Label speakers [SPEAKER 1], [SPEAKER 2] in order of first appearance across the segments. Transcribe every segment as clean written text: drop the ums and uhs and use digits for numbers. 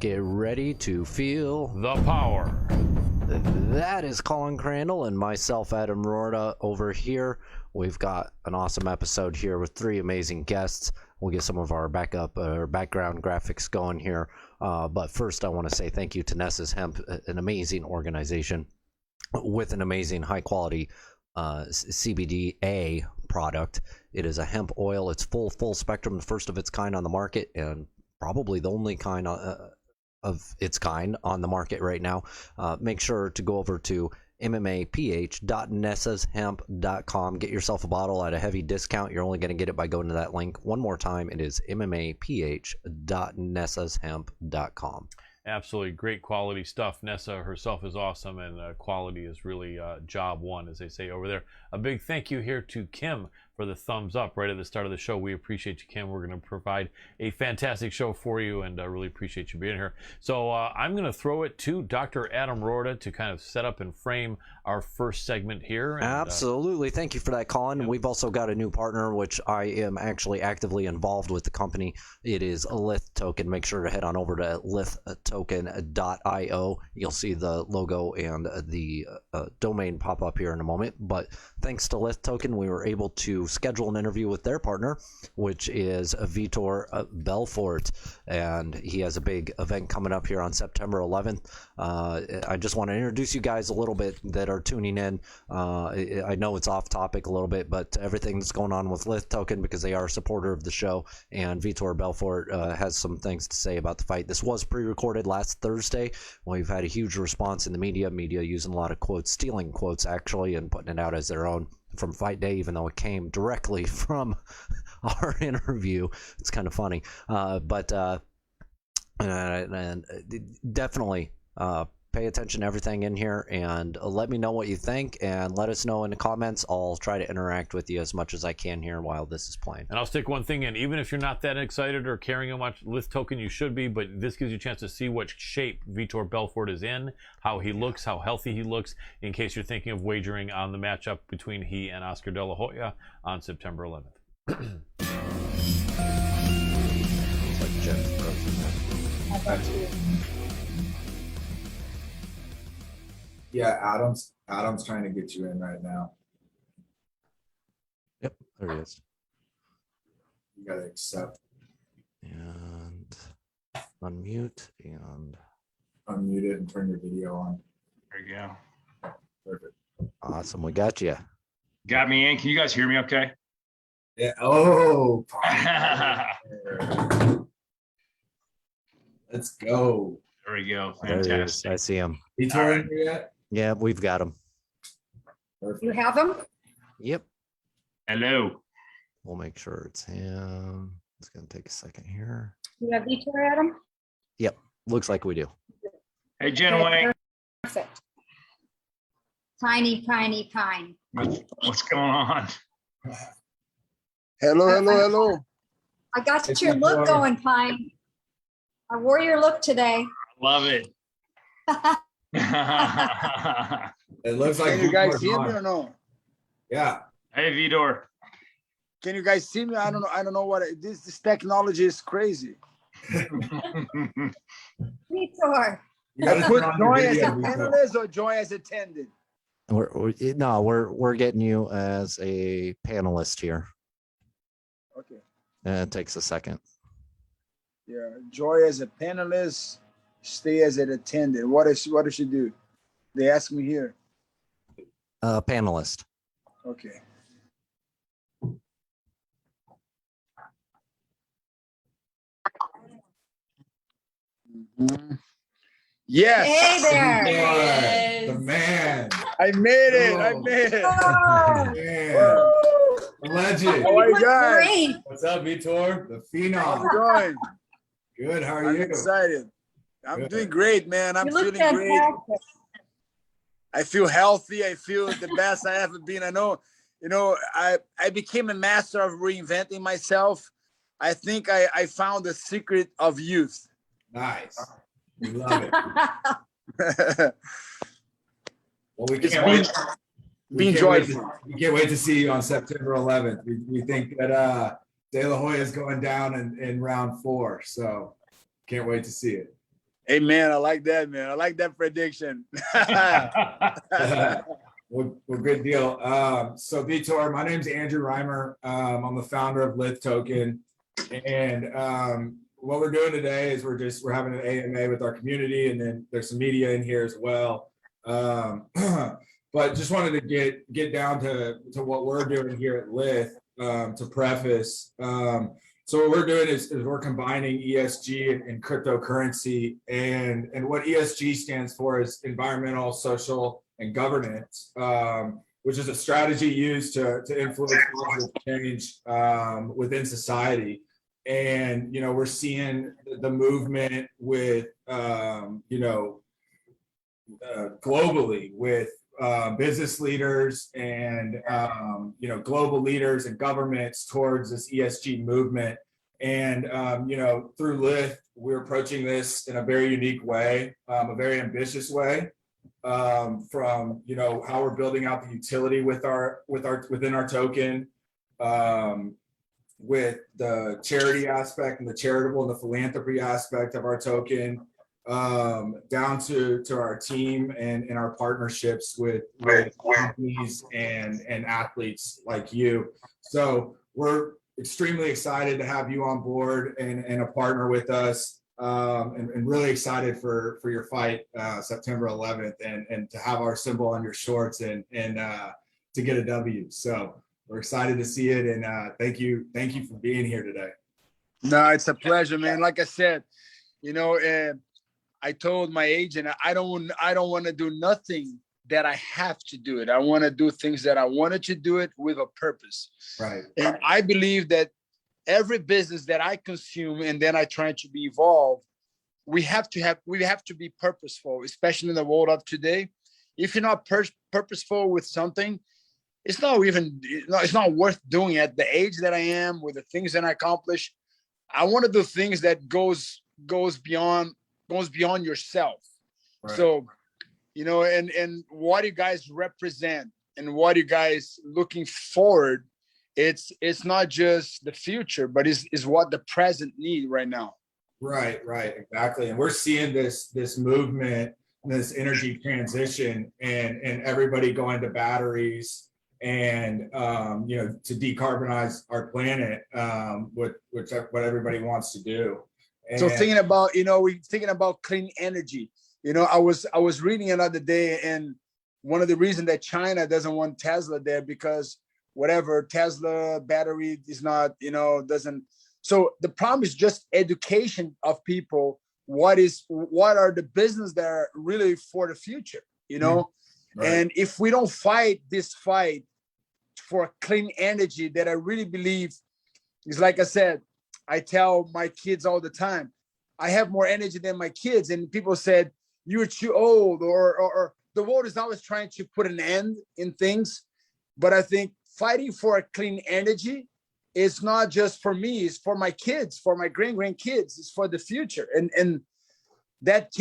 [SPEAKER 1] Get ready to feel
[SPEAKER 2] the power.
[SPEAKER 1] That is Colin, Crandall, and myself, Adam Roorda, over here. We've got an awesome episode here with three amazing guests. We'll get some of our background graphics going here. But first, I want to say thank you to Nessa's Hemp, an amazing organization with an amazing high-quality CBDA product. It is a hemp oil. It's full spectrum, the first of its kind on the market, and probably the only kind of its kind on the market right now. Make sure to go over to mmaph.nessashemp.com. Get yourself a bottle at a heavy discount. You're only going to get it by going to that link. One more time, it is mmaph.nessashemp.com.
[SPEAKER 2] Absolutely great quality stuff. Nessa herself is awesome, and quality is really job one, as they say over there. A big thank you here to Kim for the thumbs up right at the start of the show. We appreciate you, Kim. We're going to provide a fantastic show for you, and I really appreciate you being here. So I'm going to throw it to Dr. Adam Roorda to kind of set up and frame our first segment here. And,
[SPEAKER 1] absolutely. Thank you for that, Colin. Yep. We've also got a new partner, which I am actually actively involved with the company. It is LITH Token. Make sure to head on over to lithtoken.io. You'll see the logo and the domain pop up here in a moment. But thanks to LITH Token, we were able to schedule an interview with their partner, which is Vitor Belfort, and he has a big event coming up here on September 11th. I just want to introduce you guys a little bit that are tuning in. I know it's off topic a little bit, but everything that's going on with LITH Token, because they are a supporter of the show, and Vitor Belfort has some things to say about the fight. This was pre-recorded last Thursday. We've had a huge response in the media using a lot of quotes, stealing quotes actually, and putting it out as their own from Fight Day, even though it came directly from our interview. It's kind of funny, but definitely pay attention to everything in here, and let me know what you think, and let us know in the comments. I'll try to interact with you as much as I can here while this is playing.
[SPEAKER 2] And I'll stick one thing in. Even if you're not that excited or caring how much LITH Token, you should be, but this gives you a chance to see what shape Vitor Belfort is in, how he looks, how healthy he looks, in case you're thinking of wagering on the matchup between he and Oscar De La Hoya on September 11th.
[SPEAKER 3] Yeah, Adam's trying to get you in right now.
[SPEAKER 1] Yep, there he is.
[SPEAKER 3] You gotta accept.
[SPEAKER 1] And unmute and
[SPEAKER 3] unmute it and turn your video on.
[SPEAKER 4] There you go.
[SPEAKER 3] Perfect.
[SPEAKER 1] Awesome, we got you.
[SPEAKER 4] Got me in. Can you guys hear me okay?
[SPEAKER 3] Yeah. Oh, let's go.
[SPEAKER 4] There we go.
[SPEAKER 1] Fantastic. I see him.
[SPEAKER 3] Vitor in here yet?
[SPEAKER 1] Yeah, we've got him.
[SPEAKER 3] Perfect.
[SPEAKER 5] You have him?
[SPEAKER 1] Yep.
[SPEAKER 4] Hello.
[SPEAKER 1] We'll make sure it's him. It's going to take a second here.
[SPEAKER 5] You have Vitor, Adam?
[SPEAKER 1] Yep. Looks like we do.
[SPEAKER 4] Hey, Jen Wayne.
[SPEAKER 5] Perfect. Tiny.
[SPEAKER 4] What's going on?
[SPEAKER 6] Hello.
[SPEAKER 5] I got your look going, Pine. I wore your look today.
[SPEAKER 4] Love it.
[SPEAKER 3] It looks like
[SPEAKER 6] Can you guys see me or no?
[SPEAKER 3] Yeah.
[SPEAKER 4] Hey, Vitor.
[SPEAKER 6] Can you guys see me? I don't know what this technology is crazy.
[SPEAKER 5] Vitor.
[SPEAKER 6] Put Joy as a panelist or Joy as attendant?
[SPEAKER 1] We're getting you as a panelist here.
[SPEAKER 6] Okay.
[SPEAKER 1] And it takes a second.
[SPEAKER 6] Yeah, Joy as a panelist, stay as an attendant. What does she do? They ask me here.
[SPEAKER 1] Panelist.
[SPEAKER 6] Okay. Mm-hmm. Yes.
[SPEAKER 5] Hey there.
[SPEAKER 3] Hey. The man.
[SPEAKER 6] I made it.
[SPEAKER 5] Oh.
[SPEAKER 3] Man. Legend.
[SPEAKER 6] How are you guys?
[SPEAKER 5] Great.
[SPEAKER 3] What's up, Vitor? The phenom.
[SPEAKER 6] How you doing?
[SPEAKER 3] Good. How are
[SPEAKER 6] I'm
[SPEAKER 3] you?
[SPEAKER 6] excited. I'm
[SPEAKER 3] Good.
[SPEAKER 6] doing great, man. I'm
[SPEAKER 5] You look
[SPEAKER 6] feeling great.
[SPEAKER 5] fantastic.
[SPEAKER 6] I feel healthy. I feel the best I ever been. I know, I became a master of reinventing myself. I think I found the secret of youth.
[SPEAKER 3] Nice. We love it. Well, we
[SPEAKER 6] It's
[SPEAKER 3] can't wait.
[SPEAKER 6] being joyful.
[SPEAKER 3] We can't wait to see you on September 11th. We think that De La Hoya is going down in round 4, so can't wait to see it.
[SPEAKER 6] Hey, man, I like that, man. I like that prediction.
[SPEAKER 3] Well, good deal. So Vitor, my name's Andrew Reimer. I'm the founder of LITH Token. And what we're doing today is we're having an AMA with our community, and then there's some media in here as well. But just wanted to get down to what we're doing here at LITH to preface. So what we're doing is we're combining ESG and cryptocurrency, and what ESG stands for is environmental, social, and governance, which is a strategy used to influence positive change within society. And we're seeing the movement with globally with business leaders and global leaders and governments towards this ESG movement. And through LITH, we're approaching this in a very unique way, a very ambitious way, from how we're building out the utility within our token, with the charity aspect and the charitable and the philanthropy aspect of our token, down to our team and our partnerships with companies and athletes like you. So we're extremely excited to have you on board and a partner with us, and really excited for your fight September 11th and to have our symbol on your shorts and to get a W. So we're excited to see it, and thank you for being here today.
[SPEAKER 6] No, it's a pleasure, man. Like I said, I told my agent I don't want to do nothing that I have to do it. I want to do things that I wanted to do it with a purpose.
[SPEAKER 3] Right.
[SPEAKER 6] And I believe that every business that I consume and then I try to be involved, we have to be purposeful, especially in the world of today. If you're not purposeful with something, it's not worth doing at the age that I am, with the things that I accomplish. I want to do things that goes beyond yourself. Right. So, and what you guys represent and what you guys looking forward, it's not just the future, but is what the present need right now.
[SPEAKER 3] Right, exactly. And we're seeing this movement, this energy transition, and everybody going to batteries and to decarbonize our planet, what everybody wants to do. And
[SPEAKER 6] so thinking about, we're thinking about clean energy. I was reading another day, and one of the reasons that China doesn't want Tesla there, because whatever Tesla battery is not, doesn't. So the problem is just education of people. What are the business that are really for the future, Right. And if we don't fight this fight for clean energy, that I really believe is, like I said, I tell my kids all the time, I have more energy than my kids. And people said, you're too old, or the world is always trying to put an end in things. But I think fighting for a clean energy is not just for me, it's for my kids, for my grandkids, it's for the future. And that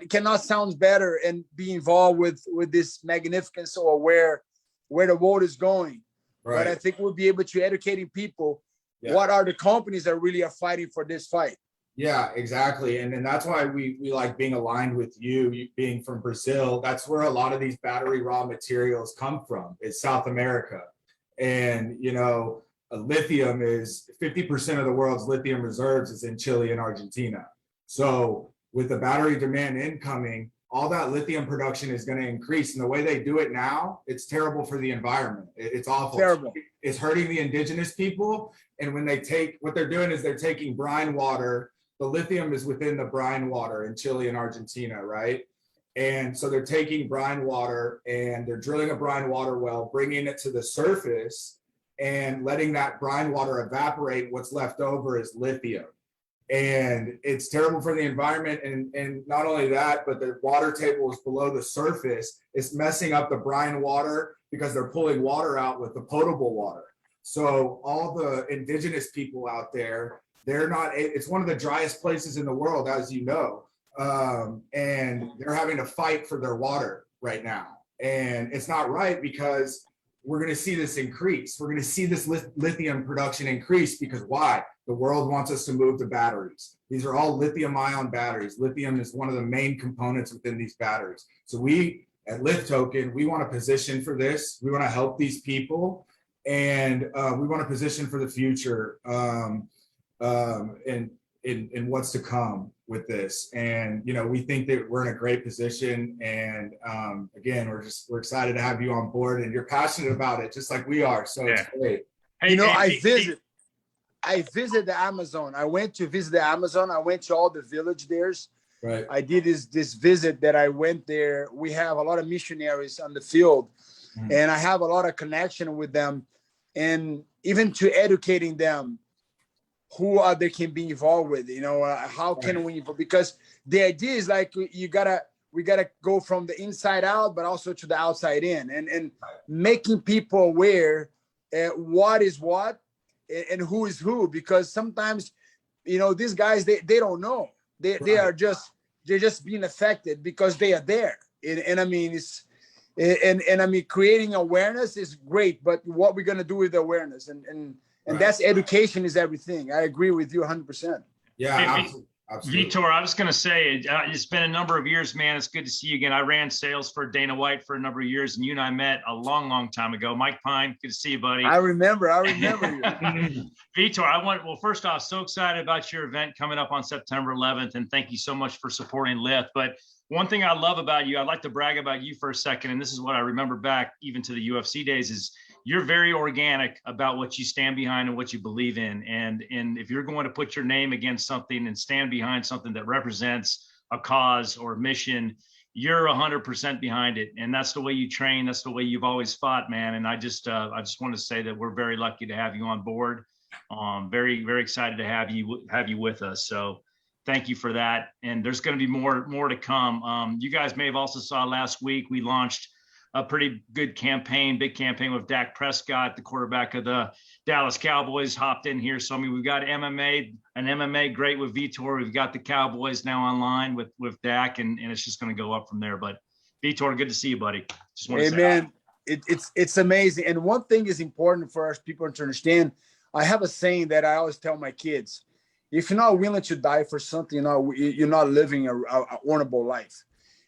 [SPEAKER 6] cannot sound better and be involved with this magnificence or where the world is going. Right. But I think we'll be able to educating people. Yeah. What are the companies that really are fighting for this fight?
[SPEAKER 3] Yeah, exactly. And then that's why we like being aligned with you being from Brazil. That's where a lot of these battery raw materials come from. It's South America. And, lithium is 50% of the world's lithium reserves is in Chile and Argentina. So with the battery demand incoming, all that lithium production is going to increase. And the way they do it now, it's terrible for the environment. It's awful.
[SPEAKER 6] Terrible.
[SPEAKER 3] It's hurting the indigenous people. And when what they're doing is they're taking brine water. The lithium is within the brine water in Chile and Argentina, right? And so they're taking brine water and they're drilling a brine water well, bringing it to the surface and letting that brine water evaporate. What's left over is lithium. And it's terrible for the environment. And not only that, but the water table is below the surface. It's messing up the brine water because they're pulling water out with the potable water. So all the indigenous people out there, it's one of the driest places in the world, as you know. And they're having to fight for their water right now. And it's not right because we're going to see this increase. We're going to see this lithium production increase because why? The world wants us to move to batteries. These are all lithium ion batteries. Lithium is one of the main components within these batteries. So we at LITH Token, we want to position for this. We want to help these people, and we want to position for the future and what's to come with this. And we think that we're in a great position. And again, we're excited to have you on board, and you're passionate about it just like we are. So it's great.
[SPEAKER 4] Hey,
[SPEAKER 6] I visit the Amazon. I went to visit the Amazon. I went to all the village there's.
[SPEAKER 3] Right.
[SPEAKER 6] I did this visit that I went there. We have a lot of missionaries on the field, and I have a lot of connection with them, and even to educating them who they can be involved with. How can we? Because the idea is like we gotta go from the inside out, but also to the outside in, and making people aware what is what and who is who. Because sometimes, these guys they don't know. They're just being affected because they are there. And I mean, creating awareness is great, but what we're gonna do with the awareness and that's education is everything. I agree with you 100%.
[SPEAKER 3] Yeah, absolutely.
[SPEAKER 4] Vitor, I was going to say, it's been a number of years, man. It's good to see you again. I ran sales for Dana White for a number of years, and you and I met a long, long time ago. Mike Pine, good to see you, buddy.
[SPEAKER 6] I remember you.
[SPEAKER 4] Vitor, first off, so excited about your event coming up on September 11th, and thank you so much for supporting LITH. But one thing I love about you, I'd like to brag about you for a second, and this is what I remember back even to the UFC days, is you're very organic about what you stand behind and what you believe in. And if you're going to put your name against something and stand behind something that represents a cause or mission, you're 100% behind it. And that's the way you train. That's the way you've always fought, man. And I just want to say that we're very lucky to have you on board. Very, very excited to have you with us. So thank you for that. And there's going to be more to come. You guys may have also saw last week, we launched a pretty good campaign, big campaign with Dak Prescott, the quarterback of the Dallas Cowboys, hopped in here. So, I mean, we've got an MMA great with Vitor. We've got the Cowboys now online with Dak, and it's just going to go up from there. But Vitor, good to see you, buddy. Just want to say
[SPEAKER 6] man, it's amazing. And one thing is important for us people to understand. I have a saying that I always tell my kids: if you're not willing to die for something, you're not living a honorable life.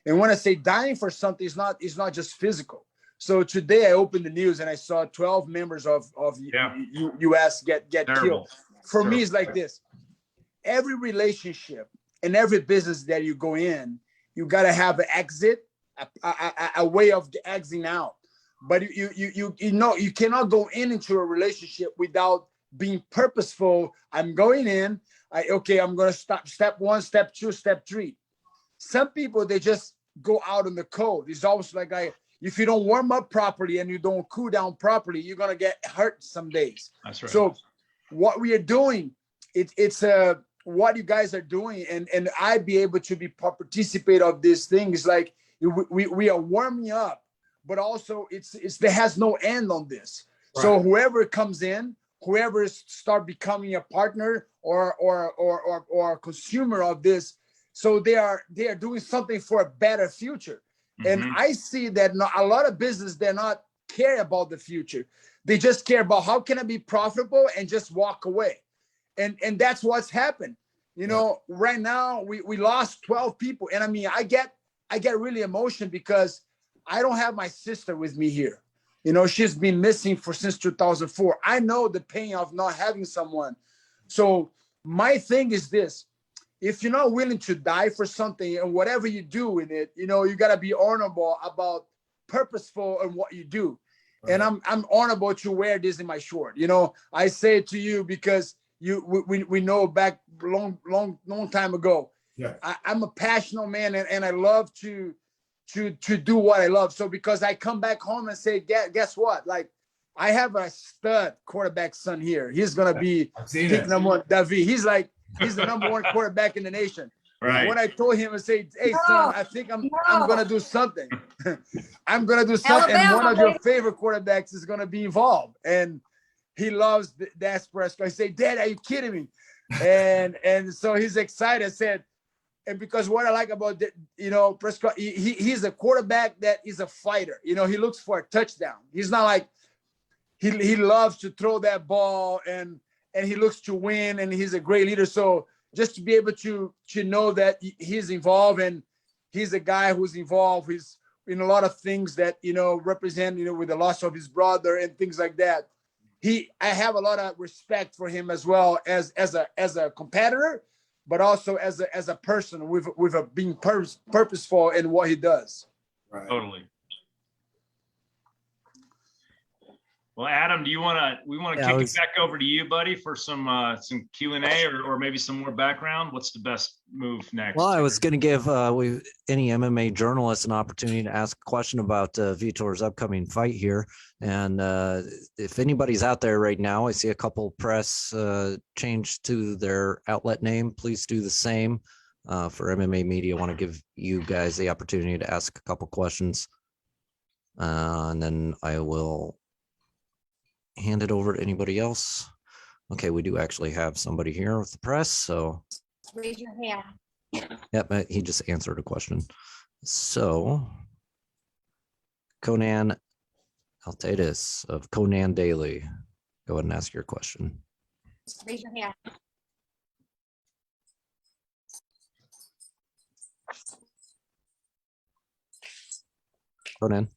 [SPEAKER 6] And when I say dying for something, it's not just physical. So today I opened the news and I saw 12 members of U.S. get killed. For me, it's like this: every relationship and every business that you go in, you got to have an exit, a way of exiting out. But you cannot go into a relationship without being purposeful. I'm going in. I'm going to stop step 1, step 2, step 3. Some people, they just go out on the cold. It's always like if you don't warm up properly and you don't cool down properly, you're gonna get hurt some days. That's right. So what we are doing, it's what you guys are doing, and I be able to be participate of this thing. It's like we are warming up, but also it's there has no end on this. Right. So whoever comes in, whoever start becoming a partner or a consumer of this. So they are doing something for a better future. Mm-hmm. And I see that a lot of business, they're not care about the future. They just care about how can I be profitable and just walk away. And that's what's happened. Right now we lost 12 people. And I mean, I get really emotional because I don't have my sister with me here. She's been missing since 2004. I know the pain of not having someone. So my thing is this: if you're not willing to die for something and whatever you do in it, you got to be honorable about purposeful in what you do. Right. And I'm honorable to wear this in my short. I say it to you because we know back long time ago. Yeah. I'm a passionate man and I love to do what I love. So because I come back home and say, guess what? Like, I have a stud quarterback son here. He's going to be pick number 1, David. He's the number 1 quarterback in the nation. Right. When I told him, I said, "Hey, son, I think I'm going to do something. I'm going to do something. And one of your favorite quarterbacks is going to be involved." And he loves that Prescott. I say, "Dad, are you kidding me?" And so he's excited. I said, and because what I like about Prescott, he's a quarterback that is a fighter. He looks for a touchdown. He's not like he loves to throw that ball, and he looks to win, and he's a great leader. So just to be able to know that he's involved, and he's a guy who's involved. He's in a lot of things that, represent, with the loss of his brother and things like that. I have a lot of respect for him as well as a competitor, but also as a person with being purposeful in what he does.
[SPEAKER 3] Right.
[SPEAKER 4] Totally. Well, Adam, we want to kick it back over to you, buddy, for some Q&A or maybe some more background. What's the best move next?
[SPEAKER 1] Well, I was going to give any MMA journalist an opportunity to ask a question about Vitor's upcoming fight here. And if anybody's out there right now, I see a couple press change to their outlet name. Please do the same. For MMA media, I want to give you guys the opportunity to ask a couple questions. And then I will hand it over to anybody else. Okay, we do actually have somebody here with the press, so
[SPEAKER 5] Raise your hand.
[SPEAKER 1] yep, he just answered a question. So Conan Altaitis of Conan Daily, go ahead and ask your question.
[SPEAKER 5] Raise your hand.
[SPEAKER 1] Conan.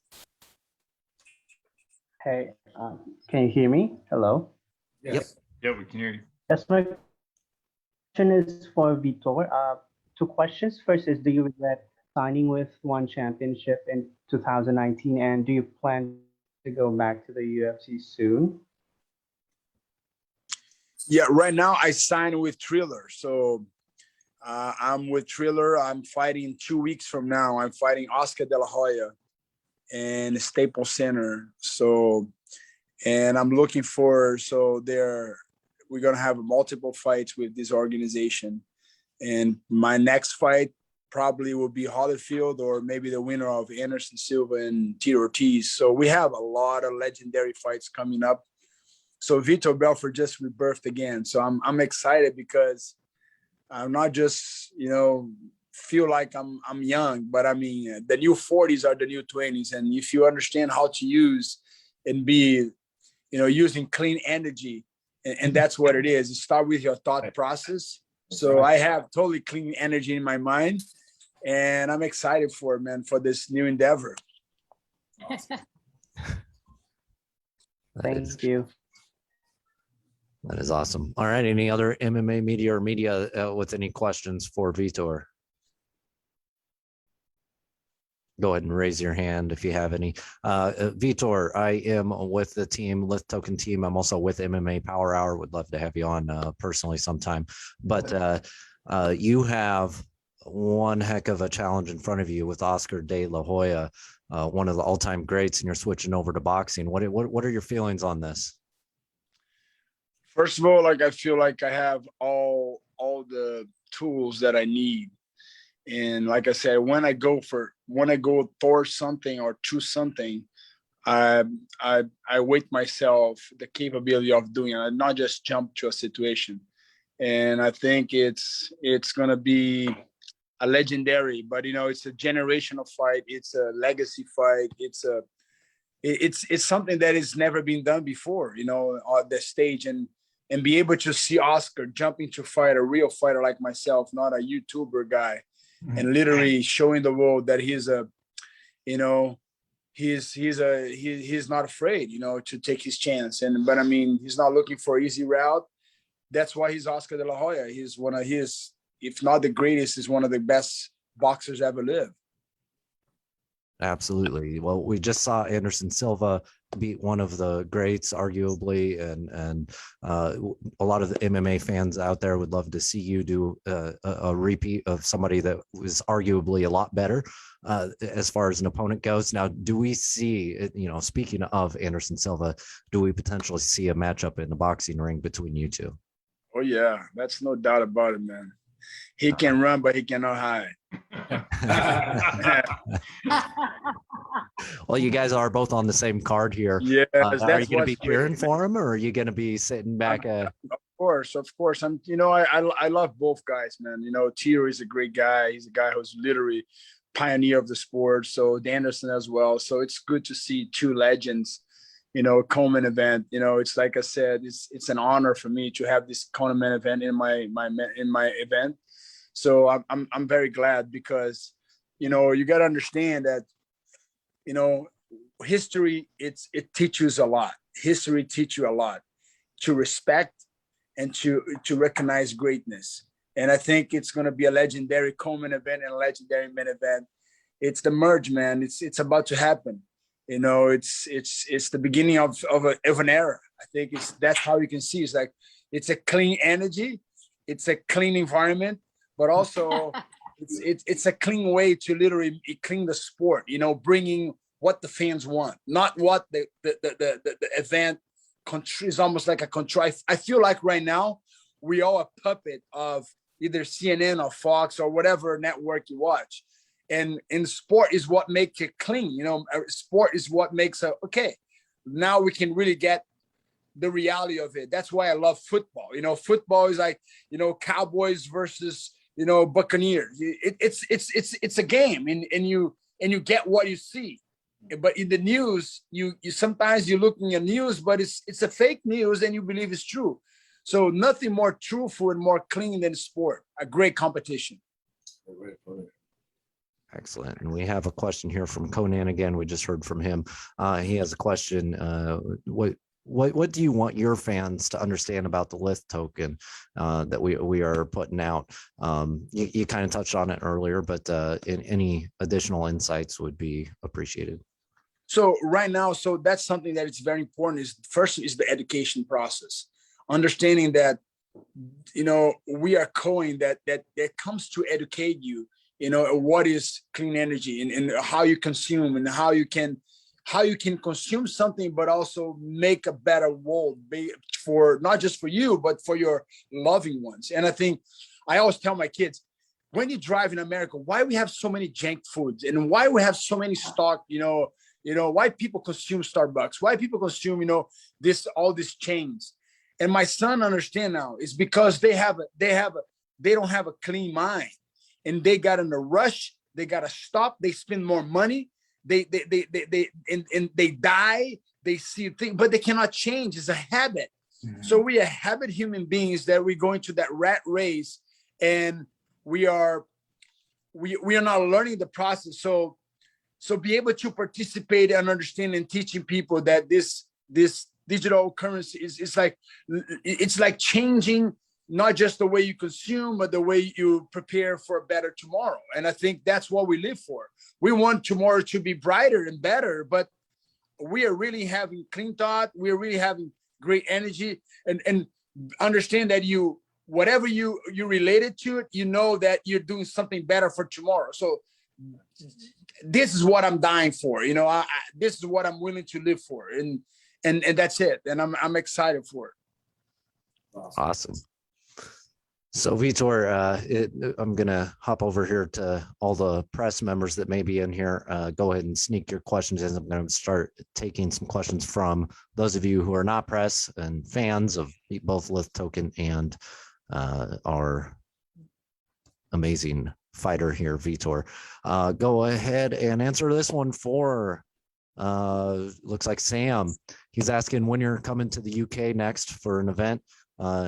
[SPEAKER 7] Hey, can you hear me? Hello.
[SPEAKER 3] Yes.
[SPEAKER 4] Yeah, we can hear you.
[SPEAKER 7] Yes, my question is for Vitor. Two questions. First is, do you regret signing with One Championship in 2019, and do you plan to go back to the UFC soon?
[SPEAKER 6] Yeah, right now I signed with Triller. So I'm with Triller. I'm fighting 2 weeks from now. I'm fighting Oscar De La Hoya in Staples Center. So, and I'm looking for, we're going to have multiple fights with this organization. And my next fight probably will be Holyfield, or maybe the winner of Anderson Silva and Tito Ortiz. So we have a lot of legendary fights coming up. So Vitor Belfort just rebirthed again. So I'm excited because I'm not just, feel like I'm young, but I mean, the new 40s are the new 20s. And if you understand how to use and be, using clean energy, and that's what it is. You start with your thought process. So I have totally clean energy in my mind, and I'm excited for it, man, for this new endeavor.
[SPEAKER 7] Thank you.
[SPEAKER 1] That is awesome. All right. Any other MMA media or media with any questions for Vitor? Go ahead and raise your hand if you have any. Vitor, I am with the team, LITH Token team. I'm also with MMA Power Hour. Would love to have you on personally sometime. But you have one heck of a challenge in front of you with Oscar De La Hoya, one of the all-time greats, and you're switching over to boxing. What are your feelings on this?
[SPEAKER 6] First of all, I feel like I have all the tools that I need. And like I said, when I go towards something or choose something, I weight myself the capability of doing it, not just jump to a situation. And I think it's gonna be a legendary, but it's a generational fight. It's a legacy fight. It's something that has never been done before, on the stage, and be able to see Oscar jumping to fight a real fighter like myself, not a YouTuber guy. And literally showing the world that he's not afraid, to take his chance. But I mean, he's not looking for an easy route. That's why he's Oscar De La Hoya. He's one of if not the greatest, is one of the best boxers ever lived.
[SPEAKER 1] Absolutely. Well, we just saw Anderson Silva beat one of the greats, arguably, and a lot of the MMA fans out there would love to see you do a repeat of somebody that was arguably a lot better as far as an opponent goes. Now, do we see, speaking of Anderson Silva, do we potentially see a matchup in the boxing ring between you two?
[SPEAKER 6] Oh yeah, that's no doubt about it, man. He can run, but he cannot hide.
[SPEAKER 1] Well, you guys are both on the same card here.
[SPEAKER 6] Yeah,
[SPEAKER 1] are you going to be cheering for him, or are you going to be sitting back?
[SPEAKER 6] Of course. I love both guys, man. Tito is a great guy. He's a guy who's literally pioneer of the sport. So Anderson as well. So it's good to see two legends, co-main event. It's like I said, it's an honor for me to have this co-main event in my event. So I'm very glad, because you got to understand that history, it teaches a lot. History teaches you a lot to respect and to recognize greatness. And I think it's going to be a legendary co-main event and a legendary main event. It's the merge, man. It's about to happen. It's the beginning of an era. I think that's how you can see. It's like, it's a clean energy, it's a clean environment, but also it's a clean way to literally clean the sport. Bringing what the fans want, not what the event is. Almost like a control. I feel like right now we are a puppet of either CNN or Fox or whatever network you watch. And in sport is what makes it clean. Sport is what makes okay, now we can really get the reality of it. That's why I love football. Football is like, Cowboys versus, Buccaneers. It's a game, and you get what you see. But in the news, you sometimes you're looking at news, but it's a fake news and you believe it's true. So nothing more truthful and more clean than sport. A great competition.
[SPEAKER 1] Excellent. And we have a question here from Conan again. We just heard from him. He has a question. What do you want your fans to understand about the LITH token that we are putting out? You kind of touched on it earlier, but any additional insights would be appreciated.
[SPEAKER 6] So right now, that's something that is very important. First is the education process. Understanding that, we are coin that comes to educate you, what is clean energy and how you consume and how you can consume something, but also make a better world for not just for you, but for your loving ones. And I think I always tell my kids, when you drive in America, why we have so many junk foods and why we have so many stock, why people consume Starbucks, why people consume, all these chains. And my son understand now is because they don't have a clean mind, and they got in a rush. They got to stop. They spend more money. They die. They see things, but they cannot change. It's a habit. Mm-hmm. So we are habit human beings that we're going to that rat race, and we are not learning the process. So be able to participate and understand and teaching people that this digital currency is like changing not just the way you consume, but the way you prepare for a better tomorrow. And I think that's what we live for. We want tomorrow to be brighter and better, but we are really having clean thought. We are really having great energy, and understand that whatever you related to it, that you're doing something better for tomorrow. So this is what I'm dying for. This is what I'm willing to live for. And that's it. And I'm excited for it.
[SPEAKER 1] Awesome. So Vitor, I'm going to hop over here to all the press members that may be in here. Go ahead and sneak your questions in. I'm going to start taking some questions from those of you who are not press and fans of both LITH Token and our amazing fighter here, Vitor. Go ahead and answer this one for looks like Sam. He's asking when you're coming to the UK next for an event.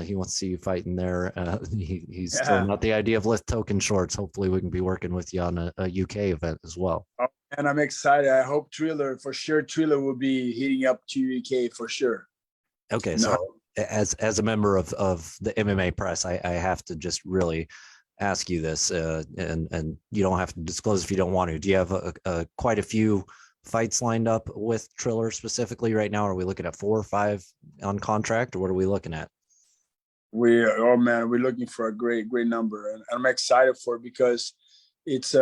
[SPEAKER 1] He wants to see you fighting there. He's throwing out the idea of LITH Token shorts. Hopefully we can be working with you on a UK event as well.
[SPEAKER 6] And I'm excited. I hope Triller will be hitting up to UK for sure.
[SPEAKER 1] Okay. So as a member of the MMA press, I have to just really ask you this, and you don't have to disclose if you don't want to. Do you have quite a few fights lined up with Triller specifically right now? Are we looking at 4 or 5 on contract, or what are we looking at?
[SPEAKER 6] We're looking for a great number, and I'm excited for it because it's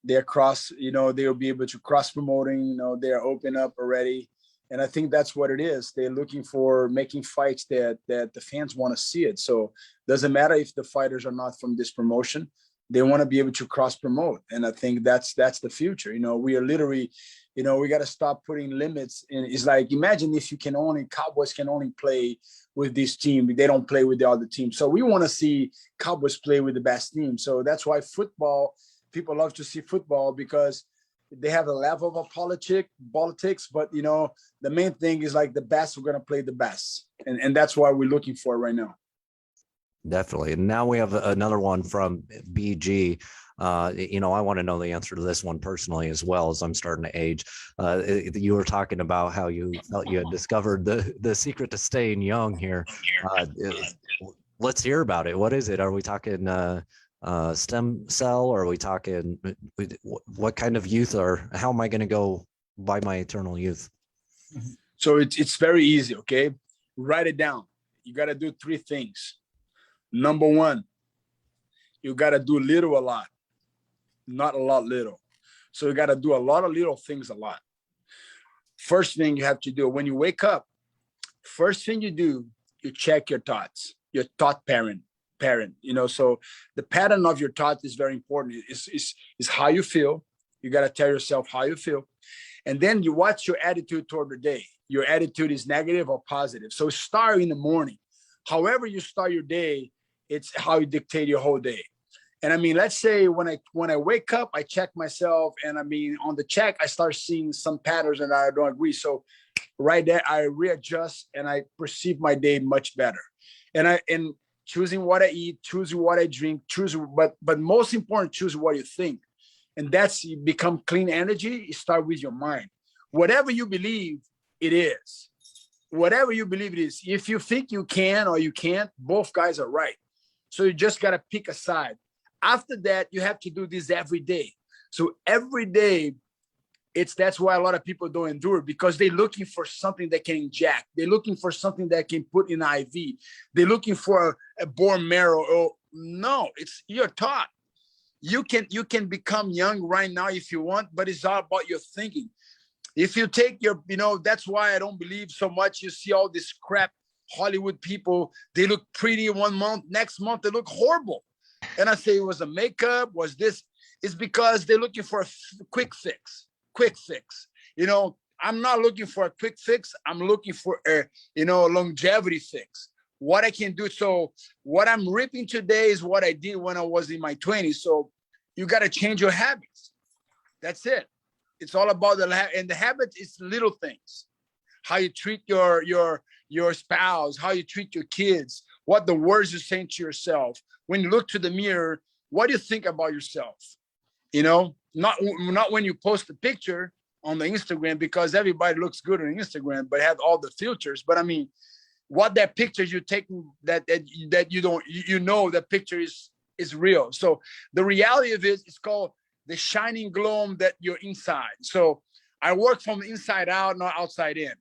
[SPEAKER 6] they're cross, they'll be able to cross promoting, they're open up already. And I think that's what it is. They're looking for making fights that the fans want to see it. So doesn't matter if the fighters are not from this promotion, they want to be able to cross promote. And I think that's the future. We are literally, we got to stop putting limits. And it's like, imagine if Cowboys can only play with this team. They don't play with the other team. So we want to see Cowboys play with the best team. So that's why people love to see football, because They have a level of politics, but you know, the main thing is like the best. We're gonna play the best, and that's what we're looking for right now.
[SPEAKER 1] Definitely. And now we have another one from BG. You know, I want to know the answer to this one personally, as well, as I'm starting to age. You were talking about how you felt you had discovered the secret to staying young here. Let's hear about it. What is it? Are we talking stem cell, or are we talking what kind of youth, or how am I going to go by my eternal youth?
[SPEAKER 6] So it's very easy. Okay, write it down. You got to do 3 things. Number 1, you got to do little a lot, not a lot little. So you got to do a lot of little things a lot. First thing you have to do when you wake up, first thing you do, you check your thoughts, your thought parent, you know. So the pattern of your thought is very important. Is how you feel. You got to tell yourself how you feel. And then you watch your attitude toward the day. Your attitude is negative or positive. So start in the morning. However you start your day, it's how you dictate your whole day. And I mean, let's say when I wake up, I check myself, and I mean, on the check, I start seeing some patterns and I don't agree. So right there, I readjust and I perceive my day much better. And choosing what I eat, choosing what I drink, but most important, choose what you think. And that's, you become clean energy. You start with your mind. Whatever you believe it is, whatever you believe it is. If you think you can or you can't, both guys are right. So you just got to pick a side. After that, you have to do this every day. So every day, that's why a lot of people don't endure, because they're looking for something that can inject. They're looking for something that can put in IV. They're looking for a bone marrow. Oh, no, it's your thought. You can become young right now if you want, but it's all about your thinking. If you take your, you know, that's why I don't believe so much. You see all this crap, Hollywood people, they look pretty 1 month, next month they look horrible. And I say, it was a makeup, was this? It's because they're looking for a quick fix. You know, I'm not looking for a quick fix. I'm looking for a, you know, longevity fix. What I can do. So what I'm reaping today is what I did when I was in my 20s. So you got to change your habits. That's it. It's all about the habit is little things. How you treat your spouse, how you treat your kids, what the words you're saying to yourself. When you look to the mirror, what do you think about yourself? You know, not when you post a picture on the Instagram, because everybody looks good on Instagram, but have all the filters. But I mean, what that picture you're taking, that you don't, you know, that picture is real. So the reality of it is called the shining glow that you're inside. So I work from the inside out, not outside in.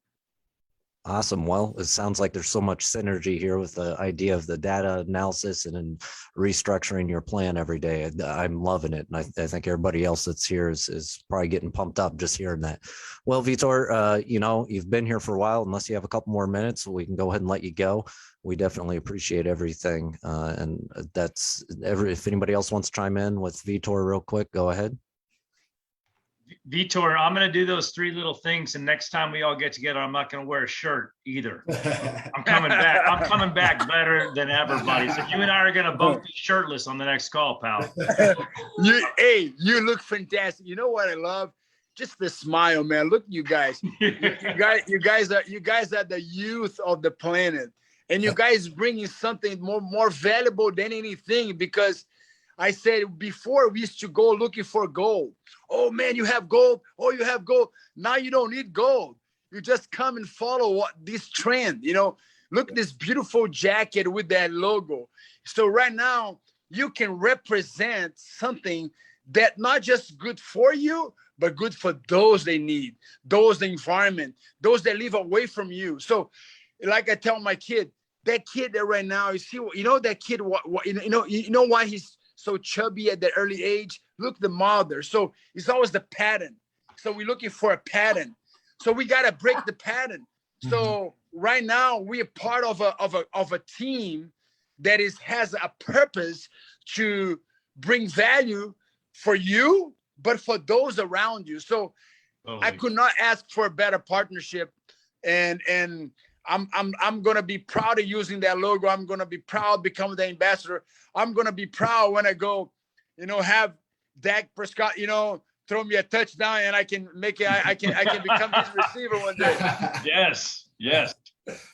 [SPEAKER 1] Awesome. Well, it sounds like there's so much synergy here with the idea of the data analysis and restructuring your plan every day. I'm loving it. And I think everybody else that's here is probably getting pumped up just hearing that. Well, Vitor, you know, you've been here for a while. Unless you have a couple more minutes, we can go ahead and let you go. We definitely appreciate everything. And if anybody else wants to chime in with Vitor real quick, go ahead.
[SPEAKER 4] Vitor, I'm going to do those 3 little things, and next time we all get together, I'm not going to wear a shirt either. I'm coming back. I'm coming back better than ever, buddy. So you and I are going to both be shirtless on the next call, pal.
[SPEAKER 6] You look fantastic. You know what I love? Just the smile, man. Look, you guys. you guys are the youth of the planet, and you guys bringing something more valuable than anything, because I said before we used to go looking for gold. Oh man, you have gold. Oh, you have gold. Now you don't need gold. You just come and follow this trend. You know, look at this beautiful jacket with that logo. So right now you can represent something that not just good for you, but good for those they need, those the environment, those that live away from you. So like I tell my kid, that kid that right now, you know that kid, you know why he's so chubby at the early age? Look, the mother. So it's always the pattern. So we're looking for a pattern. So we got to break the pattern. So right now we are part of a team that has a purpose to bring value for you, but for those around you. So I could not ask for a better partnership. And I'm gonna be proud of using that logo. I'm gonna be proud becoming the ambassador. I'm gonna be proud when I go, you know, have Dak Prescott, you know, throw me a touchdown and I can make it. I can become his receiver one day.
[SPEAKER 4] Yes.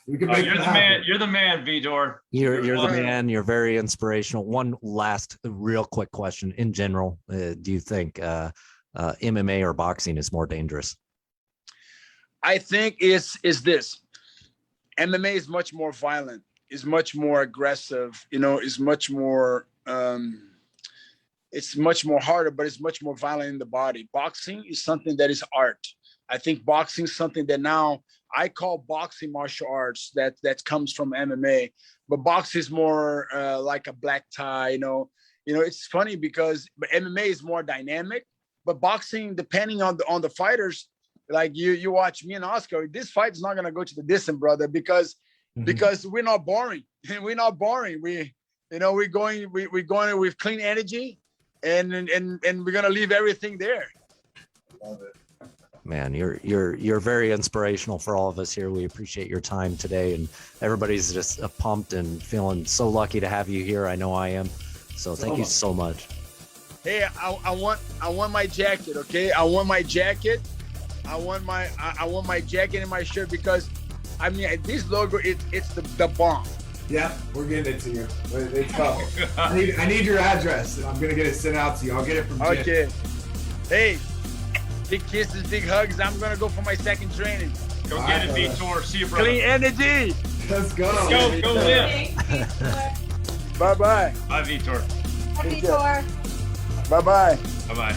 [SPEAKER 3] We can make
[SPEAKER 4] You're
[SPEAKER 3] it
[SPEAKER 4] the
[SPEAKER 3] happen.
[SPEAKER 4] man. You're the man, Vitor.
[SPEAKER 1] You're the
[SPEAKER 4] awesome.
[SPEAKER 1] man. You're very inspirational. One last real quick question. In general, do you think MMA or boxing is more dangerous?
[SPEAKER 6] I think is this. MMA is much more violent, is much more aggressive, is much more it's much more harder, but it's much more violent in the body. Boxing is something that is art. I think boxing is something that now I call boxing martial arts that comes from MMA, but boxing is more like a black tie, it's funny because MMA is more dynamic, but boxing, depending on the fighters, like you watch me and Oscar, this fight is not going to go to the distance, brother, because we're not boring. We're not boring. We're going with clean energy and we're going to leave everything there.
[SPEAKER 3] Love it.
[SPEAKER 1] Man, you're very inspirational for all of us here. We appreciate your time today, and everybody's just pumped and feeling so lucky to have you here. I know I am. So thank you so much.
[SPEAKER 6] Hey, I want my jacket, okay? I want my jacket. I want my jacket and my shirt because I mean this logo it's the bomb.
[SPEAKER 3] Yeah, we're getting it to you. It's coming. I need your address, and I'm gonna get it sent out to you. I'll get it from Jim.
[SPEAKER 6] Okay. Hey, big kisses, big hugs. I'm gonna go for my second training.
[SPEAKER 4] Go get it, Vitor. See you, brother.
[SPEAKER 6] Clean energy.
[SPEAKER 3] Let's go.
[SPEAKER 4] Go live.
[SPEAKER 6] Bye bye.
[SPEAKER 4] Bye, Vitor.
[SPEAKER 5] Happy tour.
[SPEAKER 6] Bye bye.
[SPEAKER 4] Bye bye.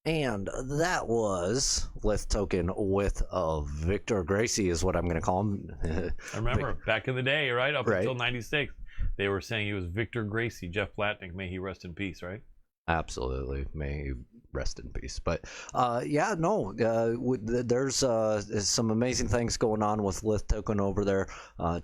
[SPEAKER 1] And that was LITH Token with Victor Gracie is what I'm going to call him.
[SPEAKER 2] I remember back in the day, right? Up until 96, they were saying he was Victor Gracie. Jeff Blatnick, may he rest in peace, right?
[SPEAKER 1] Absolutely. May he rest in peace. But there's some amazing things going on with LITH Token over there.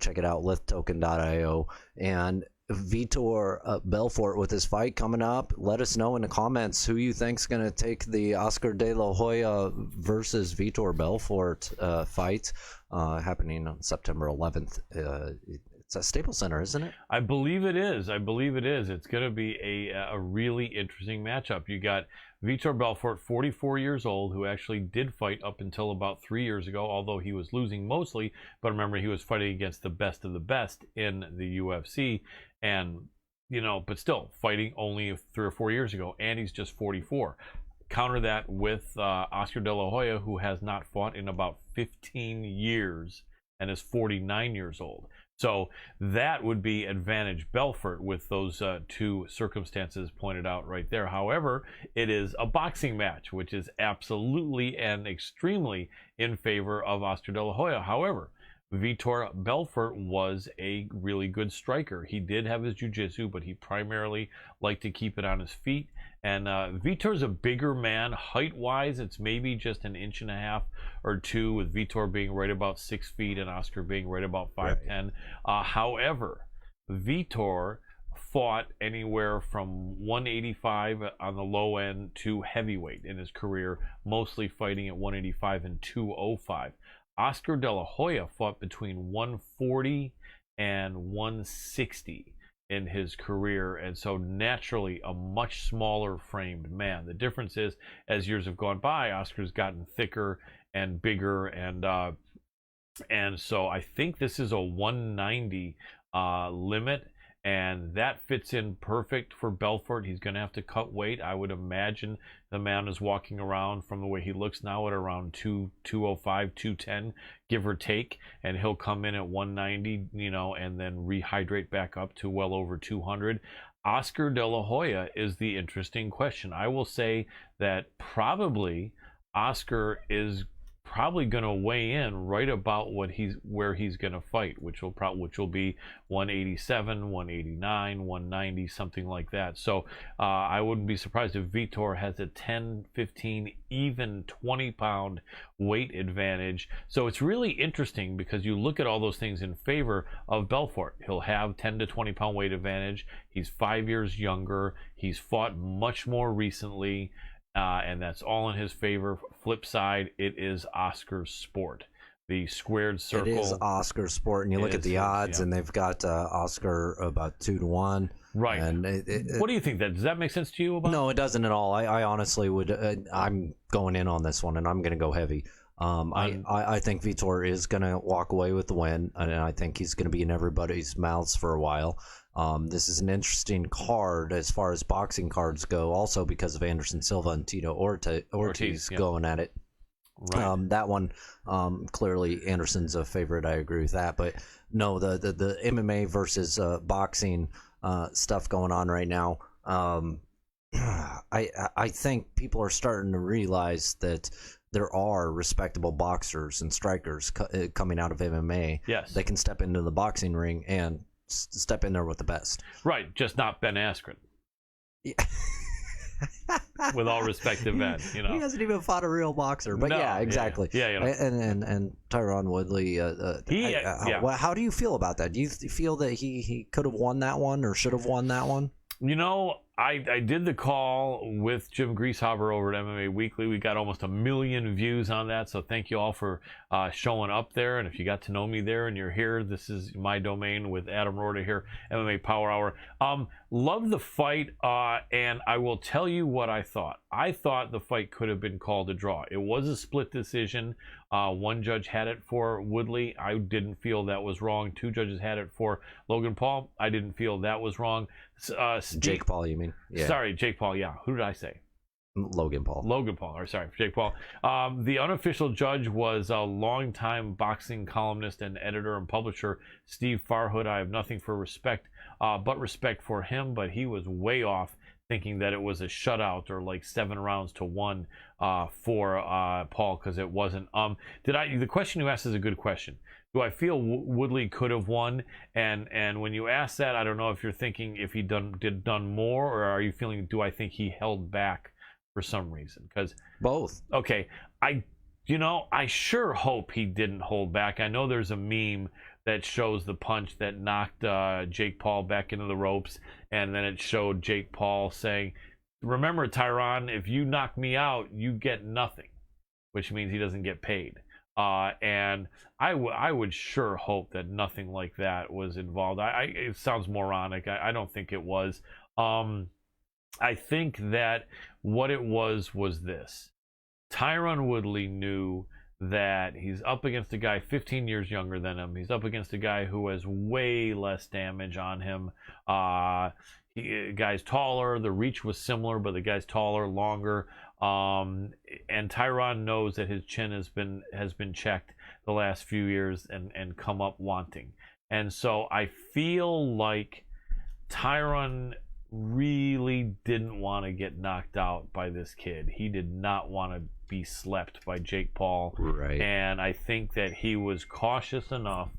[SPEAKER 1] Check it out, lithtoken.io. And Vitor Belfort with his fight coming up. Let us know in the comments who you think's going to take the Oscar De La Hoya versus Vitor Belfort fight happening on September 11th. It's at Staples Center, isn't it?
[SPEAKER 2] I believe it is. It's going to be a really interesting matchup. You got Vitor Belfort, 44 years old, who actually did fight up until about 3 years ago, although he was losing mostly. But remember, he was fighting against the best of the best in the UFC. And, but still fighting only 3 or 4 years ago. And he's just 44. Counter that with Oscar De La Hoya, who has not fought in about 15 years and is 49 years old. So that would be advantage Belfort with those two circumstances pointed out right there. However, it is a boxing match, which is absolutely and extremely in favor of Oscar De La Hoya. However, Vitor Belfort was a really good striker. He did have his jiu-jitsu, but he primarily liked to keep it on his feet. And Vitor's a bigger man. Height-wise, it's maybe just an inch and a half or two, with Vitor being right about 6 feet and Oscar being right about 5'10". However, Vitor fought anywhere from 185 on the low end to heavyweight in his career, mostly fighting at 185 and 205. Oscar De La Hoya fought between 140 and 160 in his career, and so naturally a much smaller framed man. The difference is, as years have gone by, Oscar's gotten thicker and bigger, and so I think this is a 190 limit, and that fits in perfect for Belfort. He's going to have to cut weight. I would imagine the man is walking around, from the way he looks now, at around 205, 210, give or take, and he'll come in at 190, and then rehydrate back up to well over 200. Oscar De La Hoya is the interesting question. I will say that probably Oscar is probably going to weigh in right about where he's going to fight, which will be 187, 189, 190, something like that. So I wouldn't be surprised if Vitor has a 10, 15, even 20-pound weight advantage. So it's really interesting because you look at all those things in favor of Belfort. He'll have 10 to 20-pound weight advantage. He's 5 years younger. He's fought much more recently. and that's all in his favor. Flip side, it is Oscar's sport. The squared circle.
[SPEAKER 1] It is Oscar's sport, and you look at the odds, and they've got Oscar about 2-1.
[SPEAKER 2] Right.
[SPEAKER 1] And
[SPEAKER 2] what do you think? Does that make sense to you?
[SPEAKER 1] No, it doesn't at all. I honestly would. I'm going in on this one, and I'm going to go heavy. I think Vitor is going to walk away with the win, and I think he's going to be in everybody's mouths for a while. This is an interesting card as far as boxing cards go, also because of Anderson Silva and Tito Ortiz going at it. Right. That one, clearly Anderson's a favorite. I agree with that. But no, the MMA versus boxing stuff going on right now. I think people are starting to realize that there are respectable boxers and strikers coming out of MMA.
[SPEAKER 2] Yes,
[SPEAKER 1] they can step into the boxing ring and step in there with the best.
[SPEAKER 2] Right, just not Ben Askren. Yeah. With all respect to Ben,
[SPEAKER 1] he hasn't even fought a real boxer. But yeah, exactly.
[SPEAKER 2] Yeah.
[SPEAKER 1] And Tyron Woodley. How do you feel about that? Do you feel that he could have won that one or should have won that one?
[SPEAKER 2] I did the call with Jim Grieshaber over at MMA Weekly. We got almost 1 million views on that, so thank you all for showing up there. And if you got to know me there and you're here, this is my domain with Adam Roorda here, MMA Power Hour. Love the fight, and I will tell you what I thought. I thought the fight could have been called a draw. It was a split decision. One judge had it for Woodley. I didn't feel that was wrong. 2 judges had it for Logan Paul. I didn't feel that was wrong.
[SPEAKER 1] Jake Paul, you mean?
[SPEAKER 2] Yeah. Sorry, Jake Paul. Yeah. Who did I say?
[SPEAKER 1] Logan Paul.
[SPEAKER 2] Or sorry, Jake Paul. The unofficial judge was a longtime boxing columnist and editor and publisher, Steve Farhood. I have nothing for but respect for him, but he was way off, thinking that it was a shutout or like 7 rounds to 1 for Paul, because it wasn't. The question you asked is a good question. Do I feel Woodley could have won? And when you ask that, I don't know if you're thinking if he done more, or are you feeling, do I think he held back for some reason? Because
[SPEAKER 1] both.
[SPEAKER 2] Okay, I sure hope he didn't hold back. I know there's a meme that shows the punch that knocked Jake Paul back into the ropes, and then it showed Jake Paul saying, "Remember, Tyron, if you knock me out, you get nothing," which means he doesn't get paid. And I would sure hope that nothing like that was involved. It sounds moronic. I don't think it was. I think that what it was this. Tyron Woodley knew that he's up against a guy 15 years younger than him. He's up against a guy who has way less damage on him. Guy's taller. The reach was similar, but the guy's taller, longer. And Tyron knows that his chin has been checked the last few years and come up wanting. And so I feel like Tyron really didn't want to get knocked out by this kid. He did not want to be slept by Jake Paul.
[SPEAKER 1] Right.
[SPEAKER 2] And I think that he was cautious enough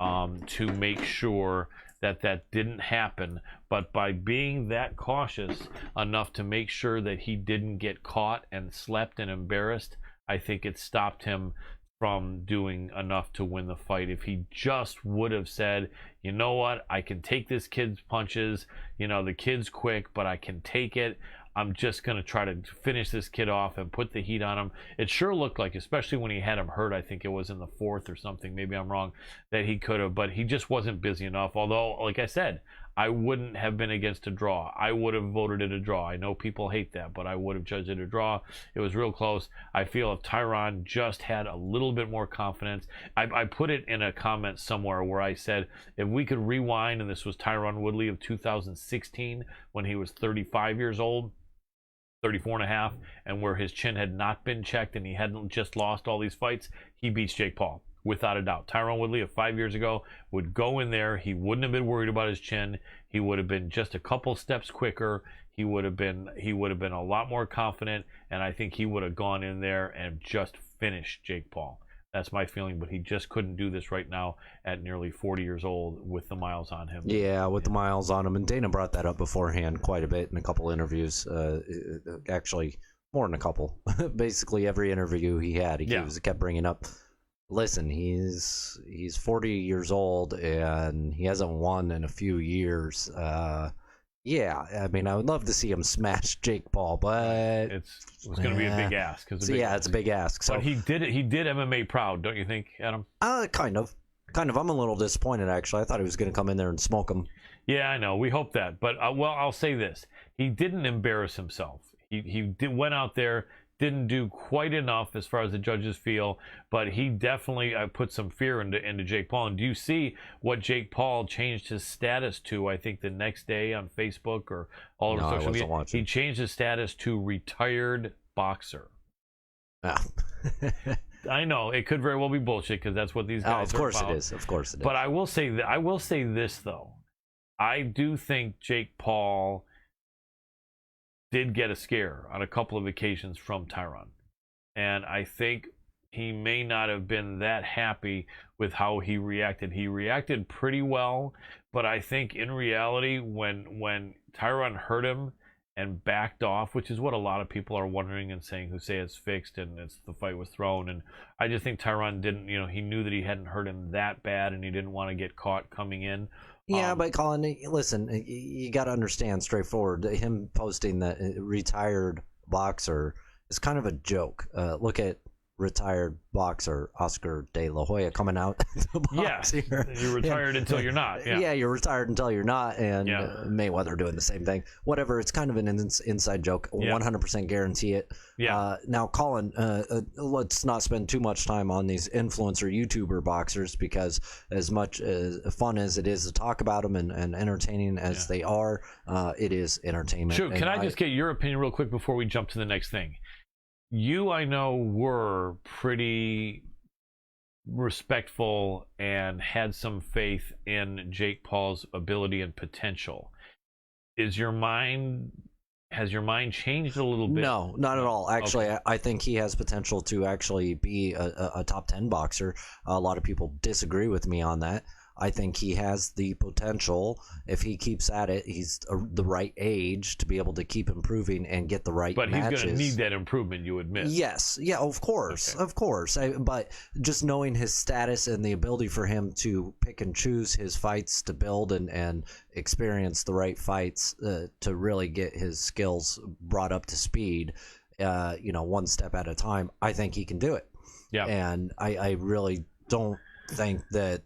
[SPEAKER 2] to make sure that didn't happen. But by being that cautious enough to make sure that he didn't get caught and slept and embarrassed, I think it stopped him from doing enough to win the fight. If he just would have said, you know what, I can take this kid's punches, the kid's quick, but I can take it. I'm just going to try to finish this kid off and put the heat on him. It sure looked like, especially when he had him hurt, I think it was in the 4th or something, maybe I'm wrong, that he could have, but he just wasn't busy enough. Although, like I said, I wouldn't have been against a draw. I would have voted it a draw. I know people hate that, but I would have judged it a draw. It was real close. I feel if Tyron just had a little bit more confidence, I put it in a comment somewhere where I said, if we could rewind, and this was Tyron Woodley of 2016 when he was 35 years old, 34 and a half, and where his chin had not been checked and he hadn't just lost all these fights, he beats Jake Paul without a doubt. Tyron Woodley of 5 years ago would go in there. He wouldn't have been worried about his chin. He would have been just a couple steps quicker. He would have been a lot more confident, and I think he would have gone in there and just finished Jake Paul. That's my feeling, but he just couldn't do this right now at nearly 40 years old with the miles on him.
[SPEAKER 1] Yeah, with the miles on him. And Dana brought that up beforehand quite a bit in a couple interviews. Actually, more than a couple. Basically, every interview he had, he kept bringing up, listen, he's 40 years old, and he hasn't won in a few years. Yeah, I mean, I would love to see him smash Jake Paul, but
[SPEAKER 2] It was going to be a big ask.
[SPEAKER 1] it's a big ask. So
[SPEAKER 2] but he did it. He did MMA proud, don't you think, Adam?
[SPEAKER 1] kind of. I'm a little disappointed actually. I thought he was going to come in there and smoke him.
[SPEAKER 2] Yeah, I know. We hope that. But well, I'll say this: he didn't embarrass himself. He went out there, didn't do quite enough as far as the judges feel, but he definitely put some fear into Jake Paul. And do you see what Jake Paul changed his status to? I think the next day on Facebook or all over social media,
[SPEAKER 1] watching.
[SPEAKER 2] he changed his status to retired boxer.
[SPEAKER 1] Ah.
[SPEAKER 2] I know it could very well be bullshit because that's what these guys.
[SPEAKER 1] Of course
[SPEAKER 2] are about.
[SPEAKER 1] it is. Of course it is.
[SPEAKER 2] But I will say that I will say this though, I do think Jake Paul did get a scare on a couple of occasions from Tyron, and I think he may not have been that happy with how he reacted. He reacted pretty well, but I think in reality, when Tyron hurt him and backed off, which is what a lot of people are wondering and saying, who say it's fixed and the fight was thrown. And I just think Tyron didn't, he knew that he hadn't hurt him that bad and he didn't want to get caught coming in.
[SPEAKER 1] Yeah, but Colin, listen, you got to understand straightforward. Him posting that retired boxer is kind of a joke. Look at retired boxer Oscar De La Hoya coming out to box here.
[SPEAKER 2] You're retired until you're not.
[SPEAKER 1] Yeah, you're retired until you're not, and Mayweather doing the same thing. Whatever, it's kind of an inside joke. 100% guarantee it.
[SPEAKER 2] Yeah.
[SPEAKER 1] Now, Colin, let's not spend too much time on these influencer YouTuber boxers because as much fun as it is to talk about them and entertaining as they are, it is entertainment.
[SPEAKER 2] Sure. Can I just get your opinion real quick before we jump to the next thing? You, I know, were pretty respectful and had some faith in Jake Paul's ability and potential. Has your mind changed a little bit?
[SPEAKER 1] No, not at all. Actually, okay. I think he has potential to actually be a top 10 boxer. A lot of people disagree with me on that. I think he has the potential. If he keeps at it, he's the right age to be able to keep improving and get the right matches.
[SPEAKER 2] But he's going to need that improvement, you admit.
[SPEAKER 1] Yes. Yeah, of course. Okay. Of course. But just knowing his status and the ability for him to pick and choose his fights to build and experience the right fights to really get his skills brought up to speed, one step at a time, I think he can do it.
[SPEAKER 2] Yeah.
[SPEAKER 1] And I really don't think that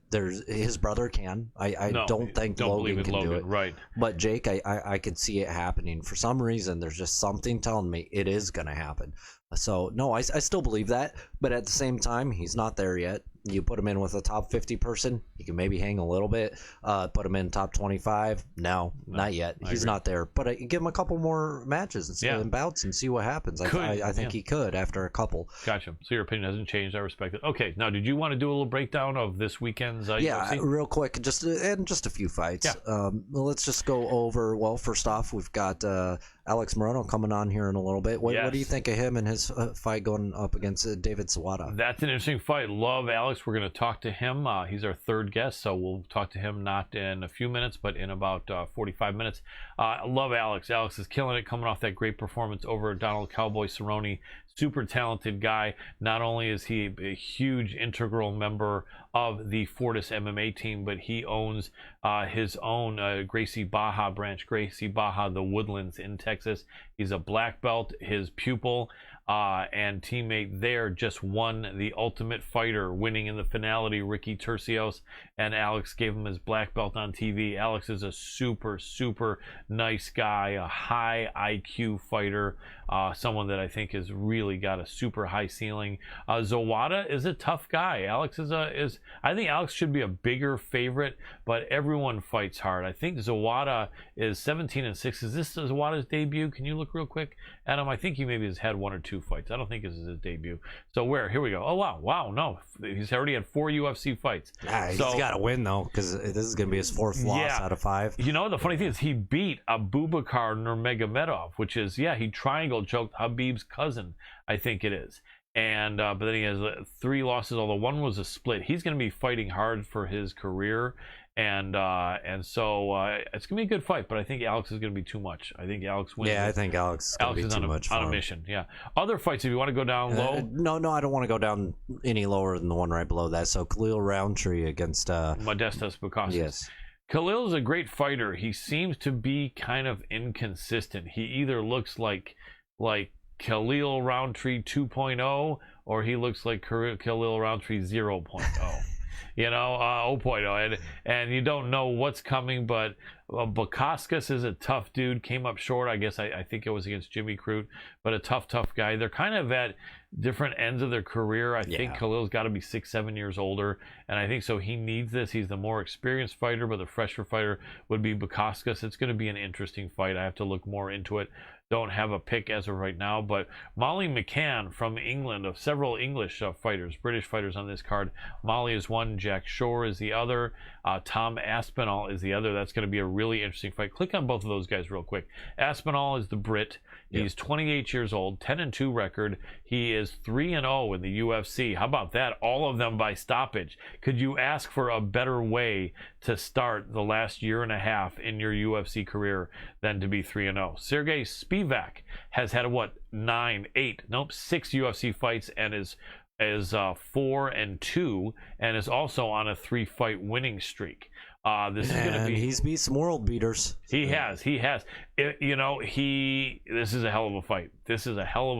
[SPEAKER 1] his brother can. I don't think Logan can do it.
[SPEAKER 2] Right.
[SPEAKER 1] But Jake, I could see it happening. For some reason, there's just something telling me it is going to happen. So, no, I still believe that. But at the same time, he's not there yet. You put him in with a top 50 person, he can maybe hang a little bit. Put him in top 25. No, not yet. He's not there. But give him a couple more matches and bouts and see what happens. I think he could after a couple.
[SPEAKER 2] Gotcha. So your opinion hasn't changed. I respect it. Okay. Now, did you want to do a little breakdown of this weekend's UFC?
[SPEAKER 1] Real quick, just a few fights.
[SPEAKER 2] Yeah.
[SPEAKER 1] Let's just go over. Well, first off, we've got Alex Morono coming on here in a little bit. What do you think of him and his fight going up against David Zawada?
[SPEAKER 2] That's an interesting fight. Love Alex. We're going to talk to him. He's our third guest, so we'll talk to him not in a few minutes, but in about 45 minutes. Love Alex. Alex is killing it, coming off that great performance over Donald Cowboy Cerrone. Super talented guy. Not only is he a huge integral member of the Fortis MMA team, but he owns his own Gracie Baja branch, Gracie Baja, the Woodlands in Texas. He's a black belt. His pupil and teammate there just won the Ultimate Fighter, winning in the finale, Ricky Tercios, and Alex gave him his black belt on TV. Alex is a super, super nice guy, a high IQ fighter, someone that I think has really got a super high ceiling. Zawada is a tough guy. Alex I think Alex should be a bigger favorite, but everyone fights hard. I think Zawada is 17-6. Is this Zawada's debut? Can you look real quick, Adam? I think he maybe has had one or two fights. I don't think this is his debut. So here we go. Oh wow, no, he's already had 4 UFC fights.
[SPEAKER 1] He's got to win though, because this is going to be his 4th loss out of 5.
[SPEAKER 2] The funny thing is he beat Abubakar Nurmagomedov, which is he triangle choked Habib's cousin, I think it is. And but then he has 3 losses, although one was a split. He's going to be fighting hard for his career, and so it's going to be a good fight. But I think Alex is going to be too much. I think Alex wins.
[SPEAKER 1] Yeah, I think Alex is going to be too much
[SPEAKER 2] on a mission. Yeah. Other fights, if you want to go down low.
[SPEAKER 1] No, I don't want to go down any lower than the one right below that. So Khalil Roundtree against
[SPEAKER 2] Modestas Bukauskas.
[SPEAKER 1] Yes.
[SPEAKER 2] Khalil's a great fighter. He seems to be kind of inconsistent. He either looks like Khalil Roundtree 2.0, or he looks like Khalil Roundtree 0.0. You know, 0.0, and you don't know what's coming, but Bukauskas is a tough dude, came up short, I guess, I think it was against Jimmy Crute, but a tough guy. They're kind of at different ends of their career. I think Khalil's got to be 6-7 years older, and I think so he needs this. He's the more experienced fighter, but the fresher fighter would be Bukauskas. It's going to be an interesting fight. I have to look more into it. Don't have a pick as of right now, but Molly Mccann from England, of several English fighters, British fighters on this card. Molly is one, Jack Shore is the other, Tom Aspinall is the other. That's going to be a really interesting fight. Click on both of those guys real quick. Aspinall is the Brit. He's 28 years old, 10-2 record. He is 3-0 in the UFC. How about that? All of them by stoppage. Could you ask for a better way to start the last year and a half in your UFC career than to be 3-0? Sergey Spivak has had 6 UFC fights and is 4-2 and is also on a 3-fight winning streak. This is going to be.
[SPEAKER 1] He's beat some world beaters.
[SPEAKER 2] He has. This is a hell of a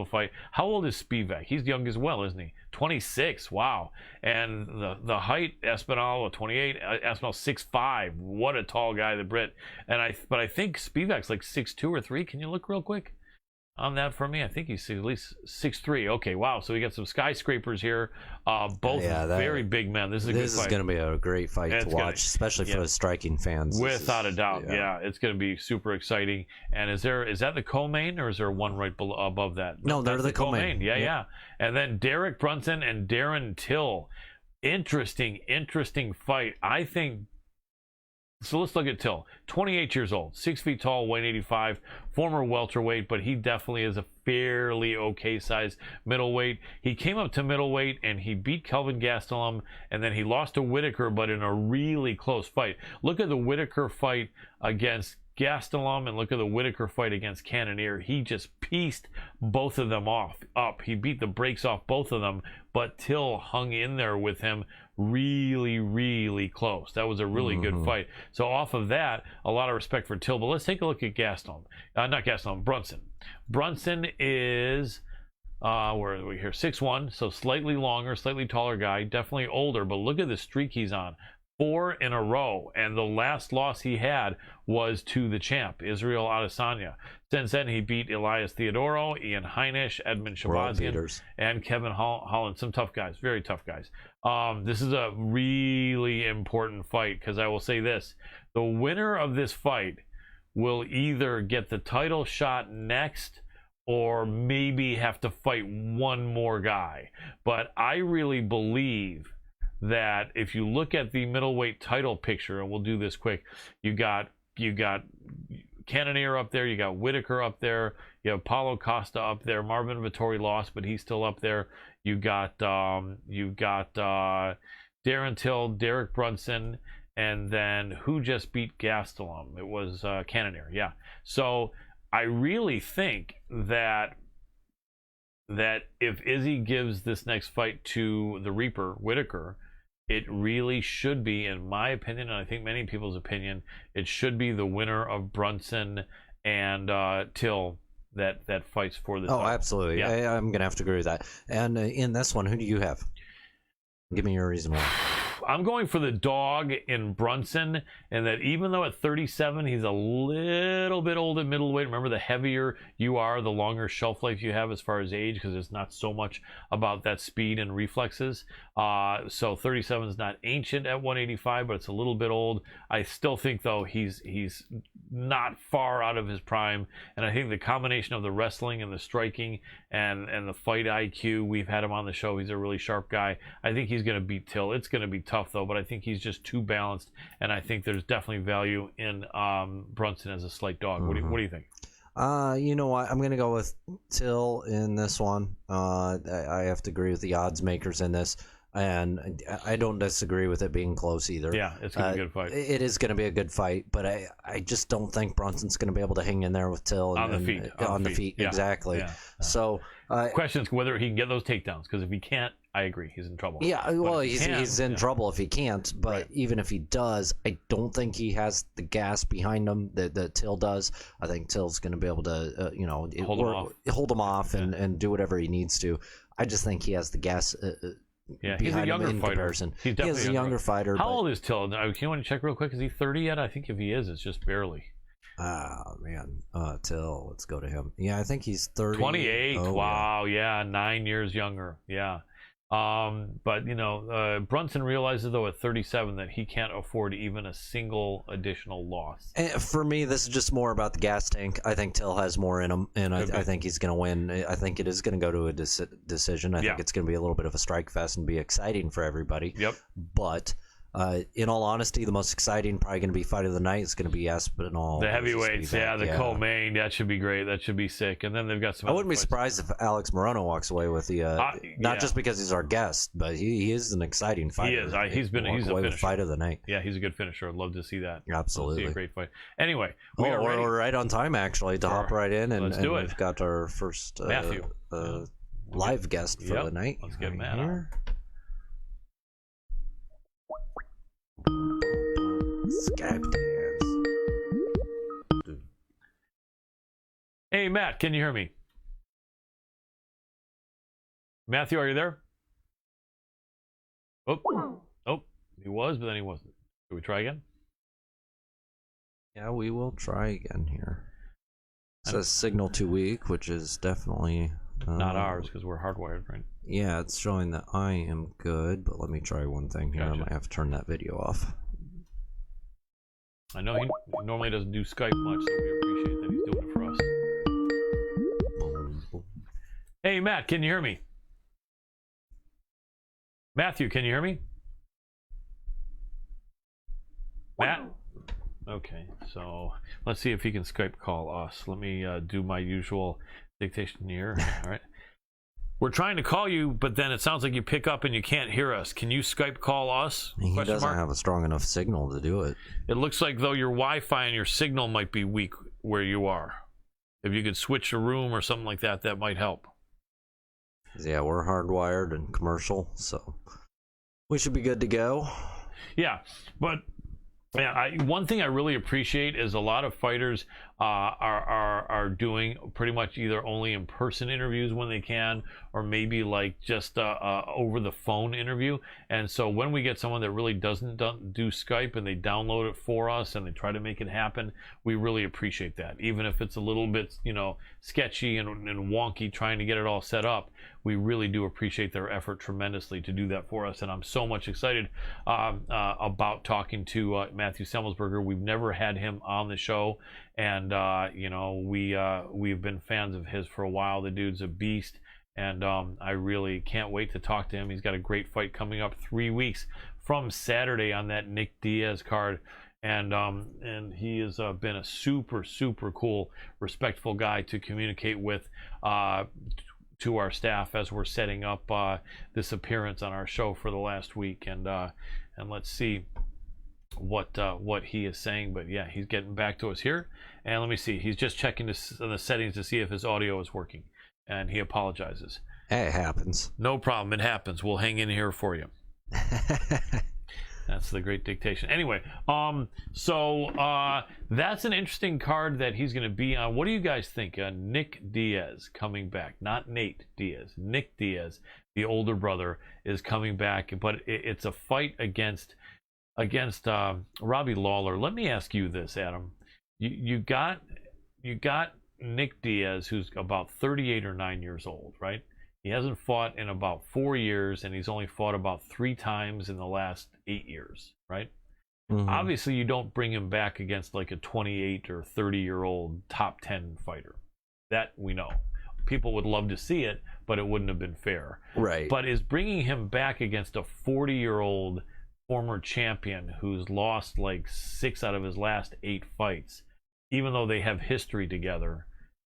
[SPEAKER 2] fight. How old is Spivak? He's young as well, isn't he? 26. Wow. And the height, Aspinall 28. Aspinall 6'5". What a tall guy, the Brit. But I think Spivak's like 6'2" or 6'3". Can you look real quick on that for me? I think he's at least 6'3". Okay, wow. So we got some skyscrapers here. Both very big men. This is a good fight. This is
[SPEAKER 1] going to be a great fight to watch, especially for the striking fans.
[SPEAKER 2] Without a doubt, it's going to be super exciting. And is that the co-main, or is there one right above that?
[SPEAKER 1] No, they're the co-main.
[SPEAKER 2] Yeah. And then Derek Brunson and Darren Till. Interesting fight. I think. So let's look at Till. 28 years old, 6 feet tall, 185, former welterweight, but he definitely is a fairly okay size middleweight. He came up to middleweight and he beat Kelvin Gastelum, and then he lost to Whitaker, but in a really close fight. Look at the Whitaker fight against Gastelum and look at the Whitaker fight against Cannonier. He just pieced both of them up. He beat the brakes off both of them, but Till hung in there with him really close. That was a really good fight. So off of that, a lot of respect for Till. But let's take a look at Brunson. Brunson is where are we here? 6'1", so slightly longer, slightly taller guy, definitely older, but look at the streak he's on. 4 in a row, and the last loss he had was to the champ, Israel Adesanya. Since then, he beat Elias Theodoro, Ian Heinisch, Edmund Shabazian, and Kevin Holland. Some tough guys, very tough guys. This is a really important fight, because I will say this. The winner of this fight will either get the title shot next or maybe have to fight one more guy. But I really believe that if you look at the middleweight title picture, and we'll do this quick, you got Cannonier up there, you got Whitaker up there, you have Paulo Costa up there. Marvin Vettori lost, but he's still up there. You got Darren Till, Derek Brunson, and then who just beat Gastelum? It was Cannonier, yeah. So I really think that if Izzy gives this next fight to the Reaper, Whitaker, it really should be, in my opinion, and I think many people's opinion, it should be the winner of Brunson and Till that fights for this.
[SPEAKER 1] Oh, absolutely. Yeah. I'm going to have to agree with that. And in this one, who do you have? Give me your reason why.
[SPEAKER 2] I'm going for the dog in Brunson, and that even though at 37 he's a little bit old at middleweight, remember the heavier you are, the longer shelf life you have as far as age, because it's not so much about that speed and reflexes. So 37 is not ancient at 185, but it's a little bit old. I still think, though, he's not far out of his prime, and I think the combination of the wrestling and the striking and the fight IQ, we've had him on the show. He's a really sharp guy. I think he's going to beat Till. It's going to be tough, though, but I think he's just too balanced, and I think there's definitely value in Brunson as a slight dog. What do you think?
[SPEAKER 1] You know what? I'm going to go with Till in this one. I have to agree with the odds makers in this, and I don't disagree with it being close either.
[SPEAKER 2] Yeah, it's going to be a good fight.
[SPEAKER 1] It is going to be a good fight, but I just don't think Brunson's going to be able to hang in there with Till.
[SPEAKER 2] On the feet.
[SPEAKER 1] Yeah.
[SPEAKER 2] Exactly. Yeah.
[SPEAKER 1] So
[SPEAKER 2] question is whether he can get those takedowns, because if he can't, I agree. He's in trouble.
[SPEAKER 1] Yeah,
[SPEAKER 2] But
[SPEAKER 1] well,
[SPEAKER 2] if he can,
[SPEAKER 1] he's in
[SPEAKER 2] yeah.
[SPEAKER 1] trouble if he can't. But
[SPEAKER 2] Right.
[SPEAKER 1] even if he does, I don't think he has the gas behind him that Till does. I think Till's going to be able to, hold him off and do whatever he needs to. I just think he has the gas.
[SPEAKER 2] Yeah, he's a
[SPEAKER 1] behind him
[SPEAKER 2] younger
[SPEAKER 1] in
[SPEAKER 2] fighter.
[SPEAKER 1] comparison.
[SPEAKER 2] He's definitely
[SPEAKER 1] a younger fighter.
[SPEAKER 2] How
[SPEAKER 1] but,
[SPEAKER 2] old is Till? You want to check real quick? Is he 30 yet? I think if he is, it's just barely.
[SPEAKER 1] Man, Till, let's go to him. Yeah, I think he's 30.
[SPEAKER 2] 28.
[SPEAKER 1] Oh,
[SPEAKER 2] Wow. Yeah, 9 years younger. Yeah. But Brunson realizes though at 37 that he can't afford even a single additional loss.
[SPEAKER 1] And for me, this is just more about the gas tank. I think Till has more in him, and I think he's going to win. I think it is going to go to a decision. I think it's going to be a little bit of a strike fest and be exciting for everybody.
[SPEAKER 2] Yep.
[SPEAKER 1] But in all honesty, the most exciting probably going to be fight of the night is going to be Aspinall.
[SPEAKER 2] The heavyweights,
[SPEAKER 1] versus
[SPEAKER 2] the
[SPEAKER 1] Spivak.
[SPEAKER 2] co-main, that should be great. That should be sick. And then they've got some.
[SPEAKER 1] I wouldn't be
[SPEAKER 2] other fights.
[SPEAKER 1] surprised if Alex Morono walks away with the not just because he's our guest, but he is an exciting fighter.
[SPEAKER 2] He is. He's a
[SPEAKER 1] with
[SPEAKER 2] finisher.
[SPEAKER 1] fight of the night.
[SPEAKER 2] Yeah, he's a good finisher. I'd love to see that.
[SPEAKER 1] Absolutely,
[SPEAKER 2] See a great fight. Anyway, we are ready.
[SPEAKER 1] We're right on time actually to hop right in, and,
[SPEAKER 2] Let's do it.
[SPEAKER 1] We've got our first
[SPEAKER 2] Matthew.
[SPEAKER 1] live guest for the night.
[SPEAKER 2] Let's get
[SPEAKER 1] right
[SPEAKER 2] Matt
[SPEAKER 1] here. Skype dance.
[SPEAKER 2] Hey, Matt, can you hear me? Matthew, are you there? Oh, he was, but then he wasn't. Should we try again?
[SPEAKER 1] Yeah, we will try again here. It says signal too weak, which is definitely
[SPEAKER 2] Not ours, because we're hardwired, right?
[SPEAKER 1] Yeah, it's showing that I am good, but let me try one thing here. I
[SPEAKER 2] Gotcha.
[SPEAKER 1] might have to turn that video off.
[SPEAKER 2] I know he normally doesn't do Skype much, so we appreciate that he's doing it for us.
[SPEAKER 1] Boom, boom.
[SPEAKER 2] Hey, Matt, can you hear me? Matthew, can you hear me? Matt? Okay, so let's see if he can Skype call us. Let me do my usual dictation here. All right. We're trying to call you, but then it sounds like you pick up and you can't hear us. Can you Skype call us?
[SPEAKER 1] He
[SPEAKER 2] Question
[SPEAKER 1] doesn't
[SPEAKER 2] mark?
[SPEAKER 1] have a strong enough signal to do it.
[SPEAKER 2] It looks like though your Wi-Fi and your signal might be weak where you are. If you could switch a room or something like that, that might help.
[SPEAKER 1] Yeah, we're hardwired and commercial, so we should be good to go.
[SPEAKER 2] Yeah, but yeah, one thing I really appreciate is a lot of fighters are doing pretty much either only in-person interviews when they can, or maybe like just over the phone interview. And so when we get someone that really doesn't do Skype and they download it for us and they try to make it happen, we really appreciate that. Even if it's a little bit, sketchy and wonky trying to get it all set up, we really do appreciate their effort tremendously to do that for us. And I'm so much excited about talking to Matthew Semelsberger. We've never had him on the show, and we've been fans of his for a while. The dude's a beast, and I really can't wait to talk to him. He's got a great fight coming up 3 weeks from Saturday on that Nick Diaz card. And he has been a super, super cool, respectful guy to communicate with to our staff as we're setting up this appearance on our show for the last week. And let's see what he is saying. But yeah, he's getting back to us here. And let me see. He's just checking the settings to see if his audio is working. And he apologizes.
[SPEAKER 1] It happens.
[SPEAKER 2] No problem. It happens. We'll hang in here for you. That's the great dictation. Anyway, so that's an interesting card that he's going to be on. What do you guys think? Nick Diaz coming back, not Nate Diaz. Nick Diaz, the older brother, is coming back, but it's a fight against Robbie Lawler. Let me ask you this, Adam. You got Nick Diaz, who's about 38 or 9 years old, right? He hasn't fought in about 4 years, and he's only fought about 3 times in the last 8 years, right?
[SPEAKER 1] Mhm.
[SPEAKER 2] Obviously, you don't bring him back against like a 28 or 30-year-old top 10 fighter. That we know. People would love to see it, but it wouldn't have been fair.
[SPEAKER 1] Right.
[SPEAKER 2] But is bringing him back against a 40-year-old former champion who's lost like 6 out of his last 8 fights, even though they have history together,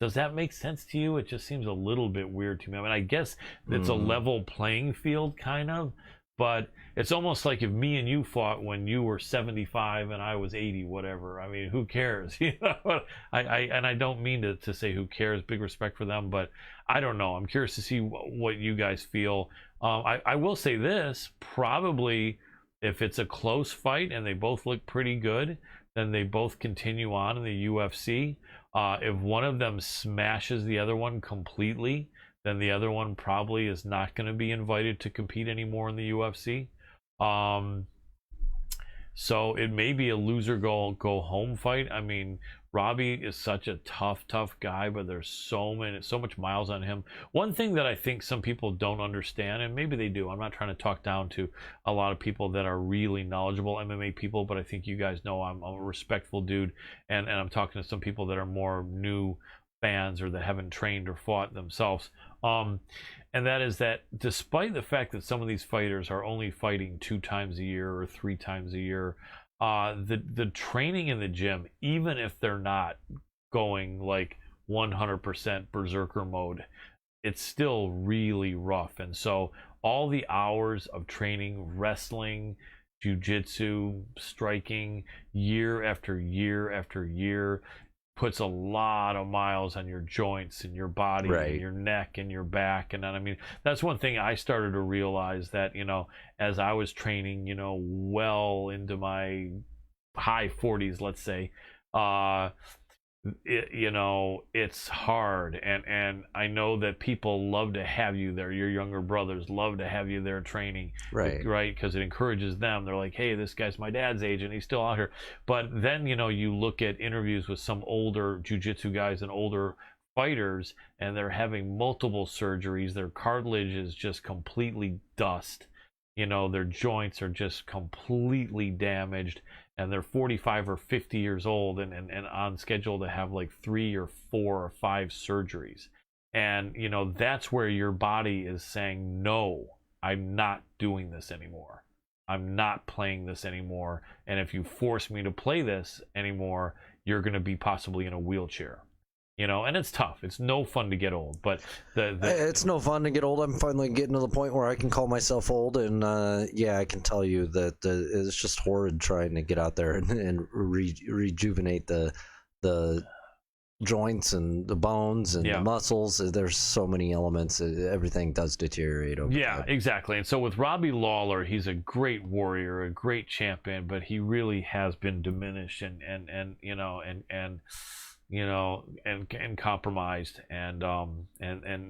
[SPEAKER 2] does that make sense to you? It just seems a little bit weird to me. I mean, I guess it's a level playing field, kind of, but it's almost like if me and you fought when you were 75 and I was 80, whatever. I mean, who cares? I don't mean to say who cares. Big respect for them, but I don't know. I'm curious to see what you guys feel I will say this, probably if it's a close fight and they both look pretty good, then they both continue on in the UFC. If one of them smashes the other one completely, then the other one probably is not going to be invited to compete anymore in the UFC. So it may be a loser go home fight. I mean, Robbie is such a tough guy, but there's so much miles on him. One thing that I think some people don't understand, and maybe they do, I'm not trying to talk down to a lot of people that are really knowledgeable MMA people, but I think you guys know I'm a respectful dude, and I'm talking to some people that are more new fans or that haven't trained or fought themselves. And that is that despite the fact that some of these fighters are only fighting 2 times a year or 3 times a year, the training in the gym, even if they're not going like 100% berserker mode, it's still really rough. And so all the hours of training, wrestling, jiu-jitsu, striking, year after year after year, puts a lot of miles on your joints and your body,
[SPEAKER 1] Right.
[SPEAKER 2] and your neck and your back. And I mean, that's one thing I started to realize, that, you know, as I was training, you know, well into my high 40s, let's say, you know, it's hard, and I know that people love to have you there. Your younger brothers love to have you there training,
[SPEAKER 1] Right.
[SPEAKER 2] Because it encourages them. They're like, hey, this guy's my dad's age and he's still out here. But then, you know, you look at interviews with some older jiu-jitsu guys and older fighters, and they're having multiple surgeries. Their cartilage is just completely dust. You know, their joints are just completely damaged, and they're 45 or 50 years old and on schedule to have like 3 or 4 or 5 surgeries. And, you know, that's where your body is saying, no, I'm not doing this anymore. I'm not playing this anymore. And if you force me to play this anymore, you're going to be possibly in a wheelchair. You know, and it's tough. It's no fun to get old, but
[SPEAKER 1] It's no fun to get old. I'm finally getting to the point where I can call myself old, and yeah, I can tell you that it's just horrid trying to get out there and rejuvenate the joints and the bones and the muscles. There's so many elements. Everything does deteriorate over time.
[SPEAKER 2] Exactly. And so with Robbie Lawler, he's a great warrior, a great champion, but he really has been diminished and compromised, and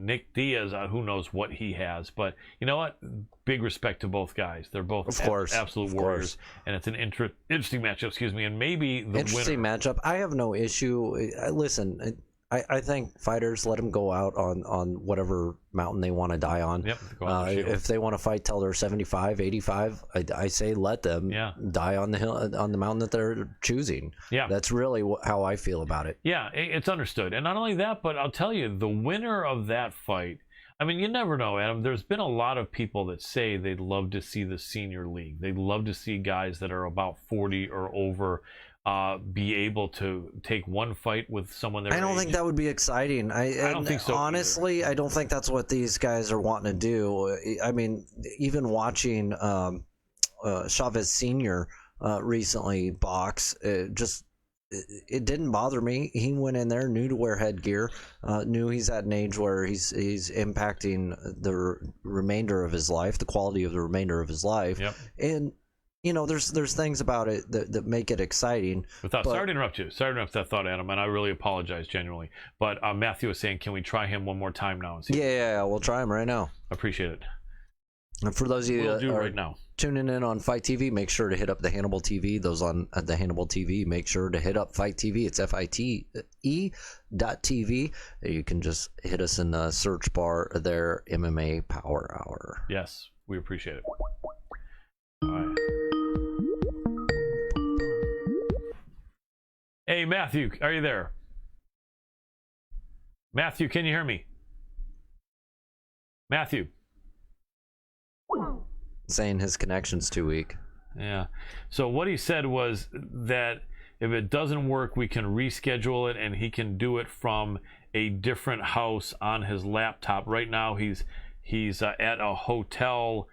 [SPEAKER 2] Nick Diaz, who knows what he has, but you know what? Big respect to both guys. They're both, of course, absolute warriors, and it's an interesting matchup. Excuse me, and maybe the
[SPEAKER 1] interesting
[SPEAKER 2] winner.
[SPEAKER 1] matchup. I have no issue. Listen, I think fighters, let them go out on whatever mountain they want to die on.
[SPEAKER 2] Yep.
[SPEAKER 1] If they want to fight till they're 75, 85, I say let them die on the hill, on the mountain that they're choosing. Yeah. That's really how I feel about it.
[SPEAKER 2] Yeah, it's understood. And not only that, but I'll tell you, the winner of that fight, I mean, you never know, Adam. There's been a lot of people that say they'd love to see the senior league. They'd love to see guys that are about 40 or over be able to take one fight with someone their
[SPEAKER 1] I don't
[SPEAKER 2] age.
[SPEAKER 1] think that would be exciting. I don't think so. Honestly, either. I don't think that's what these guys are wanting to do. I mean, even watching Chavez Sr. Recently box, it didn't bother me. He went in there, knew to wear headgear, knew he's at an age where he's impacting the remainder of his life, the quality of the remainder of his life.
[SPEAKER 2] Yep.
[SPEAKER 1] And you know, there's things about it that make it exciting.
[SPEAKER 2] Sorry to interrupt you. Sorry to interrupt that thought, Adam, and I really apologize genuinely. But Matthew was saying, can we try him one more time now? And see
[SPEAKER 1] yeah, we'll try him right now.
[SPEAKER 2] Appreciate it.
[SPEAKER 1] And for those of you that are
[SPEAKER 2] right now
[SPEAKER 1] tuning in on Fight TV, make sure to hit up the Hannibal TV. Those on the Hannibal TV, make sure to hit up Fight TV. It's FITE.TV. You can just hit us in the search bar there, MMA Power Hour.
[SPEAKER 2] Yes, we appreciate it. All right. Hey, Matthew, are you there? Matthew, can you hear me? Matthew.
[SPEAKER 1] Saying his connection's too weak.
[SPEAKER 2] Yeah. So what he said was that if it doesn't work, we can reschedule it, and he can do it from a different house on his laptop. Right now, he's at a hotel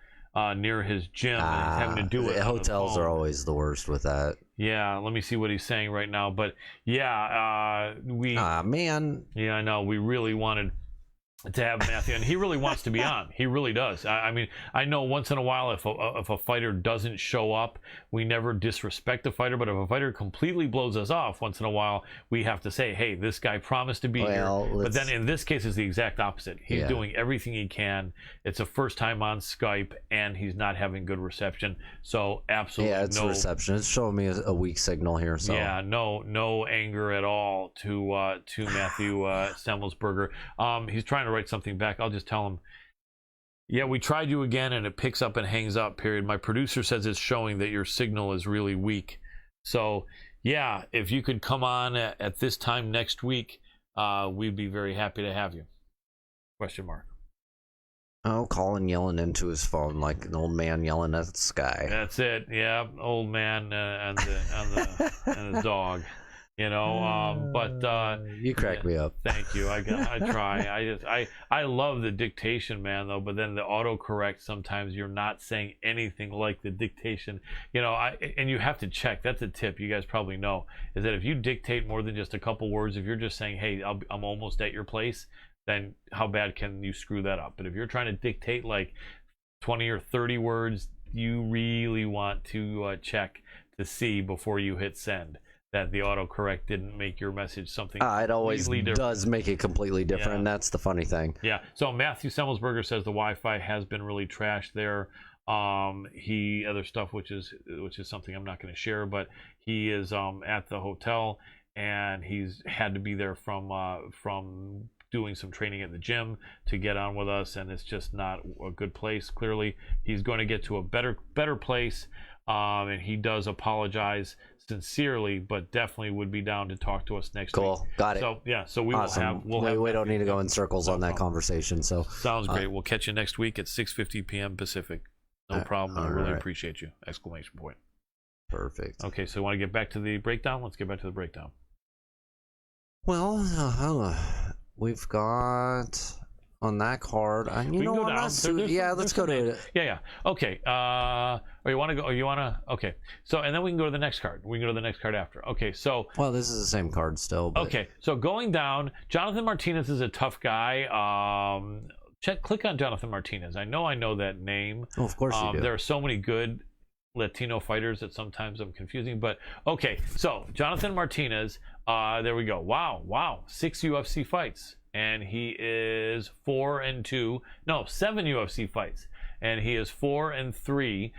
[SPEAKER 2] near his gym, and he's having to do it.
[SPEAKER 1] Hotels are always the worst with that.
[SPEAKER 2] Yeah, let me see what he's saying right now. But yeah,
[SPEAKER 1] man.
[SPEAKER 2] Yeah, I know. We really wanted to have Matthew, and he really wants to be on. He really does. I mean, I know once in a while if a fighter doesn't show up, we never disrespect the fighter, but if a fighter completely blows us off once in a while, we have to say, hey, this guy promised to be here. But then in this case, it's the exact opposite. He's doing everything he can. It's a first time on Skype, and he's not having good reception. So absolutely
[SPEAKER 1] it's reception. It's showing me a weak signal here. So
[SPEAKER 2] yeah, no anger at all to Matthew Semelsberger. He's trying to write something back. I'll just tell him, yeah, we tried you again and it picks up and hangs up, period. My producer says it's showing that your signal is really weak. So yeah, if you could come on at this time next week, we'd be very happy to have you. Question mark.
[SPEAKER 1] Oh, Colin yelling into his phone like an old man yelling at the sky.
[SPEAKER 2] That's it. Yeah, old man and his dog. You know, but
[SPEAKER 1] you crack me up.
[SPEAKER 2] Thank you. I try. I love the dictation, man, though. But then the autocorrect, sometimes you're not saying anything like the dictation. You know, and you have to check. That's a tip you guys probably know, is that if you dictate more than just a couple words, if you're just saying, hey, I'm almost at your place, then how bad can you screw that up? But if you're trying to dictate like 20 or 30 words, you really want to check to see before you hit send that the autocorrect didn't make your message something
[SPEAKER 1] it always does make it completely different, and that's the funny thing.
[SPEAKER 2] Yeah. So Matthew Semelsberger says the Wi-Fi has been really trashed there. Other stuff which is something I'm not going to share, but he is at the hotel, and he's had to be there from doing some training at the gym to get on with us, and it's just not a good place. Clearly, he's going to get to a better place, and he does apologize sincerely, but definitely would be down to talk to us next week.
[SPEAKER 1] Cool, got it.
[SPEAKER 2] So yeah, so we
[SPEAKER 1] awesome. We don't need to go in circles on that conversation. So
[SPEAKER 2] sounds great. We'll catch you next week at 6:50 p.m. Pacific. No problem. I really appreciate you! Exclamation point.
[SPEAKER 1] Perfect.
[SPEAKER 2] Okay, so want to get back to the breakdown? Let's get back to the breakdown.
[SPEAKER 1] Well, we've got on that card. You know what? Let's go to it.
[SPEAKER 2] Yeah. Okay. Or you want to go? Or you want to? Okay. So, and then we can go to the next card. We can go to the next card after. Okay. So.
[SPEAKER 1] Well, this is the same card still. But...
[SPEAKER 2] Okay. So going down, Jonathan Martinez is a tough guy. Click on Jonathan Martinez. I know that name.
[SPEAKER 1] Oh, of course you do.
[SPEAKER 2] There are so many good Latino fighters that sometimes I'm confusing, but okay. So Jonathan Martinez. There we go. Wow. 6 UFC fights. And he is 7 UFC fights, and he is 4-3.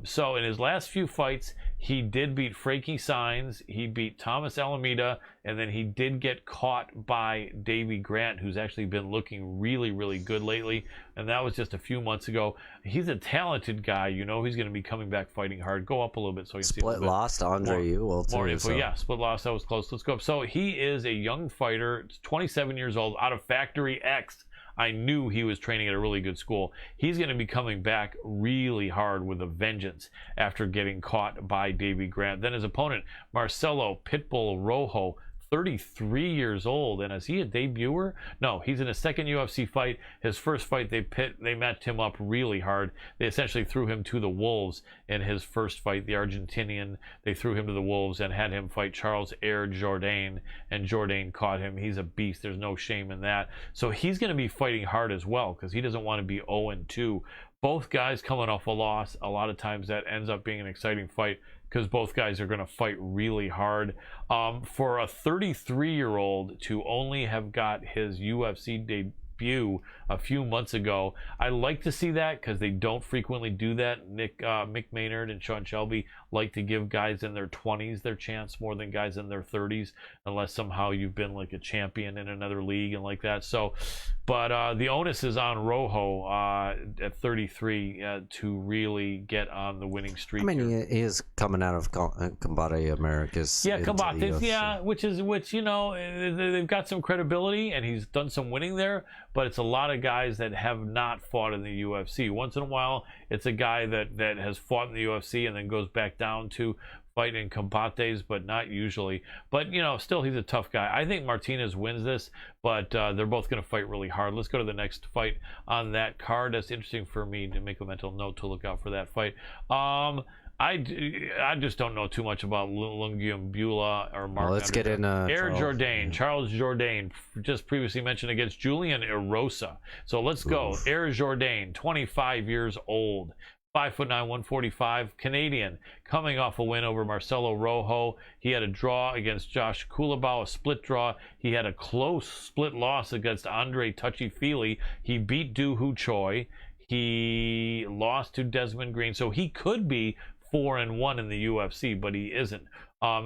[SPEAKER 2] So in his last few fights, he did beat Frankie Saenz, he beat Thomas Alameda, and then he did get caught by Davey Grant, who's actually been looking really, really good lately. And that was just a few months ago. He's a talented guy. You know he's going to be coming back fighting hard. Go up a little bit so you see.
[SPEAKER 1] Split lost Andre Ewell too.
[SPEAKER 2] More info. So. Yeah, split loss. That was close. Let's go up. So he is a young fighter, 27 years old, out of Factory X. I knew he was training at a really good school. He's going to be coming back really hard with a vengeance after getting caught by Davey Grant. Then his opponent, Marcelo Pitbull Rojo, 33 years old, and is he a debuter? No, he's in his second UFC fight. His first fight, they matched him up really hard. They essentially threw him to the wolves in his first fight. The Argentinian, they threw him to the wolves and had him fight Charles Air Jourdain, and Jourdain caught him. He's a beast. There's no shame in that. So he's going to be fighting hard as well because he doesn't want to be 0-2. Both guys coming off a loss. A lot of times that ends up being an exciting fight because both guys are going to fight really hard. For a 33-year-old to only have got his UFC debut a few months ago, I like to see that because they don't frequently do that. Mick Maynard and Sean Shelby like to give guys in their 20s their chance more than guys in their 30s, unless somehow you've been like a champion in another league and like that. So, but the onus is on Rojo at 33 to really get on the winning streak.
[SPEAKER 1] I mean, he is coming out of Combate Americas.
[SPEAKER 2] Yeah, Combate, yeah, which you know, they've got some credibility, and he's done some winning there. But it's a lot of guys that have not fought in the UFC. Once in a while, it's a guy that has fought in the UFC and then goes back down to fight in combates, but not usually. But, you know, still he's a tough guy. I think Martinez wins this, but they're both going to fight really hard. Let's go to the next fight on that card. That's interesting for me to make a mental note to look out for that fight. I just don't know too much about Lungiambula or Mark.
[SPEAKER 1] Well, let's get in
[SPEAKER 2] Air
[SPEAKER 1] Charles.
[SPEAKER 2] Jourdain, Charles Jourdain, just previously mentioned against Julian Erosa. So let's go.
[SPEAKER 1] Oof.
[SPEAKER 2] Air Jourdain, 25 years old. 5'9", 145, Canadian, coming off a win over Marcelo Rojo. He had a draw against Josh Kulabau, a split draw. He had a close split loss against Andre Touchy-Feely. He beat Do Hoo Choi. He lost to Desmond Green. So he could be 4-1 in the UFC, but he isn't.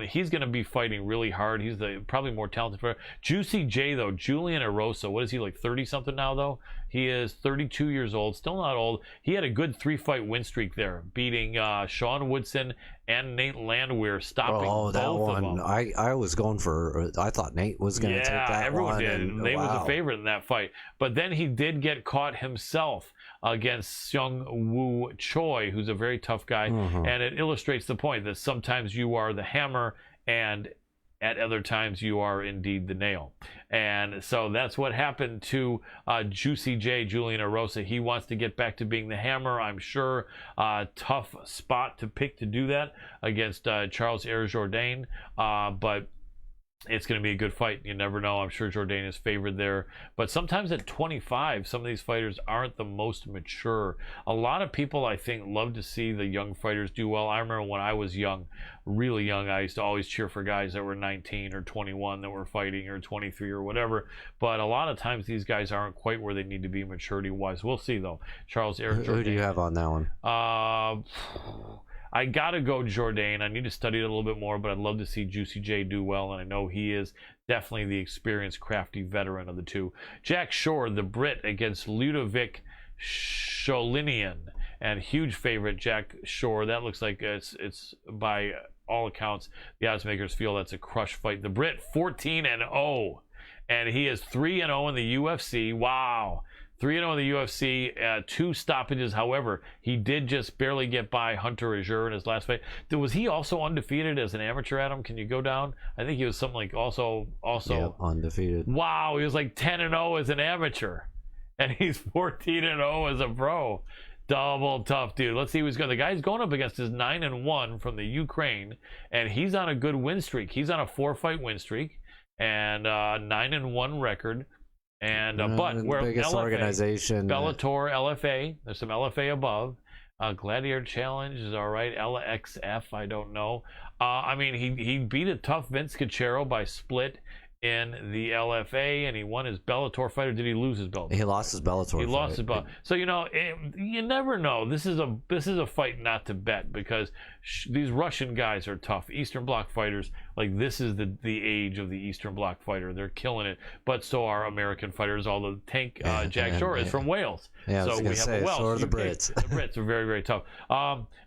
[SPEAKER 2] He's going to be fighting really hard. He's the probably more talented fighter. Juicy J, though, Julian Erosa, what is he, like 30-something now, though? He is 32 years old, still not old. He had a good 3-fight win streak there, beating Sean Woodson and Nate Landwehr, stopping both of them.
[SPEAKER 1] I was going for, I thought Nate was going to take that
[SPEAKER 2] everyone
[SPEAKER 1] one.
[SPEAKER 2] did. Nate was a favorite in that fight. But then he did get caught himself against Seung Woo Choi, who's a very tough guy. And it illustrates the point that sometimes you are the hammer and at other times you are indeed the nail. And so that's what happened to Juicy J, Julian Erosa. He wants to get back to being the hammer, I'm sure. Tough spot to pick to do that against Charles Air Jourdain. But it's going to be a good fight. You never know. I'm sure Jourdain is favored there. But sometimes at 25, some of these fighters aren't the most mature. A lot of people, I think, love to see the young fighters do well. I remember when I was young, really young, I used to always cheer for guys that were 19 or 21 that were fighting, or 23 or whatever. But a lot of times these guys aren't quite where they need to be maturity-wise. We'll see, though. Charles Air Jourdain.
[SPEAKER 1] Who do you have on that one?
[SPEAKER 2] I gotta go Jourdain. I need to study it a little bit more, but I'd love to see Juicy J do well, and I know he is definitely the experienced, crafty veteran of the two. Jack Shore, the Brit, against Ludovic Sholinian, and huge favorite Jack Shore. That looks like it's by all accounts, the odds makers feel that's a crush fight. The Brit, 14-0, and he is 3-0 in the UFC. Wow. 3-0 in the UFC, 2 stoppages. However, he did just barely get by Hunter Azure in his last fight. Was he also undefeated as an amateur, Adam? Can you go down? I think he was something like also
[SPEAKER 1] Yep, undefeated.
[SPEAKER 2] Wow, he was like 10-0 as an amateur. And he's 14-0 as a pro. Double tough, dude. Let's see who's going. The guy's going up against his 9-1 from the Ukraine, and he's on a good win streak. He's on a 4-fight win streak and 9-1 record. And but we're
[SPEAKER 1] biggest
[SPEAKER 2] LFA,
[SPEAKER 1] organization,
[SPEAKER 2] Bellator, LFA. There's some LFA above. Gladiator Challenge is all right. LXF, I don't know. I mean, he beat a tough Vince Cachero by split in the LFA, and he won his Bellator fight. Or did he lose his Bellator?
[SPEAKER 1] He lost his Bellator.
[SPEAKER 2] He lost his Bellator. So you know, you never know. This is a fight not to bet, because these Russian guys are tough. Eastern Bloc fighters, like, this is the age of the Eastern Bloc fighter. They're killing it. But so are American fighters. Although Tank Jack Shore is from Wales.
[SPEAKER 1] Yeah,
[SPEAKER 2] so we have a Welsh.
[SPEAKER 1] So are the Brits.
[SPEAKER 2] The Brits are very, very tough.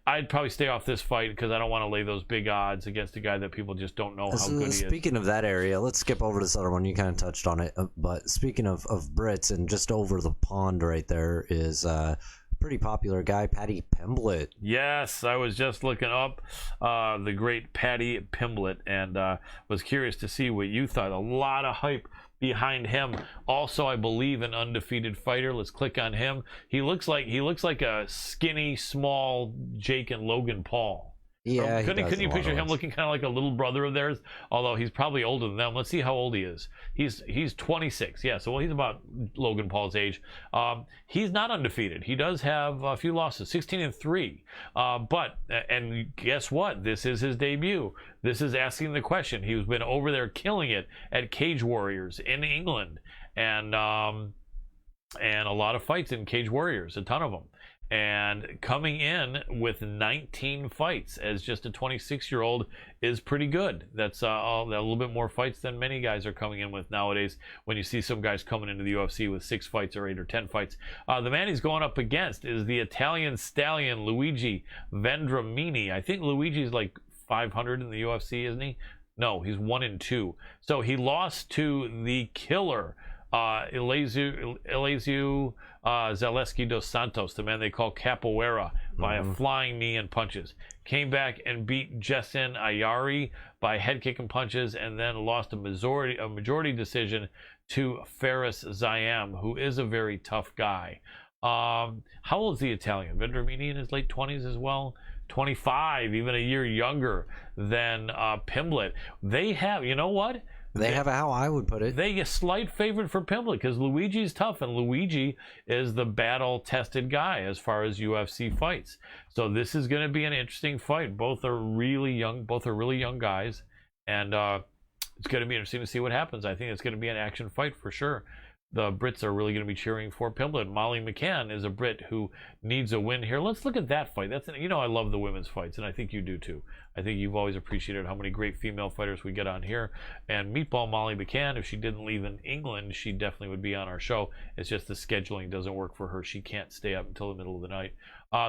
[SPEAKER 2] I'd probably stay off this fight because I don't want to lay those big odds against a guy that people just don't know how good he is.
[SPEAKER 1] Speaking of that area, let's skip over this other one. You kind of touched on it. But speaking of Brits, and just over the pond right there is a pretty popular guy, Paddy Pimblett.
[SPEAKER 2] Yes, I was just looking up the great Paddy Pimblett, and was curious to see what you thought. A lot of hype behind him. Also, I believe an undefeated fighter. Let's click on him. He looks like a skinny, small Jake and Logan Paul.
[SPEAKER 1] Yeah,
[SPEAKER 2] couldn't you picture him looking kind of like a little brother of theirs? Although he's probably older than them. Let's see how old he is. He's 26. Yeah, so he's about Logan Paul's age. He's not undefeated. He does have a few losses, 16-3. But guess what? This is his debut. This is asking the question. He's been over there killing it at Cage Warriors in England, and a lot of fights in Cage Warriors, a ton of them. And coming in with 19 fights as just a 26-year-old is pretty good. That's a little bit more fights than many guys are coming in with nowadays, when you see some guys coming into the UFC with 6 fights or 8 or 10 fights. The man he's going up against is the Italian stallion Luigi Vendramini. I think Luigi's like 500 in the UFC, isn't he? No, he's 1-2. So he lost to the killer Elizeu Zaleski dos Santos, the man they call Capoeira, by a flying knee and punches. Came back and beat Jessen Ayari by head kick and punches, and then lost a majority decision to Faris Zayam, who is a very tough guy. How old is the Italian? Vendramini in his late 20s as well. 25, even a year younger than Pimblett. They have, you know what?
[SPEAKER 1] They have how I would put it.
[SPEAKER 2] They a slight favorite for Pimblett because Luigi's tough, and Luigi is the battle-tested guy as far as UFC fights. So this is going to be an interesting fight. Both are really young. Both are really young guys, and it's going to be interesting to see what happens. I think it's going to be an action fight for sure. The Brits are really going to be cheering for Pimblett. Molly McCann is a Brit who needs a win here. Let's look at that fight. That's, you know, I love the women's fights, and I think you do too. I think you've always appreciated how many great female fighters we get on here. And Meatball Molly McCann, if she didn't leave in England, she definitely would be on our show. It's just the scheduling doesn't work for her. She can't stay up until the middle of the night.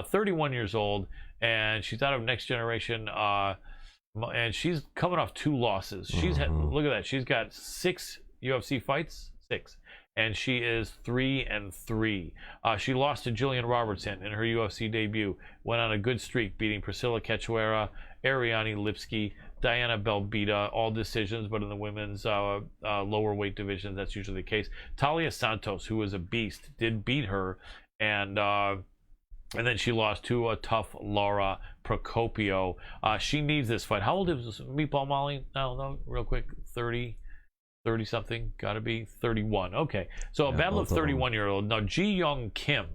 [SPEAKER 2] 31 years old, and she's out of Next Generation. And she's coming off 2 losses. She's had, look at that. She's got 6 UFC fights. 6. And she is 3-3. She lost to Jillian Robertson in her UFC debut. Went on a good streak, beating Priscilla Cachoeira, Ariane Lipski, Diana Belbita, all decisions, but in the women's lower weight division, that's usually the case. Talia Santos, who is a beast, did beat her, and then she lost to a tough Laura Procopio. She needs this fight. How old is Meatball Molly? No, real quick, 30 something, gotta be 31. Okay, so a battle of 31-year-old. Now Ji Young Kim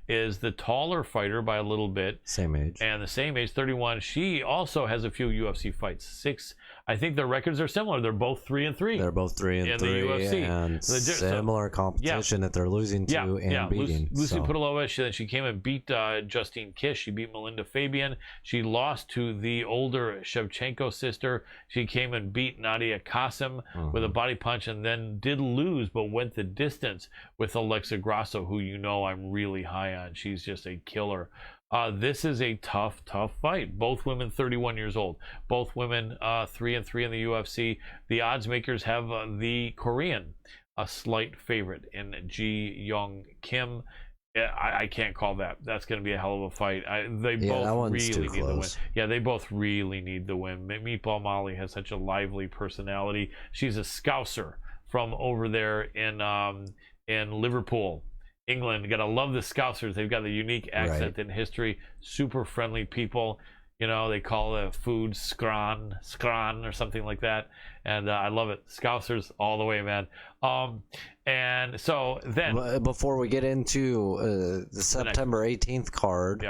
[SPEAKER 2] is the taller fighter by a little bit,
[SPEAKER 1] same age,
[SPEAKER 2] and the same age, 31. She also has a few UFC fights. 6. I think their records are similar. They're both 3-3.
[SPEAKER 1] They're both 3-3
[SPEAKER 2] in the UFC,
[SPEAKER 1] and similar competition that they're losing to and beating.
[SPEAKER 2] Lucy Pudilova, she came and beat Justine Kish. She beat Melinda Fabian. She lost to the older Shevchenko sister. She came and beat Nadia Kasim with a body punch, and then did lose, but went the distance with Alexa Grasso, who you know I'm really high on. She's just a killer. This is a tough fight. Both women 31 years old. Both women 3-3 in the UFC. The odds makers have the Korean a slight favorite in Ji Young Kim. I can't call that. That's going to be a hell of a fight. They both really need the win. Yeah, they both really need the win. Meatball Molly has such a lively personality. She's a Scouser from over there in Liverpool, England. You gotta love the Scousers. They've got the unique accent and history. Super friendly people. You know, they call the food scran or something like that, and I love it. Scousers all the way, man. And so then,
[SPEAKER 1] before we get into the September 18th card,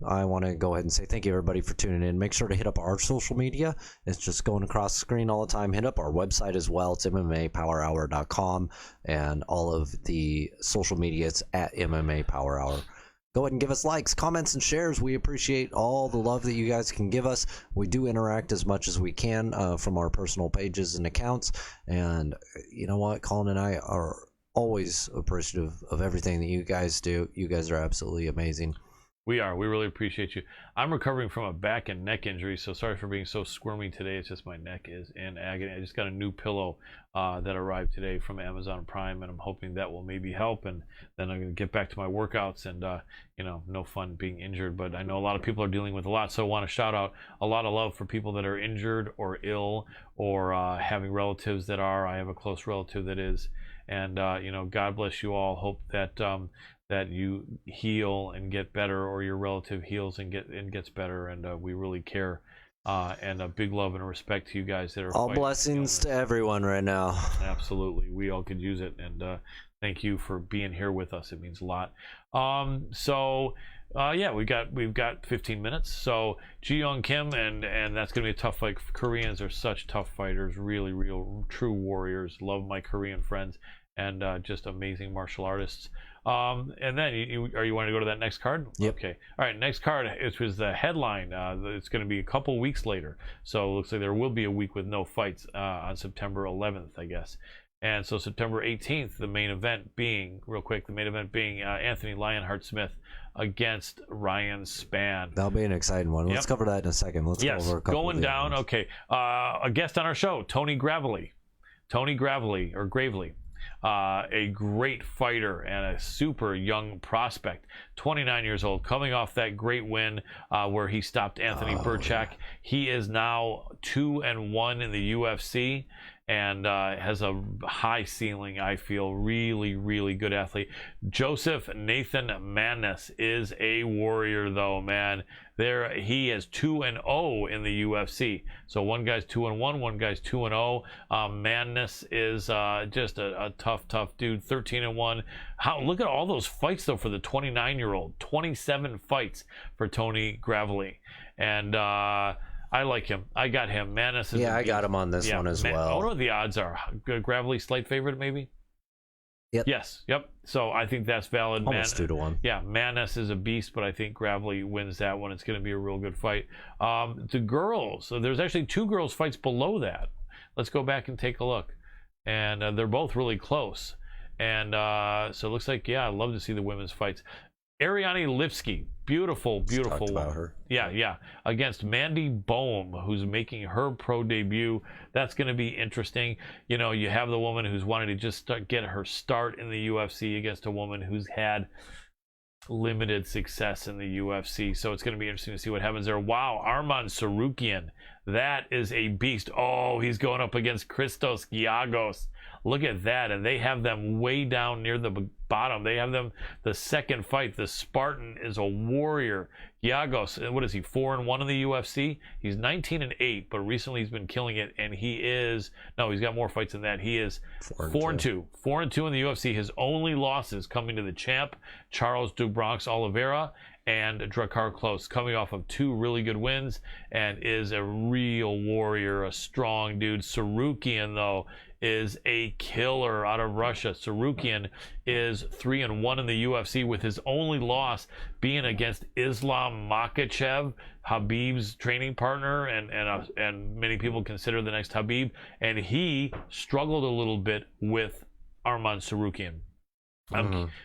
[SPEAKER 1] I want to go ahead and say thank you, everybody, for tuning in. Make sure to hit up our social media. It's just going across the screen all the time. Hit up our website as well. It's MMAPowerHour.com, and all of the social media, it's at MMA Power Hour. Go ahead and give us likes, comments, and shares. We appreciate all the love that you guys can give us. We do interact as much as we can from our personal pages and accounts. And you know what? Colin and I are always appreciative of everything that you guys do. You guys are absolutely amazing.
[SPEAKER 2] We are. We really appreciate you. I'm recovering from a back and neck injury, so sorry for being so squirmy today. It's just my neck is in agony. I just got a new pillow that arrived today from Amazon Prime, and I'm hoping that will maybe help, and then I'm going to get back to my workouts, and you know, no fun being injured, but I know a lot of people are dealing with a lot, so I want to shout out a lot of love for people that are injured or ill or having relatives that are. I have a close relative that is, and you know, God bless you all. Hope that that you heal and get better, or your relative heals and gets better, and we really care, and a big love and respect to you guys that are
[SPEAKER 1] all blessings to everyone right now.
[SPEAKER 2] Absolutely, we all could use it, and thank you for being here with us. It means a lot. Yeah, we've got 15 minutes. So Ji Young Kim, and that's gonna be a tough fight. Koreans are such tough fighters, really real true warriors. Love my Korean friends, and just amazing martial artists. And then you want to go to that next card?
[SPEAKER 1] Yep.
[SPEAKER 2] Okay. All right. Next card. It was the headline. It's going to be a couple weeks later. So it looks like there will be a week with no fights on September 11th, I guess. And so September 18th, the main event being, real quick, Anthony Lionheart Smith against Ryan Spann.
[SPEAKER 1] That'll be an exciting one. Let's cover that in a second. Let's go over a couple
[SPEAKER 2] going down.
[SPEAKER 1] Items.
[SPEAKER 2] Okay. A guest on our show, Tony Gravely, a great fighter and a super young prospect, 29 years old, coming off that great win where he stopped Anthony Burchak. He is now 2-1 in the UFC, and has a high ceiling. I feel really, really good athlete. Joseph Nathan Maness is a warrior, though, man. There, he is 2-0 in the UFC. So one guy's 2-1, one guy's 2-0. Maness is just a tough dude. 13-1. Look at all those fights though for the 29-year-old. 27 fights for Tony Gravely, and I like him. I got him. Maness is
[SPEAKER 1] I got him on this one as well.
[SPEAKER 2] I wonder what the odds are. Gravely slight favorite, maybe?
[SPEAKER 1] Yep.
[SPEAKER 2] Yes. Yep. So I think that's valid.
[SPEAKER 1] Almost 2-1.
[SPEAKER 2] Yeah, Maness is a beast, but I think Gravely wins that one. It's going to be a real good fight. The girls, so there's actually 2 girls fights below that. Let's go back and take a look. And they're both really close. And so it looks like, I'd love to see the women's fights. Ariane Lipsky, beautiful
[SPEAKER 1] Talked
[SPEAKER 2] woman.
[SPEAKER 1] about her.
[SPEAKER 2] Yeah, against Mandy Bohm, who's making her pro debut. That's going to be interesting. You know, you have the woman who's wanted to just get her start in the UFC against a woman who's had limited success in the UFC. So it's going to be interesting to see what happens there. Wow, Arman Sarukian, that is a beast. Oh, he's going up against Christos Giagos. Look at that, and they have them way down near the bottom. They have them the second fight. The Spartan is a warrior. Giagos, what is he, 4-1 in the UFC? He's 19-8, but recently he's been killing it, and he's got more fights than that. He is 4-2. 4-2 in the UFC. His only losses coming to the champ, Charles do Bronx Oliveira, and Drakkar Klose, coming off of 2 really good wins, and is a real warrior, a strong dude. Sarukian, though, is a killer out of Russia. Sarukian is 3-1 in the UFC, with his only loss being against Islam Makhachev, Habib's training partner, and many people consider the next Habib. And he struggled a little bit with Arman Sarukian.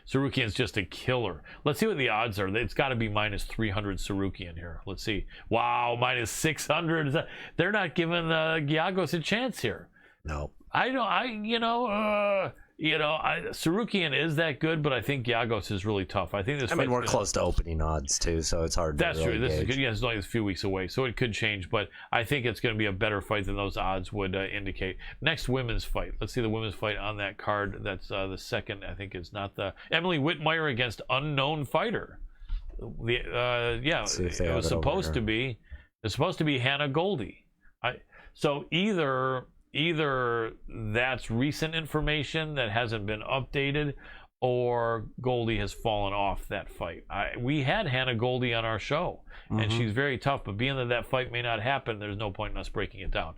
[SPEAKER 2] Sarukian's just a killer. Let's see what the odds are. It's got to be minus 300 Sarukian here. Let's see. Wow, minus 600. They're not giving Giagos a chance here.
[SPEAKER 1] No.
[SPEAKER 2] Sarukian is that good, but I think Giagos is really tough. I think this.
[SPEAKER 1] We're close to opening odds too, so it's hard.
[SPEAKER 2] That's
[SPEAKER 1] to really
[SPEAKER 2] true. This
[SPEAKER 1] gauge.
[SPEAKER 2] is good. Yeah, it's only a few weeks away, so it could change. But I think it's going to be a better fight than those odds would indicate. Next women's fight. Let's see the women's fight on that card. That's the second. I think it's not the Emily Whitmire against unknown fighter. It was supposed to be. It's supposed to be Hannah Goldie. So either that's recent information that hasn't been updated, or Goldie has fallen off that fight. We had Hannah Goldie on our show, and she's very tough, but being that fight may not happen, there's no point in us breaking it down.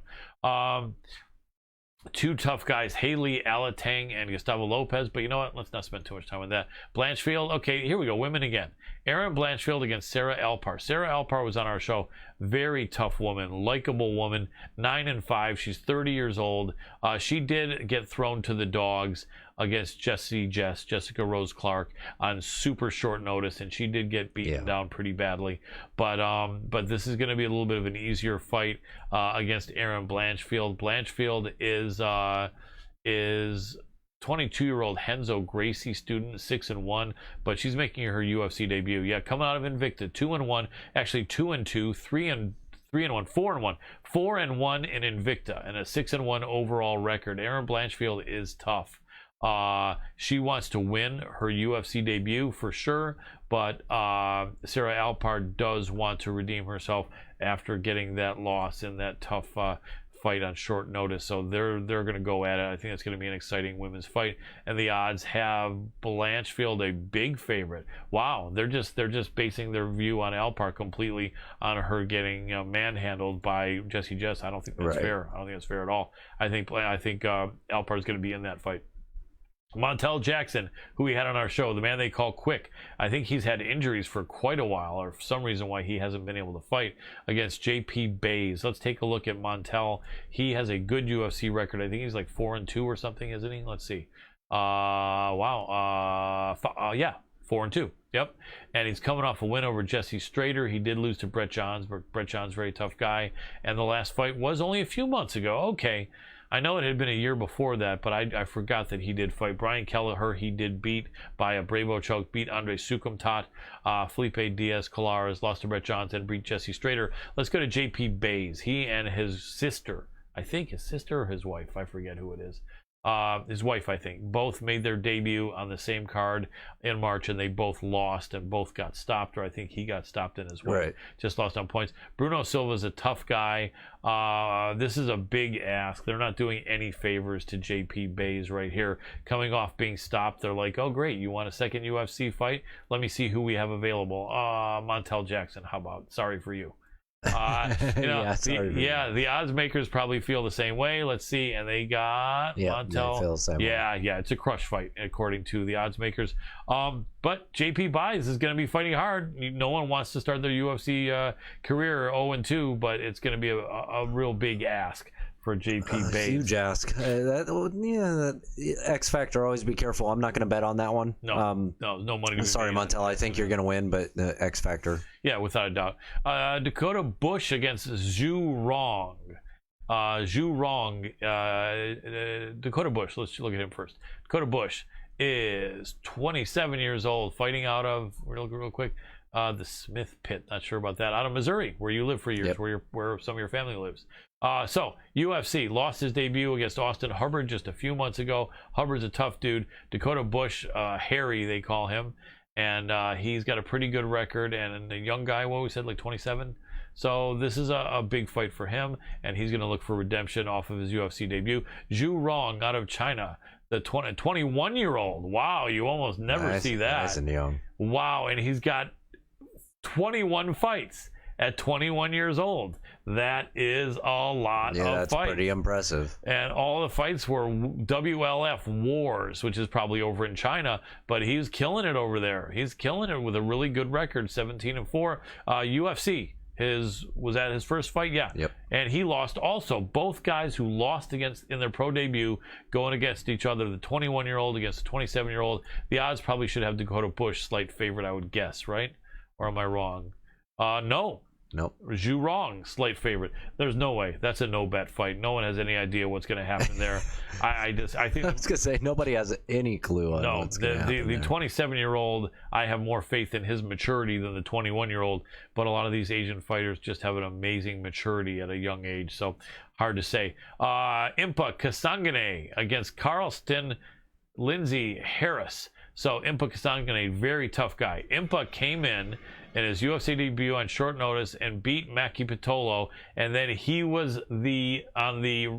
[SPEAKER 2] 2 tough guys, Haley Alatang and Gustavo Lopez, but you know what? Let's not spend too much time on that. Blanchfield, okay, here we go, women again. Erin Blanchfield against Sarah Alpar. Sarah Alpar was on our show. Very tough woman, likable woman, 9-5. She's 30 years old. She did get thrown to the dogs against Jessica Rose Clark, on super short notice, and she did get beaten down pretty badly. But this is going to be a little bit of an easier fight against Erin Blanchfield. Blanchfield is 22-year-old Henzo Gracie student, 6-1, but she's making her UFC debut. Yeah, coming out of Invicta, 2-1, actually 2-2, 3-1, 4-1, 4-1 in Invicta, and a 6-1 overall record. Erin Blanchfield is tough. She wants to win her UFC debut for sure, but Sarah Alpar does want to redeem herself after getting that loss in that tough fight on short notice. So they're going to go at it. I think it's going to be an exciting women's fight, and the odds have Blanchfield a big favorite. Wow, they're just basing their view on Alpar completely on her getting manhandled by Jessie Jess. I don't think that's fair. I don't think that's fair at all. I think Alpar is going to be in that fight. Montel Jackson, who we had on our show, the man they call Quick. I think he's had injuries for quite a while, or for some reason why he hasn't been able to fight, against JP Bays. Let's take a look at Montel. He has a good UFC record. I think he's like 4-2 or something, isn't he? Let's see. 4-2. Yep. And he's coming off a win over Jesse Strader. He did lose to Brett Johns, but Brett Johns, very tough guy. And the last fight was only a few months ago. Okay. I know it had been a year before that, but I forgot that he did fight. Brian Kelleher, he did beat by a Bravo choke, beat Andre Sukumtat. Felipe Diaz-Colares lost to Brett Johnson, beat Jesse Strader. Let's go to JP Bays. He and his sister, I think his sister or his wife, I forget who it is. His wife, I think, both made their debut on the same card in March, and they both lost and both got stopped, or I think he got stopped in his way.
[SPEAKER 1] Right.
[SPEAKER 2] Just lost on points. Bruno Silva's a tough guy. This is a big ask. They're not doing any favors to JP Bays right here. Coming off being stopped, they're like, oh, great, you want a second UFC fight? Let me see who we have available. Montel Jackson, how about? Sorry for you. The odds makers probably feel the same way. Let's see, and they got Montel.
[SPEAKER 1] They feel the same way.
[SPEAKER 2] Yeah, it's a crush fight according to the odds makers. But JP Buys is going to be fighting hard. No one wants to start their UFC career 0-2, but it's going to be a real big ask for JP Bays.
[SPEAKER 1] Huge ask. That X Factor, always be careful. I'm not going to bet on that one.
[SPEAKER 2] No money. To be
[SPEAKER 1] sorry,
[SPEAKER 2] made.
[SPEAKER 1] Montel. I think you're going to win, but the X Factor.
[SPEAKER 2] Yeah, without a doubt. Dakota Bush against Zhu Rong. Dakota Bush. Let's look at him first. Dakota Bush is 27 years old, fighting out of real quick. The Smith Pit. Not sure about that. Out of Missouri, where you lived for years, where some of your family lives. So UFC lost his debut against Austin Hubbard just a few months ago. Hubbard's a tough dude. Dakota Bush, Harry, they call him, and he's got a pretty good record. And the young guy, what we said, like 27. So this is a big fight for him, and he's going to look for redemption off of his UFC debut. Zhu Rong out of China, the 21-year-old. Wow, you almost never see that.
[SPEAKER 1] Nice and young.
[SPEAKER 2] Wow, and he's got 21 fights at 21 years old. That is a lot of fights. Yeah, that's
[SPEAKER 1] pretty impressive. And
[SPEAKER 2] all the fights were WLF Wars, which is probably over in China, but he's killing it over there. He's killing it with a really good record, 17-4. UFC was that his first fight? Yeah.
[SPEAKER 1] Yep.
[SPEAKER 2] And he lost also. Both guys who lost in their pro debut going against each other, the 21-year-old against the 27-year-old. The odds probably should have Dakota Bush slight favorite, I would guess, right? Or am I wrong? No.
[SPEAKER 1] Nope.
[SPEAKER 2] Zhu Rong, slight favorite. There's no way. That's a no-bet fight. No one has any idea what's going to happen there. I think.
[SPEAKER 1] I was going to say, nobody has any clue on what's going to happen
[SPEAKER 2] the 27-year-old, I have more faith in his maturity than the 21-year-old, but a lot of these Asian fighters just have an amazing maturity at a young age, so hard to say. Impa Kasangane against Carlton Lindsey Harris. So Impa Kasangane, very tough guy. Impa came in his UFC debut on short notice and beat Maki Pitolo, and then he was on the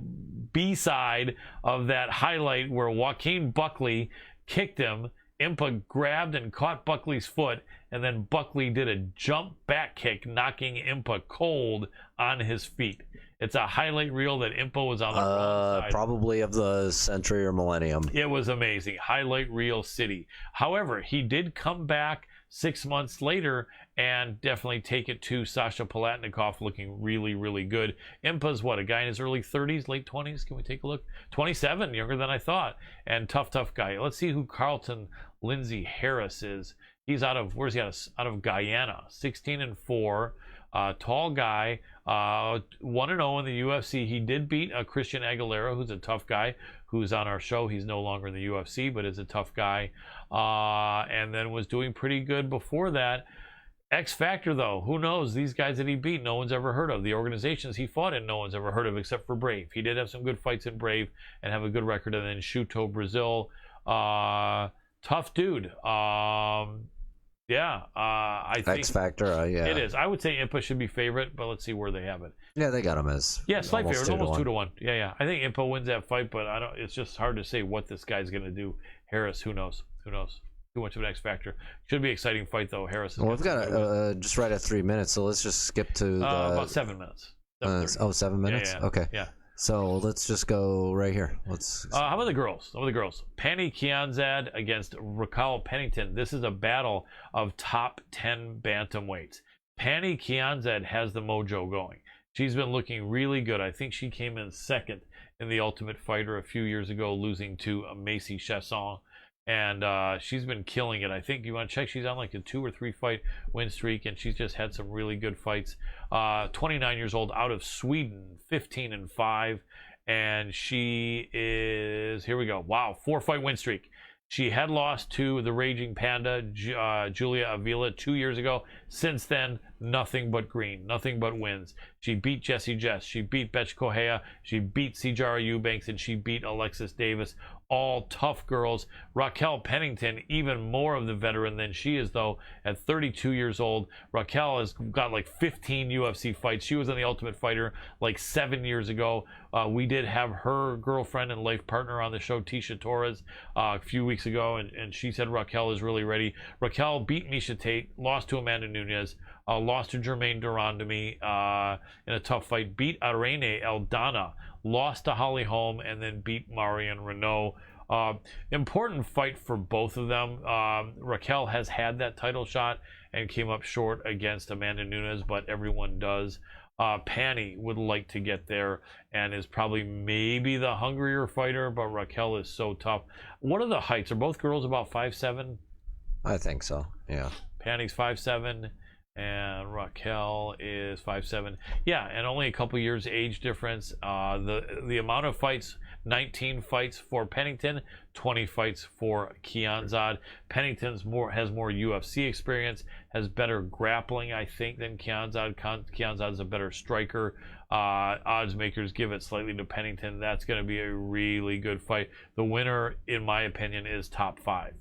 [SPEAKER 2] B side of that highlight where Joaquin Buckley kicked him. Impa grabbed and caught Buckley's foot, and then Buckley did a jump back kick, knocking Impa cold on his feet. It's a highlight reel that Impa was on the wrong side.
[SPEAKER 1] Probably of the century or millennium.
[SPEAKER 2] It was amazing. Highlight reel city. However, he did come back 6 months later and definitely take it to Sasha Palatnikov, looking really, really good. Impa's a guy in his early 30s, late 20s? Can we take a look? 27, younger than I thought. And tough guy. Let's see who Carlton Lindsey Harris is. He's where's he out of Guyana. 16-4. Tall guy, 1-0 in the UFC. He did beat Christian Aguilera, who's a tough guy, who's on our show. He's no longer in the UFC, but is a tough guy. And then was doing pretty good before that. X Factor, though, who knows? These guys that he beat, no one's ever heard of. The organizations he fought in, no one's ever heard of except for Brave. He did have some good fights in Brave and have a good record. And then Shuto Brazil, tough dude. I think
[SPEAKER 1] X Factor, yeah.
[SPEAKER 2] It is. I would say Impa should be favorite, but let's see where they have it.
[SPEAKER 1] Yeah, they got him as
[SPEAKER 2] slight favorite, almost 2-1. Yeah. I think Impa wins that fight, but it's just hard to say what this guy's gonna do. Harris, who knows? Too much of an X Factor. Should be an exciting fight though. Harris.
[SPEAKER 1] Well, we've got just right at 3 minutes, so let's just skip to
[SPEAKER 2] about 7 minutes.
[SPEAKER 1] 7 minutes.
[SPEAKER 2] Yeah.
[SPEAKER 1] Okay.
[SPEAKER 2] Yeah.
[SPEAKER 1] So let's just go right here.
[SPEAKER 2] How about the girls? Penny Kianzad against Raquel Pennington. This is a battle of top 10 bantamweights. Penny Kianzad has the mojo going. She's been looking really good. I think she came in second in the Ultimate Fighter a few years ago, losing to Macy Chasson. And she's been killing it. I think you want to check, she's on like a 2 or 3 fight win streak, and she's just had some really good fights. 29 years old, out of Sweden, 15-5, and she is, here we go, wow, 4-fight win streak. She had lost to the Raging Panda, Julia Avila, 2 years ago. Since then, nothing but green, nothing but wins. She beat Jessie Jess, she beat Betch Correia, she beat Sijara Eubanks, and she beat Alexis Davis. All tough girls. Raquel Pennington, even more of the veteran than she is, though, at 32 years old. Raquel has got like 15 UFC fights. She was in The Ultimate Fighter like 7 years ago. We did have her girlfriend and life partner on the show, Tisha Torres, a few weeks ago, and she said Raquel is really ready. Raquel beat Miesha Tate, lost to Amanda Nunes, lost to Jermaine Durandamy in a tough fight, beat Irene Aldana, lost to Holly Holm, and then beat Marion Renault. Important fight for both of them. Raquel has had that title shot and came up short against Amanda Nunes, but everyone does. Pani would like to get there and is probably maybe the hungrier fighter, but Raquel is so tough. What are the heights? Are both girls about 5'7"?
[SPEAKER 1] I think so, yeah.
[SPEAKER 2] Pani's 5'7", and Raquel is 5'7". Yeah, and only a couple years age difference. The amount of fights, 19 fights for Pennington, 20 fights for Kianzad. Pennington's has more UFC experience, has better grappling, I think, than Kianzad. Kianzad's a better striker. Odds makers give it slightly to Pennington. That's going to be a really good fight. The winner, in my opinion, is top 5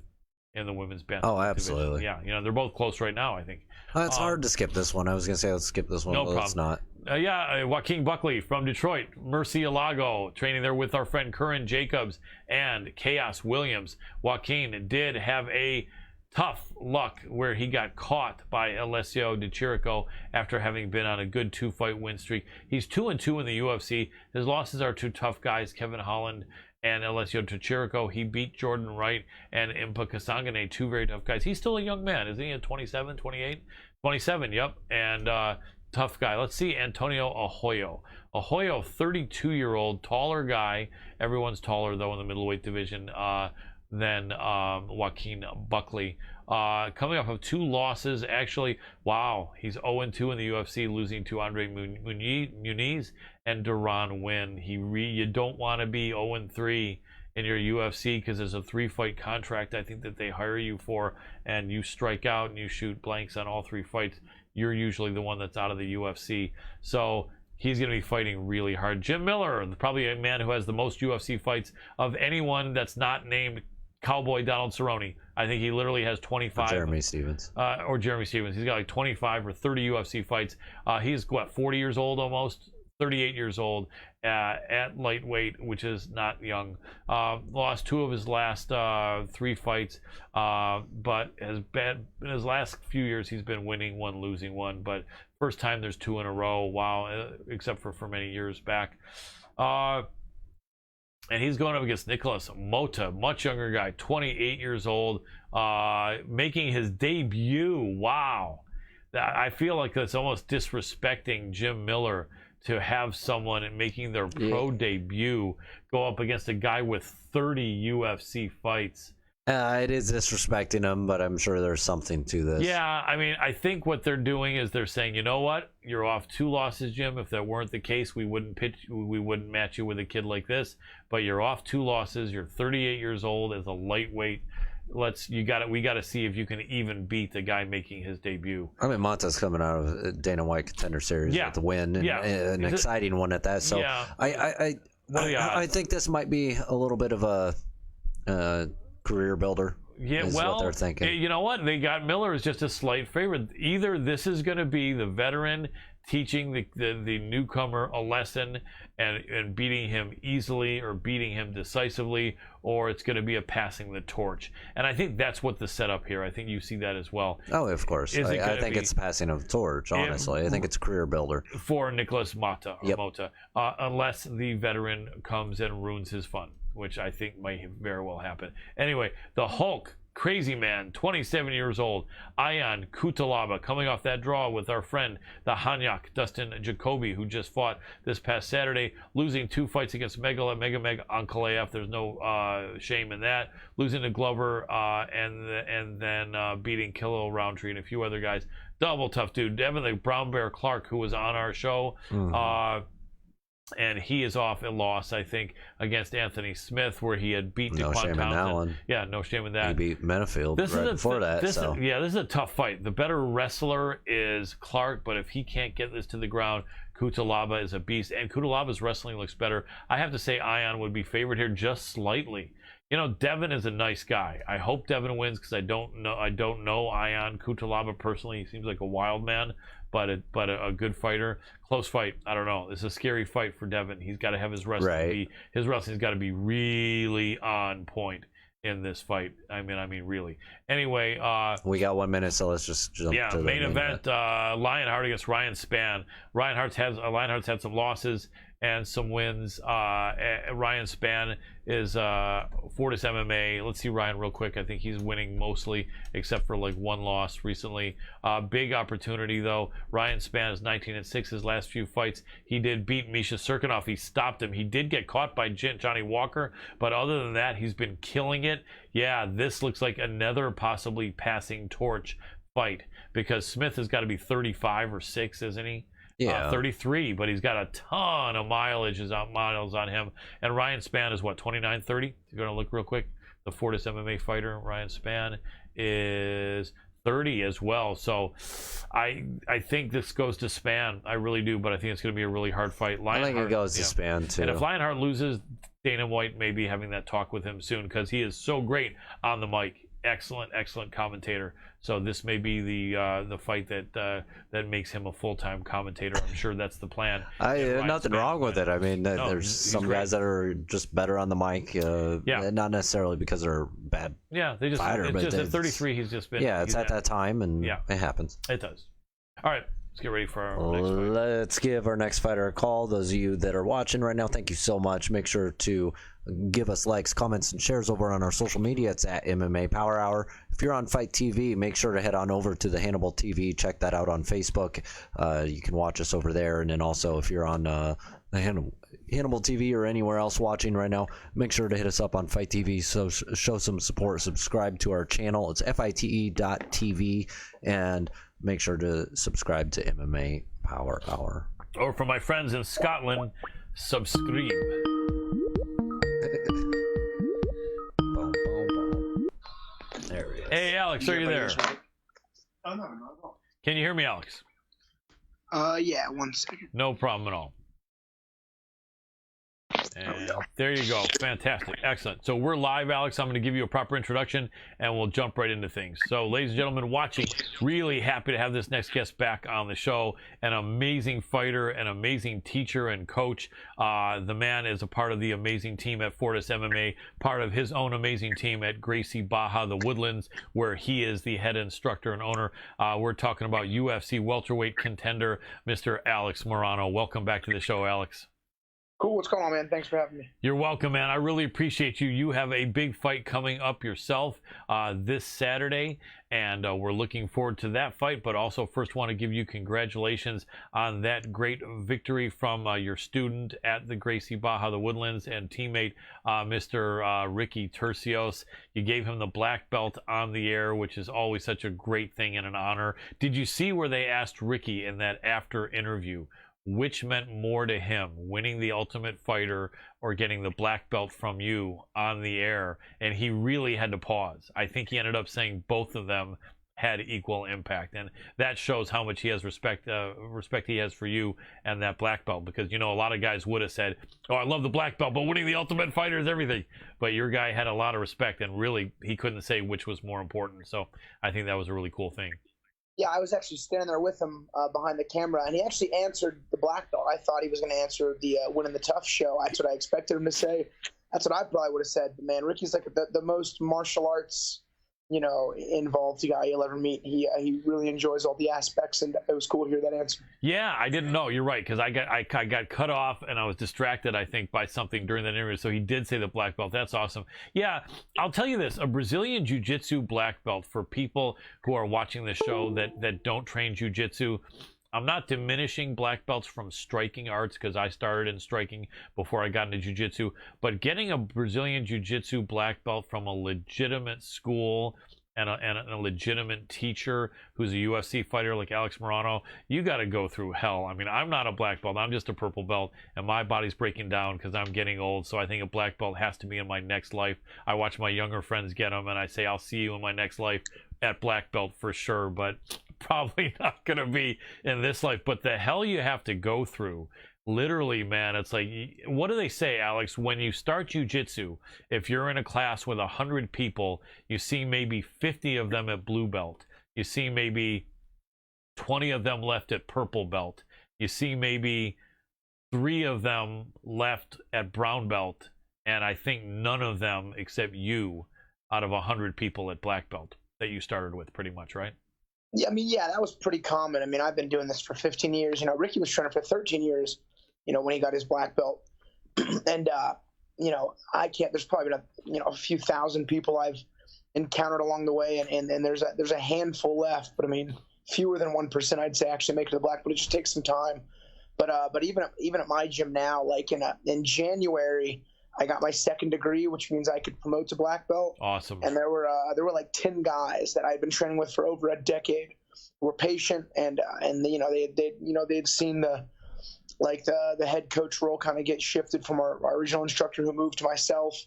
[SPEAKER 2] in the women's bantamweight
[SPEAKER 1] Oh, absolutely.
[SPEAKER 2] division. Yeah, they're both close right now, I think.
[SPEAKER 1] It's hard to skip this one. I was going to say let's skip this one,
[SPEAKER 2] No
[SPEAKER 1] but let's not.
[SPEAKER 2] Joaquin Buckley from Detroit, Mercy Alago, training there with our friend Curran Jacobs and Chaos Williams. Joaquin did have a tough luck where he got caught by Alessio Di Chirico after having been on a good 2-fight win streak. He's 2-2 in the UFC. His losses are 2 tough guys, Kevin Holland and Alessio Di Chirico. He beat Jordan Wright and Impa Kasangane, 2 very tough guys. He's still a young man, isn't he? At 27, 28? 27, yep. And tough guy. Let's see Antonio Arroyo. Arroyo, 32-year-old, taller guy. Everyone's taller, though, in the middleweight division than Joaquin Buckley. Coming off of 2 losses, actually, wow, he's 0-2 in the UFC, losing to Andre Muniz and Duran Win. You don't want to be 0-3 in your UFC because there's a 3-fight contract, I think, that they hire you for, and you strike out and you shoot blanks on all 3 fights. You're usually the one that's out of the UFC. So he's going to be fighting really hard. Jim Miller, probably a man who has the most UFC fights of anyone that's not named Cowboy Donald Cerrone. I think he literally has 25.
[SPEAKER 1] Jeremy Stevens.
[SPEAKER 2] Or Jeremy Stevens. He's got like 25 or 30 UFC fights. He's, 40 years old almost? 38 years old at lightweight, which is not young. Lost 2 of his last 3 fights, but in his last few years, he's been winning 1, losing 1. But first time there's 2 in a row. Wow, except for many years back. And he's going up against Nicholas Mota, much younger guy, 28 years old, making his debut. Wow. I feel like that's almost disrespecting Jim Miller to have someone making their pro debut go up against a guy with 30 UFC fights.
[SPEAKER 1] It is disrespecting him, but I'm sure there's something to this.
[SPEAKER 2] Yeah, I mean, I think what they're doing is they're saying, you know what, you're off 2 losses, Jim. If that weren't the case, we wouldn't match you with a kid like this. But you're off 2 losses. You're 38 years old as a lightweight. We got to see if you can even beat the guy making his debut.
[SPEAKER 1] I mean, Monta's coming out of Dana White Contender Series with the win, and an exciting one at that. So I think this might be a little bit of a career builder.
[SPEAKER 2] Yeah,
[SPEAKER 1] is what they're thinking.
[SPEAKER 2] You know what? They got Miller as just a slight favorite. Either this is going to be the veteran teaching the newcomer a lesson and beating him easily or beating him decisively, or it's going to be a passing the torch. And I think that's what the setup here. I think you see that as well.
[SPEAKER 1] Oh, of course. I think it's passing of the torch, honestly. I think it's a career builder. For
[SPEAKER 2] Nicholas Mota, unless the veteran comes and ruins his fun, which I think might very well happen. Anyway, the Hulk, crazy man, 27 years old, Ion Kutalaba, coming off that draw with our friend, the Hanyak, Dustin Jacoby, who just fought this past Saturday, losing 2 fights against Meg Ankalaev. There's no shame in that. Losing to Glover and then beating Khalil Roundtree and a few other guys. Double tough dude. Devin the Brown Bear Clark, who was on our show, And he is off a loss, I think, against Anthony Smith, where he had beat
[SPEAKER 1] No
[SPEAKER 2] DeQuan
[SPEAKER 1] shame in that
[SPEAKER 2] Townsend.
[SPEAKER 1] one.
[SPEAKER 2] Yeah, no shame in that.
[SPEAKER 1] He beat Menafield right before that.
[SPEAKER 2] This
[SPEAKER 1] So
[SPEAKER 2] is a tough fight. The better wrestler is Clark, but if he can't get this to the ground, Cutelaba is a beast. And Cutelaba's wrestling looks better. I have to say Ion would be favored here just slightly. You know, Devin is a nice guy. I hope Devin wins because I don't know Ion Cutelaba personally. He seems like a wild man, but a good fighter. Close fight. I don't know. It's a scary fight for Devin. He's got to have his wrestling. His wrestling's got to be really on point in this fight. I mean, really. Anyway,
[SPEAKER 1] we got 1 minute, so let's just jump to the
[SPEAKER 2] main event. Lionheart against Ryan Spann. Lionheart's had some losses and some wins. Ryan Spann is Fortis MMA. Let's see Ryan real quick. I think he's winning mostly, except for like one loss recently. Big opportunity though. Ryan Spann is 19-6 his last few fights. He did beat Misha Serkinov. He stopped him. He did get caught by Johnny Walker, but other than that, he's been killing it. Yeah, this looks like another possibly passing torch fight because Smith has got to be 35 or 6, isn't he?
[SPEAKER 1] Yeah,
[SPEAKER 2] 33, but he's got a ton of miles on him. And Ryan Spann is what, 29, 30? You're going to look real quick. The Fortis MMA fighter, Ryan Spann, is 30 as well. So I think this goes to Spann. I really do, but I think it's going to be a really hard fight.
[SPEAKER 1] I think it goes to Spann too.
[SPEAKER 2] And if Lionheart loses, Dana White may be having that talk with him soon because he is so great on the mic. Excellent commentator. So this may be the fight that makes him a full-time commentator. I'm sure that's the plan.
[SPEAKER 1] Nothing wrong with it. I mean, there's
[SPEAKER 2] he's
[SPEAKER 1] some
[SPEAKER 2] great.
[SPEAKER 1] guys that are just better on the mic. Not necessarily because they're bad.
[SPEAKER 2] Yeah, they just
[SPEAKER 1] fighter,
[SPEAKER 2] it's just at 33. He's just been.
[SPEAKER 1] Yeah, it's at that time, and it happens.
[SPEAKER 2] It does. All right. Let's get ready for our next fight.
[SPEAKER 1] Let's give our next fighter a call. Those of you that are watching right now, thank you so much. Make sure to give us likes, comments, and shares over on our social media. It's at MMA Power Hour. If you're on Fight TV, make sure to head on over to the Hannibal TV. Check that out on Facebook. You can watch us over there. And then also, if you're on the Hannibal TV or anywhere else watching right now, make sure to hit us up on Fight TV. So show some support. Subscribe to our channel. It's FITE.tv. And make sure to subscribe to MMA Power Hour.
[SPEAKER 2] Or for my friends in Scotland, subscribe.
[SPEAKER 1] Boom, boom, boom. There he is.
[SPEAKER 2] Hey, Alex, are you there?
[SPEAKER 8] Oh, no, not at all.
[SPEAKER 2] Can you hear me, Alex?
[SPEAKER 8] Yeah, 1 second.
[SPEAKER 2] No problem at all. And there you go. Fantastic. Excellent. So we're live, Alex. I'm going to give you a proper introduction, and we'll jump right into things. So, ladies and gentlemen watching, really happy to have this next guest back on the show. An amazing fighter, an amazing teacher and coach. The man is a part of the amazing team at Fortis MMA, part of his own amazing team at Gracie Baja, the Woodlands, where he is the head instructor and owner. We're talking about UFC welterweight contender, Mr. Alex Morono. Welcome back to the show, Alex.
[SPEAKER 8] Cool. What's going on, man? Thanks for having me.
[SPEAKER 2] You're welcome, man. I really appreciate you. You have a big fight coming up yourself this Saturday, and we're looking forward to that fight. But also, first want to give you congratulations on that great victory from your student at the Gracie Baja, the Woodlands, and teammate, Mr. Ricky Tercios. You gave him the black belt on the air, which is always such a great thing and an honor. Did you see where they asked Ricky in that after interview which meant more to him, winning the Ultimate Fighter or getting the black belt from you on the air? And he really had to pause. I think he ended up saying both of them had equal impact, and that shows how much he has respect he has for you and that black belt, because, you know, a lot of guys would have said, oh, I love the black belt, but winning the Ultimate Fighter is everything. But your guy had a lot of respect, and really he couldn't say which was more important. So I think that was a really cool thing.
[SPEAKER 8] Yeah, I was actually standing there with him behind the camera, and he actually answered the black belt. I thought he was going to answer the winning the tough show. That's what I expected him to say. That's what I probably would have said. But man, Ricky's like the most martial arts, involved guy you'll ever meet. He really enjoys all the aspects, and it was cool to hear that answer.
[SPEAKER 2] Yeah, I didn't know. You're right, because I got cut off, and I was distracted, I think, by something during that interview. So he did say the black belt. That's awesome. Yeah, I'll tell you this: a Brazilian Jiu-Jitsu black belt, for people who are watching the show that don't train Jiu-Jitsu. I'm not diminishing black belts from striking arts, because I started in striking before I got into jiu-jitsu, but getting a Brazilian jiu-jitsu black belt from a legitimate school and a legitimate teacher who's a UFC fighter like Alex Morono, you got to go through hell. I mean, I'm not a black belt. I'm just a purple belt, and my body's breaking down because I'm getting old. So I think a black belt has to be in my next life. I watch my younger friends get them, and I say, I'll see you in my next life at black belt for sure, but probably not going to be in this life. But the hell you have to go through. Literally, man, it's like, what do they say, Alex? When you start jiu-jitsu, if you're in a class with 100 people, you see maybe 50 of them at blue belt. You see maybe 20 of them left at purple belt. You see maybe 3 of them left at brown belt. And I think none of them except you out of 100 people at black belt that you started with, pretty much, right?
[SPEAKER 8] Yeah, I mean, yeah, that was pretty common. I mean, I've been doing this for 15 years. You know, Ricky was training for 13 years, you know, when he got his black belt. And, you know, there's probably been a few thousand people I've encountered along the way. And there's a handful left, but I mean, fewer than 1%, I'd say, actually make it to the black belt. It just takes some time. But even at my gym now, like in January, I got my second degree, which means I could promote to black belt.
[SPEAKER 2] Awesome.
[SPEAKER 8] And there were like 10 guys that I'd been training with for over a decade who were patient and you know, they'd seen the head coach role kind of get shifted from our original instructor who moved to myself.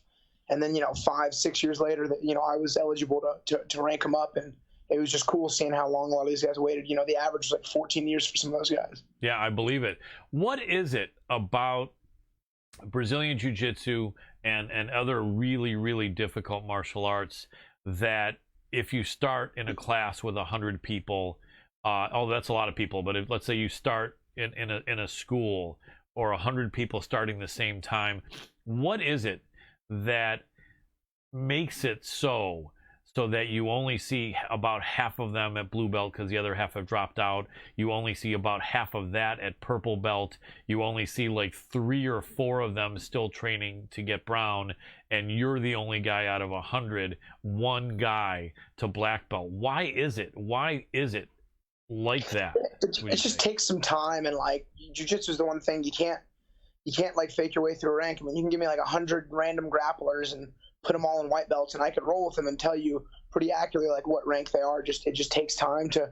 [SPEAKER 8] And then, you know, 5-6 years later that, you know, I was eligible to rank them up, and it was just cool seeing how long a lot of these guys waited. You know, the average was like 14 years for some of those guys.
[SPEAKER 2] Yeah, I believe it. What is it about Brazilian Jiu-Jitsu and other really, really difficult martial arts that if you start in a class with 100 people, that's a lot of people, but let's say you start in a school or 100 people starting the same time, what is it that makes it so that you only see about half of them at blue belt because the other half have dropped out? You only see about half of that at purple belt. You only see like 3 or 4 of them still training to get brown, and you're the only guy out of 100, one guy to black belt. Why is it like that?
[SPEAKER 8] It just takes some time, and like jiu-jitsu is the one thing you can't like fake your way through a rank. I mean, you can give me like 100 random grapplers and put them all in white belts, and I could roll with them and tell you pretty accurately like what rank they are. It just takes time to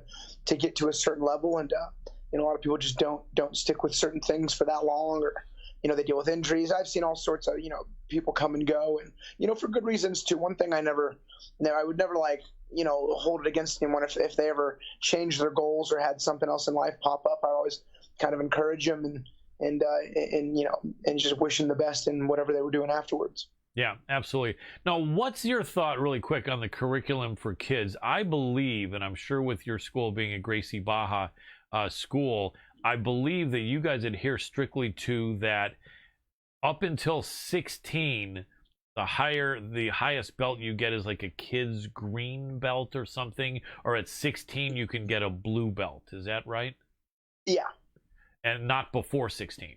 [SPEAKER 8] get to a certain level, and you know, a lot of people just don't stick with certain things for that long, or you know, they deal with injuries. I've seen all sorts of, you know, people come and go, and you know, for good reasons too. One thing I would never like, you know, hold it against anyone if they ever changed their goals or had something else in life pop up. I always kind of encourage them and you know, and just wish them the best in whatever they were doing afterwards.
[SPEAKER 2] Yeah, absolutely. Now, what's your thought really quick on the curriculum for kids? I believe, and I'm sure with your school being a Gracie Baja school, I believe that you guys adhere strictly to that up until 16, the highest belt you get is like a kid's green belt or something, or at 16 you can get a blue belt. Is that right?
[SPEAKER 8] Yeah.
[SPEAKER 2] And not before 16.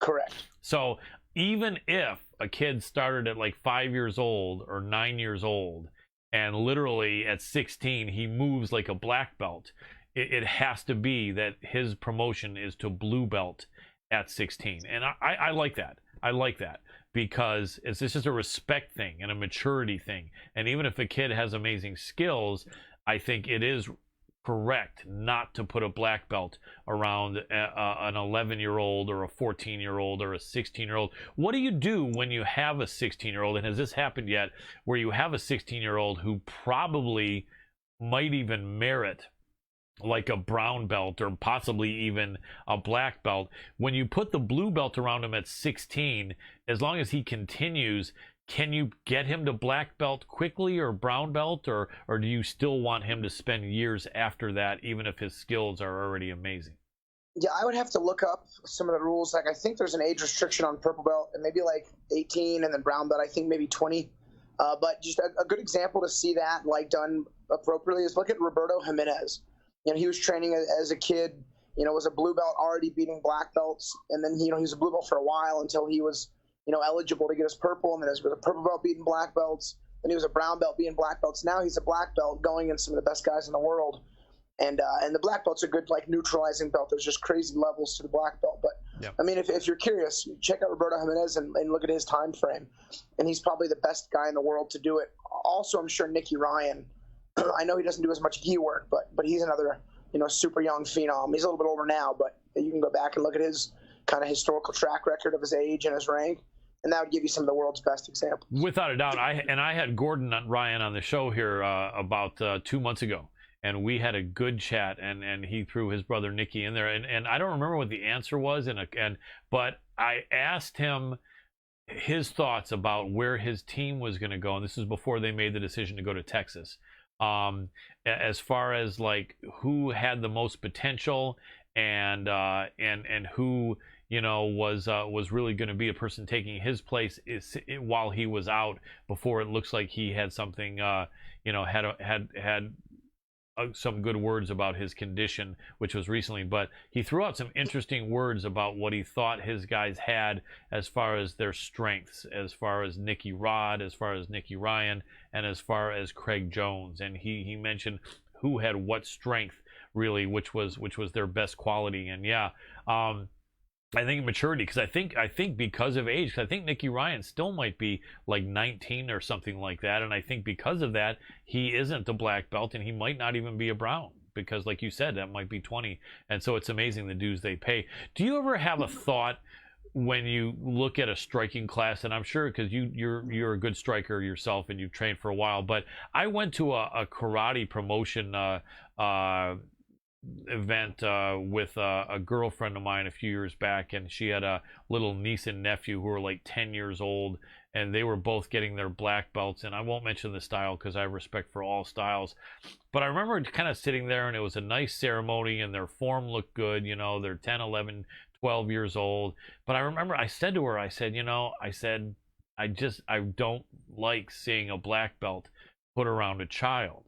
[SPEAKER 8] Correct.
[SPEAKER 2] So even if a kid started at like 5 years old or 9 years old, and literally at 16 he moves like a black belt, it has to be that his promotion is to blue belt at 16. And I like that. I like that because it's just a respect thing and a maturity thing. And even if a kid has amazing skills, I think it is correct not to put a black belt around an 11-year-old or a 14-year-old or a 16-year-old. What do you do when you have a 16-year-old, and has this happened yet, where you have a 16-year-old who probably might even merit like a brown belt or possibly even a black belt? When you put the blue belt around him at 16, as long as he continues, can you get him to black belt quickly or brown belt, or do you still want him to spend years after that, even if his skills are already amazing?
[SPEAKER 8] Yeah, I would have to look up some of the rules. Like, I think there's an age restriction on purple belt, and maybe like 18, and then brown belt, I think maybe 20. But just a good example to see that like done appropriately is look at Roberto Jimenez. You know, he was training as a kid, you know, was a blue belt already beating black belts. And then, you know, he was a blue belt for a while until he was, you know, eligible to get his purple. And then he was a purple belt beating black belts. Then he was a brown belt beating black belts. Now he's a black belt going against some of the best guys in the world. And the black belt's a good, like, neutralizing belt. There's just crazy levels to the black belt. But,
[SPEAKER 2] yep.
[SPEAKER 8] I mean, if you're curious, check out Roberto Jimenez and look at his time frame. And he's probably the best guy in the world to do it. Also, I'm sure Nicky Ryan I know he doesn't do as much gi work, but he's another, super young phenom. He's a little bit older now, but you can go back and look at his kind of historical track record of his age and his rank, and that would give you some of the world's best examples.
[SPEAKER 2] Without a doubt. I had Gordon Ryan on the show here about 2 months ago, and we had a good chat, and he threw his brother Nicky in there, and I don't remember what the answer was, but I asked him his thoughts about where his team was going to go, and this is before they made the decision to go to Texas. As far as like who had the most potential, and who was really going to be a person taking his place while he was out, before it looks like he had something had some good words about his condition, which was recently. But he threw out some interesting words about what he thought his guys had as far as their strengths, as far as Nicky Rod, as far as Nicky Ryan, and as far as Craig Jones. And he mentioned who had what strength really, which was their best quality. And I think maturity, because I think because of age, because I think Nicky Ryan still might be like 19 or something like that, and I think because of that he isn't a black belt, and he might not even be a brown, because like you said, that might be 20. And so it's amazing the dues they pay. Do you ever have a thought when you look at a striking class, and I'm sure because you're a good striker yourself and you've trained for a while, but I went to a karate promotion event with a girlfriend of mine a few years back, and she had a little niece and nephew who were like 10 years old, and they were both getting their black belts. And I won't mention the style because I have respect for all styles, but I remember kind of sitting there, and it was a nice ceremony, and their form looked good. They're 10, 11, 12 years old. But I remember I said to her, I said I don't like seeing a black belt put around a child.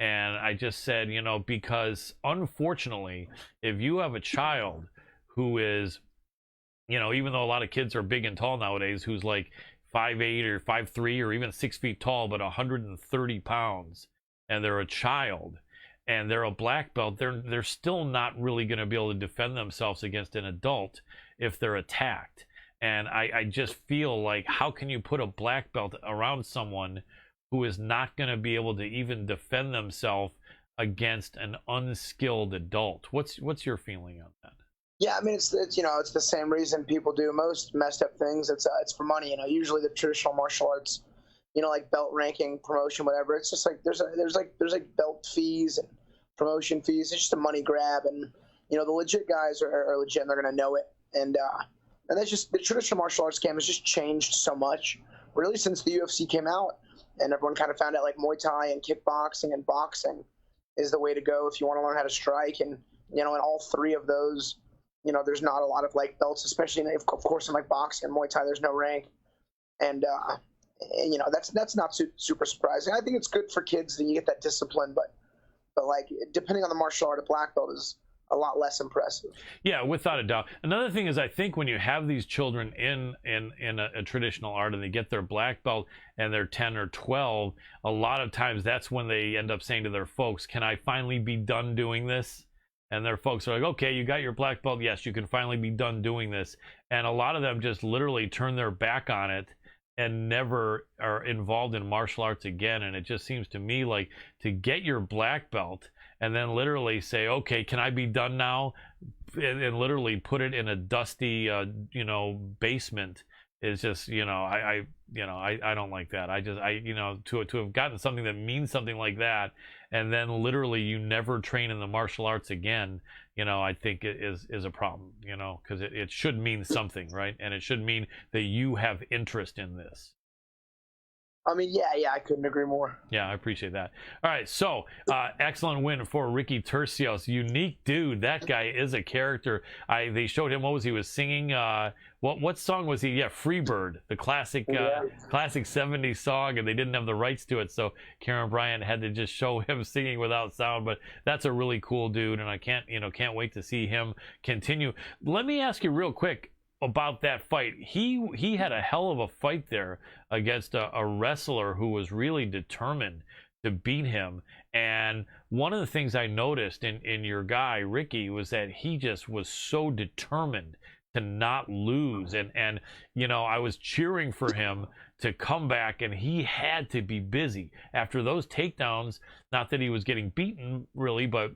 [SPEAKER 2] And I just said, because unfortunately, if you have a child who is, even though a lot of kids are big and tall nowadays, who's like 5'8" or 5'3" or even 6 feet tall, but 130 pounds, and they're a child, and they're a black belt, they're still not really going to be able to defend themselves against an adult if they're attacked. And I just feel like, how can you put a black belt around someone who is not going to be able to even defend themselves against an unskilled adult? What's your feeling on that?
[SPEAKER 8] Yeah, I mean, it's the same reason people do most messed up things. It's for money. Usually the traditional martial arts, like belt ranking, promotion, whatever. It's just like there's belt fees and promotion fees. It's just a money grab, and the legit guys are legit, and they're gonna know it. And that's just the traditional martial arts game has just changed so much, really, since the UFC came out. And everyone kind of found out like Muay Thai and kickboxing and boxing is the way to go if you want to learn how to strike. And, in all three of those, there's not a lot of like belts, especially of course in like boxing and Muay Thai, there's no rank. And that's not super surprising. I think it's good for kids that you get that discipline, but like depending on the martial art, a black belt is a lot less impressive.
[SPEAKER 2] Yeah, without a doubt. Another thing is, I think when you have these children in a traditional art and they get their black belt and they're 10 or 12, a lot of times that's when they end up saying to their folks, can I finally be done doing this? And their folks are like, okay, you got your black belt, yes, you can finally be done doing this. And a lot of them just literally turn their back on it and never are involved in martial arts again. And it just seems to me like, to get your black belt and then literally say, okay, can I be done now? And literally put it in a dusty, basement is just, I don't like that. To have gotten something that means something like that, and then literally you never train in the martial arts again, I think it is a problem, because it should mean something, right? And it should mean that you have interest in this.
[SPEAKER 8] I mean, yeah, I couldn't agree more.
[SPEAKER 2] Yeah, I appreciate that. All right, so excellent win for Ricky Turcios. Unique dude. That guy is a character. They showed him, he was singing? What song was he? Yeah, Freebird, the classic 70s song, and they didn't have the rights to it, so Karen Bryant had to just show him singing without sound. But that's a really cool dude, and I can't wait to see him continue. Let me ask you real quick about that fight. He had a hell of a fight there against a wrestler who was really determined to beat him. And one of the things I noticed in your guy Ricky was that he just was so determined to not lose. And I was cheering for him to come back, and he had to be busy after those takedowns. Not that he was getting beaten really, but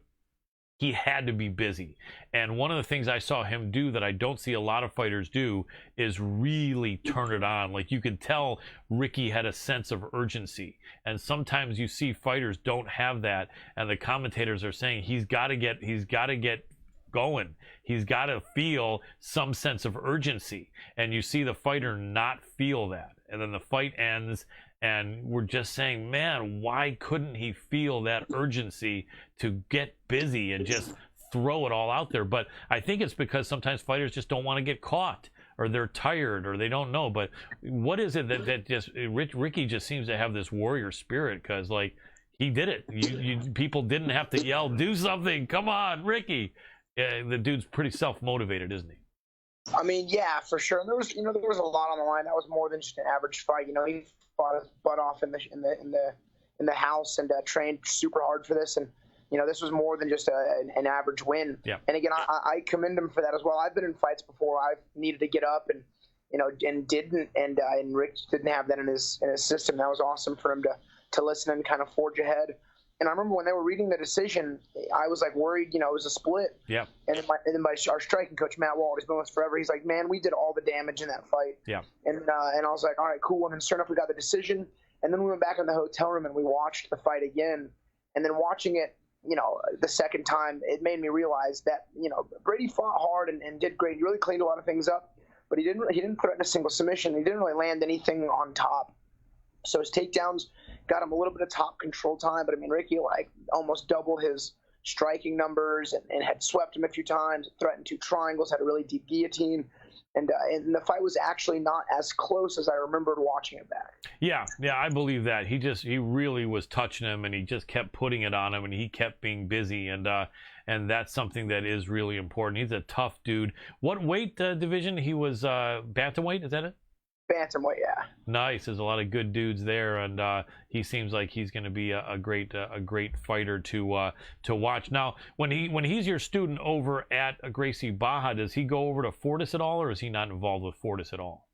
[SPEAKER 2] he had to be busy. And one of the things I saw him do that I don't see a lot of fighters do is really turn it on. Like, you could tell Ricky had a sense of urgency. And sometimes you see fighters don't have that, and the commentators are saying he's got to get going. He's got to feel some sense of urgency. And you see the fighter not feel that. And then the fight ends, and we're just saying, man, why couldn't he feel that urgency to get busy and just throw it all out there? But I think it's because sometimes fighters just don't want to get caught, or they're tired, or they don't know. But what is it that just Ricky just seems to have this warrior spirit? Because, like, he did it. People didn't have to yell, do something, come on, Ricky. The dude's pretty self-motivated, isn't he?
[SPEAKER 8] I mean, yeah, for sure. And there was a lot on the line. That was more than just an average fight. He fought his butt off in the house and trained super hard for this. And this was more than just an average win.
[SPEAKER 2] Yeah.
[SPEAKER 8] And again, I commend him for that as well. I've been in fights before. I've needed to get up and didn't, and Rick didn't have that in his system. That was awesome for him to listen and kind of forge ahead. And I remember when they were reading the decision, I was like worried, it was a split.
[SPEAKER 2] Yeah.
[SPEAKER 8] And then our striking coach, Matt Wald, he's been with us forever. He's like, man, we did all the damage in that fight.
[SPEAKER 2] Yeah.
[SPEAKER 8] And I was like, all right, cool. And then sure enough, we got the decision. And then we went back in the hotel room and we watched the fight again. And then watching it, the second time, it made me realize that, Brady fought hard and did great. He really cleaned a lot of things up, but he didn't threaten a single submission. He didn't really land anything on top. So his takedowns got him a little bit of top control time, but I mean, Ricky almost doubled his striking numbers and had swept him a few times, threatened 2 triangles, had a really deep guillotine, and the fight was actually not as close as I remembered watching it back.
[SPEAKER 2] Yeah, I believe that. He really was touching him, and he just kept putting it on him, and he kept being busy, and that's something that is really important. He's a tough dude. What weight division? He was bantamweight, is that it?
[SPEAKER 8] Bantamweight, yeah.
[SPEAKER 2] Nice. There's a lot of good dudes there, and he seems like he's going to be a great fighter to watch. Now, when he's your student over at Gracie Barra, does he go over to Fortis at all, or is he not involved with Fortis at all?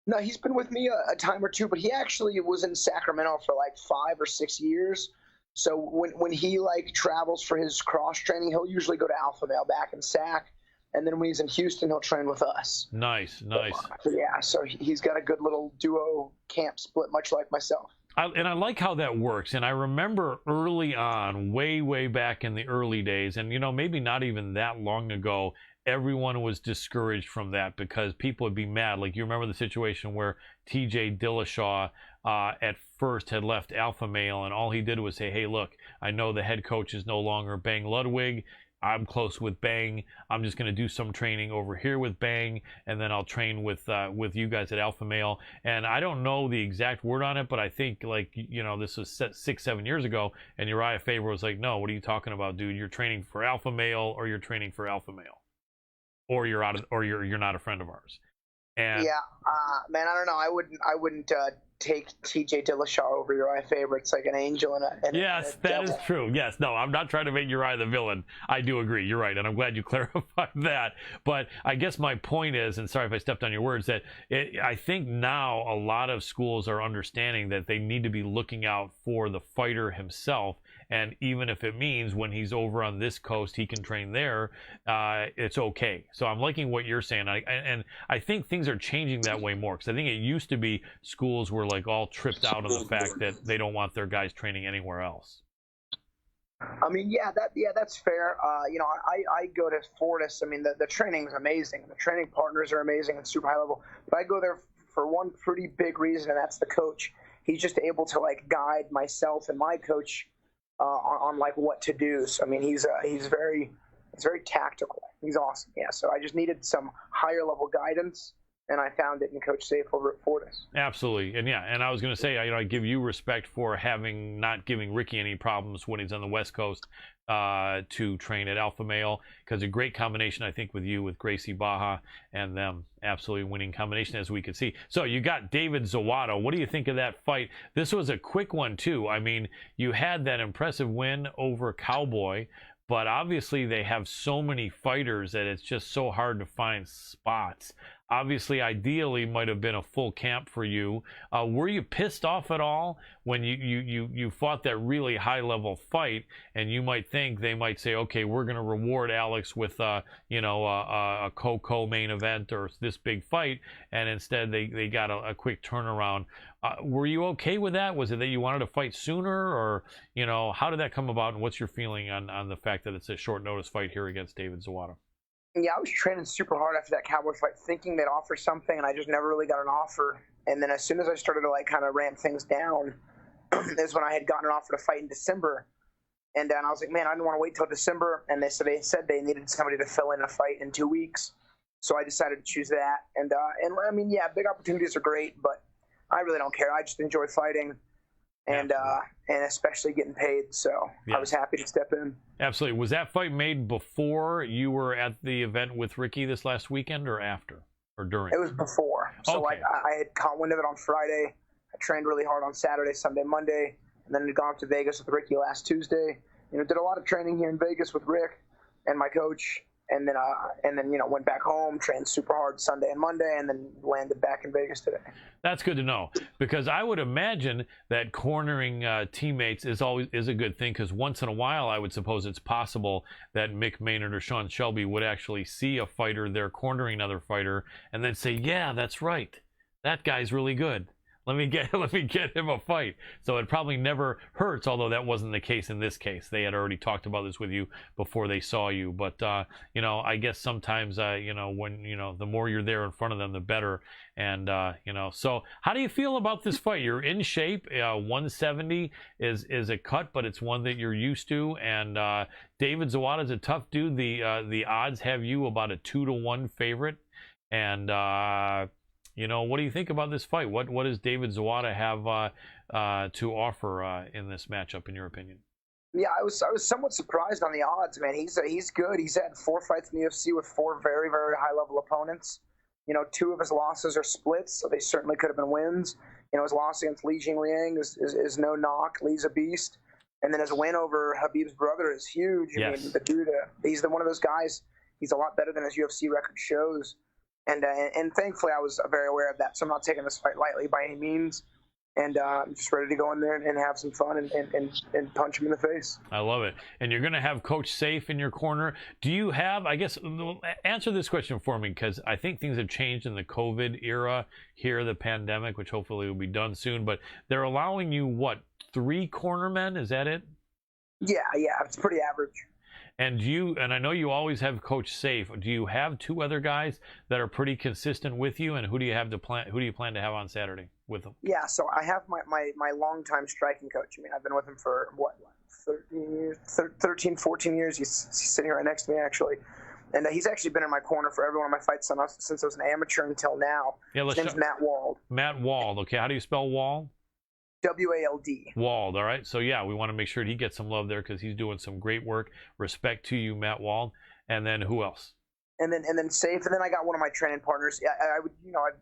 [SPEAKER 8] No, he's been with me a time or two, but he actually was in Sacramento for 5 or 6 years. So when he travels for his cross training, he'll usually go to Alpha Male back in Sac. And then when he's in Houston, he'll train with us.
[SPEAKER 2] Nice.
[SPEAKER 8] So he's got a good little duo camp split, much like myself.
[SPEAKER 2] And I like how that works. And I remember early on, way back in the early days, and maybe not even that long ago, everyone was discouraged from that because people would be mad. Like, you remember the situation where TJ Dillashaw at first had left Alpha Male, and all he did was say, hey, look, I know the head coach is no longer Bang Ludwig. I'm close with Bang. I'm just going to do some training over here with Bang, and then I'll train with you guys at Alpha Male. And I don't know the exact word on it, but I think this was 6-7 years ago, and Uriah Faber was like, no, what are you talking about, dude? You're training for Alpha Male, or you're training for Alpha Male, or you're not a friend of ours. And
[SPEAKER 8] yeah, man, I don't know. I wouldn't take TJ Dillashaw over Uriah Faber. It's like an angel and a
[SPEAKER 2] yes, that is true. Yes, no, I'm not trying to make Uriah the villain. I do agree. You're right, and I'm glad you clarified that. But I guess my point is, and sorry if I stepped on your words, that I think now a lot of schools are understanding that they need to be looking out for the fighter himself. And even if it means when he's over on this coast, he can train there, it's okay. So I'm liking what you're saying. And I think things are changing that way more. Because I think it used to be schools were all tripped out on the fact that they don't want their guys training anywhere else.
[SPEAKER 8] I mean, that's fair. I go to Fortis. I mean, the training is amazing. The training partners are amazing and super high level. But I go there for one pretty big reason, and that's the coach. He's just able to guide myself and my coach on what to do. So I mean, he's very tactical. He's awesome. Yeah. So I just needed some higher level guidance, and I found it in Coach Safe over at Fortis.
[SPEAKER 2] Absolutely. And and I was going to say, I give you respect for not giving Ricky any problems when he's on the West Coast to train at Alpha Male, because a great combination, I think, with you, with Gracie Barra and them. Absolutely winning combination, as we could see. So you got David Zawada. What do you think of that fight? This was a quick one, too. I mean, you had that impressive win over Cowboy, but obviously they have so many fighters that it's just so hard to find spots. obviously ideally might have been a full camp for you. Were you pissed off at all when you fought that really high level fight, and you might think they might say, okay, we're going to reward Alex with a main event or this big fight, and instead they got a quick turnaround? Were you okay with that? Was it that you wanted to fight sooner, or how did that come about, and what's your feeling on the fact that it's a short notice fight here against David Zawada?
[SPEAKER 8] Yeah, I was training super hard after that Cowboy fight, thinking they'd offer something, and I just never really got an offer. And then as soon as I started to kind of ramp things down, is when I had gotten an offer to fight in December. And I was like, man, I didn't want to wait till December. And they said they needed somebody to fill in a fight in 2 weeks. So I decided to choose that. And I mean, yeah, big opportunities are great, but I really don't care. I just enjoy fighting, and especially getting paid. So I was happy to step in.
[SPEAKER 2] Absolutely. Was that fight made before you were at the event with Ricky this last weekend, or after, or during?
[SPEAKER 8] It was before. So
[SPEAKER 2] okay.
[SPEAKER 8] I had caught wind of it on Friday. I trained really hard on Saturday, Sunday, Monday, and then had gone up to Vegas with Ricky last Tuesday. Did a lot of training here in Vegas with Rick and my coach. And then went back home, trained super hard Sunday and Monday, and then landed back in Vegas today.
[SPEAKER 2] That's good to know, because I would imagine that cornering teammates is a good thing, because once in a while I would suppose it's possible that Mick Maynard or Sean Shelby would actually see a fighter there cornering another fighter and then say, yeah, that's right, that guy's really good. Let me get him a fight. So it probably never hurts, although that wasn't the case in this case. They had already talked about this with you before they saw you. But I guess sometimes when the more you're there in front of them, the better. And so how do you feel about this fight? You're in shape. 170 is a cut, but it's one that you're used to. And David Zawada is a tough dude. The odds have you about a 2-1 favorite. And what do you think about this fight? What does David Zawada have to offer in this matchup, in your opinion?
[SPEAKER 8] Yeah, I was somewhat surprised on the odds, man. He's good. He's had 4 fights in the UFC with 4 very, very high-level opponents. 2 of his losses are splits, so they certainly could have been wins. His loss against Li Jingliang is no knock. Li's a beast. And then his win over Habib's brother is huge. I mean, the dude, he's one of those guys. He's a lot better than his UFC record shows. And thankfully, I was very aware of that, so I'm not taking this fight lightly by any means. And I'm just ready to go in there and have some fun and punch him in the face.
[SPEAKER 2] I love it. And you're going to have Coach Safe in your corner. Do you have, I guess, answer this question for me, because I think things have changed in the COVID era here, the pandemic, which hopefully will be done soon. But they're allowing you, 3 cornermen? Is that it?
[SPEAKER 8] Yeah, it's pretty average.
[SPEAKER 2] And I know you always have Coach Safe. Do you have 2 other guys that are pretty consistent with you? And who do you plan to have on Saturday with them?
[SPEAKER 8] Yeah, so I have my longtime striking coach. I mean, I've been with him for 14 years. He's sitting right next to me, actually. And he's actually been in my corner for every one of my fights since I was an amateur until now.
[SPEAKER 2] Yeah,
[SPEAKER 8] his name's Matt Wald.
[SPEAKER 2] Matt Wald. Okay, how do you spell Wald?
[SPEAKER 8] W-A-L-D.
[SPEAKER 2] Wald, all right. So, yeah, we want to make sure he gets some love there, because he's doing some great work. Respect to you, Matt Wald. And then who else?
[SPEAKER 8] And then Safe. And then I got one of my training partners. I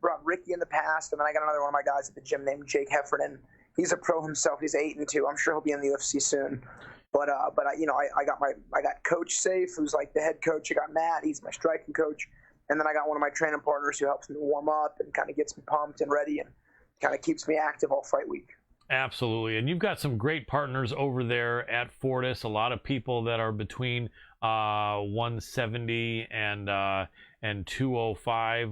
[SPEAKER 8] brought Ricky in the past, and then I got another one of my guys at the gym named Jake Heffernan. He's a pro himself. He's 8-2. I'm sure he'll be in the UFC soon. But I got Coach Safe, who's like the head coach. I got Matt. He's my striking coach. And then I got one of my training partners who helps me warm up and kind of gets me pumped and ready and kind of keeps me active all fight week.
[SPEAKER 2] Absolutely. And you've got some great partners over there at Fortis, a lot of people that are between 170 and 205.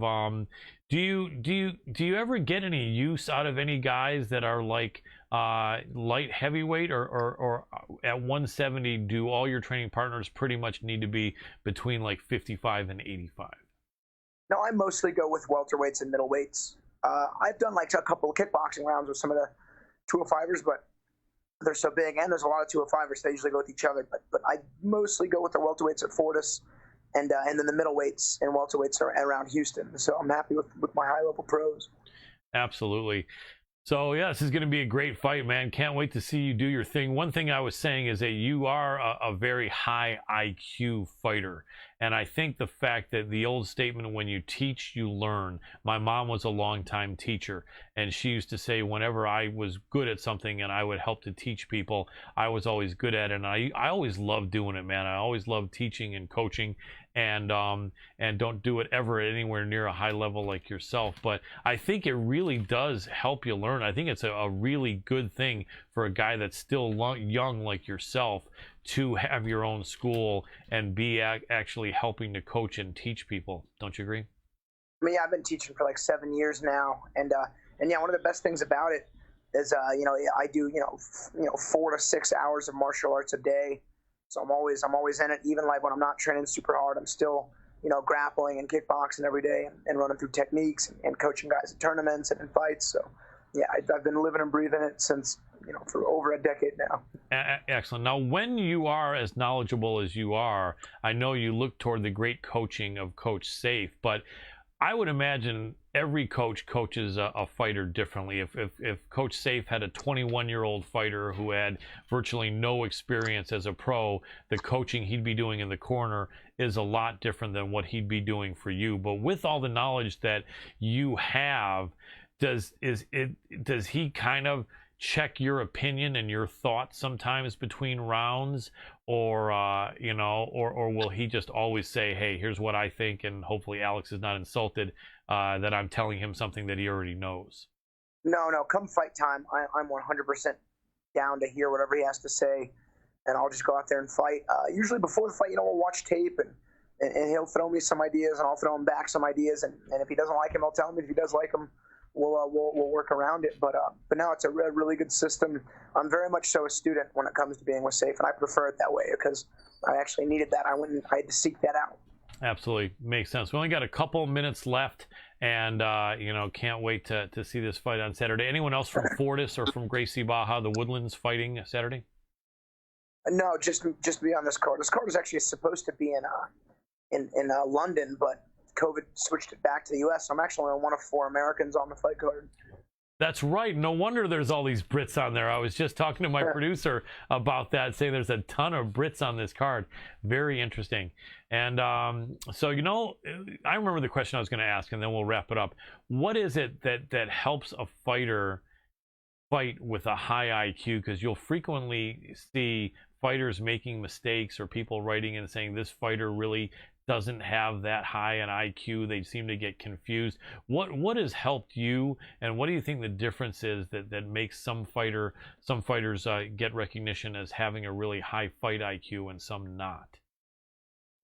[SPEAKER 2] Do you ever get any use out of any guys that are like light heavyweight, or at 170, do all your training partners pretty much need to be between like 55 and 85?
[SPEAKER 8] No, I mostly go with welterweights and middleweights. I've done like a couple of kickboxing rounds with some of the 205ers, but they're so big, and there's a lot of 205ers. They usually go with each other, but I mostly go with the welterweights at Fortis, and then the middleweights and welterweights are around Houston. So I'm happy with my high level pros.
[SPEAKER 2] Absolutely. So yeah, this is going to be a great fight, man. Can't wait to see you do your thing. One thing I was saying is that you are a very high IQ fighter, And I think the fact that the old statement, when you teach, you learn. My mom was a longtime teacher, and she used to say whenever I was good at something and I would help to teach people, I was always good at it. And I always loved doing it, man. I always loved teaching and coaching, and don't do it ever anywhere near a high level like yourself. But I think it really does help you learn. I think it's a really good thing for a guy that's still young like yourself to have your own school and be actually helping to coach and teach people. Don't you agree?
[SPEAKER 8] I mean, I've been teaching for like 7 years now, and yeah, one of the best things about it is I do 4 to 6 hours of martial arts a day. So I'm always in it. Even like when I'm not training super hard, I'm still, grappling and kickboxing every day and running through techniques and coaching guys in tournaments and in fights. So yeah, I've been living and breathing it since, for over a decade now.
[SPEAKER 2] Excellent. Now, when you are as knowledgeable as you are, I know you look toward the great coaching of Coach Safe, but I would imagine every coach coaches a fighter differently. If Coach Safe had a 21-year-old fighter who had virtually no experience as a pro, the coaching he'd be doing in the corner is a lot different than what he'd be doing for you. But with all the knowledge that you have, does he kind of check your opinion and your thoughts sometimes between rounds, or will he just always say, hey, here's what I think, and hopefully Alex is not insulted that I'm telling him something that he already knows?
[SPEAKER 8] No, come fight time, I'm 100% down to hear whatever he has to say, and I'll just go out there and fight. Usually before the fight, we'll watch tape, and he'll throw me some ideas, and I'll throw him back some ideas, and if he doesn't like him, I'll tell him. If he does like him, we'll work around it. But now it's a really good system. I'm very much so a student when it comes to being with Safe, and I prefer it that way because I actually needed that. I had to seek that out.
[SPEAKER 2] Absolutely makes sense. We only got a couple minutes left, and can't wait to see this fight on Saturday. Anyone else from Fortis or from Gracie Barra, the Woodlands, fighting Saturday?
[SPEAKER 8] No, just be on this card. This card was actually supposed to be in London, but COVID switched it back to the U.S. So I'm actually only one of 4 Americans on the fight card.
[SPEAKER 2] That's right. No wonder there's all these Brits on there. I was just talking to my producer about that, saying there's a ton of Brits on this card. Very interesting. And so, I remember the question I was going to ask, and then we'll wrap it up. What is it that helps a fighter fight with a high IQ? Because you'll frequently see fighters making mistakes, or people writing and saying this fighter really doesn't have that high an IQ. They seem to get confused. What has helped you, and what do you think the difference is that makes some fighters get recognition as having a really high fight IQ and some not?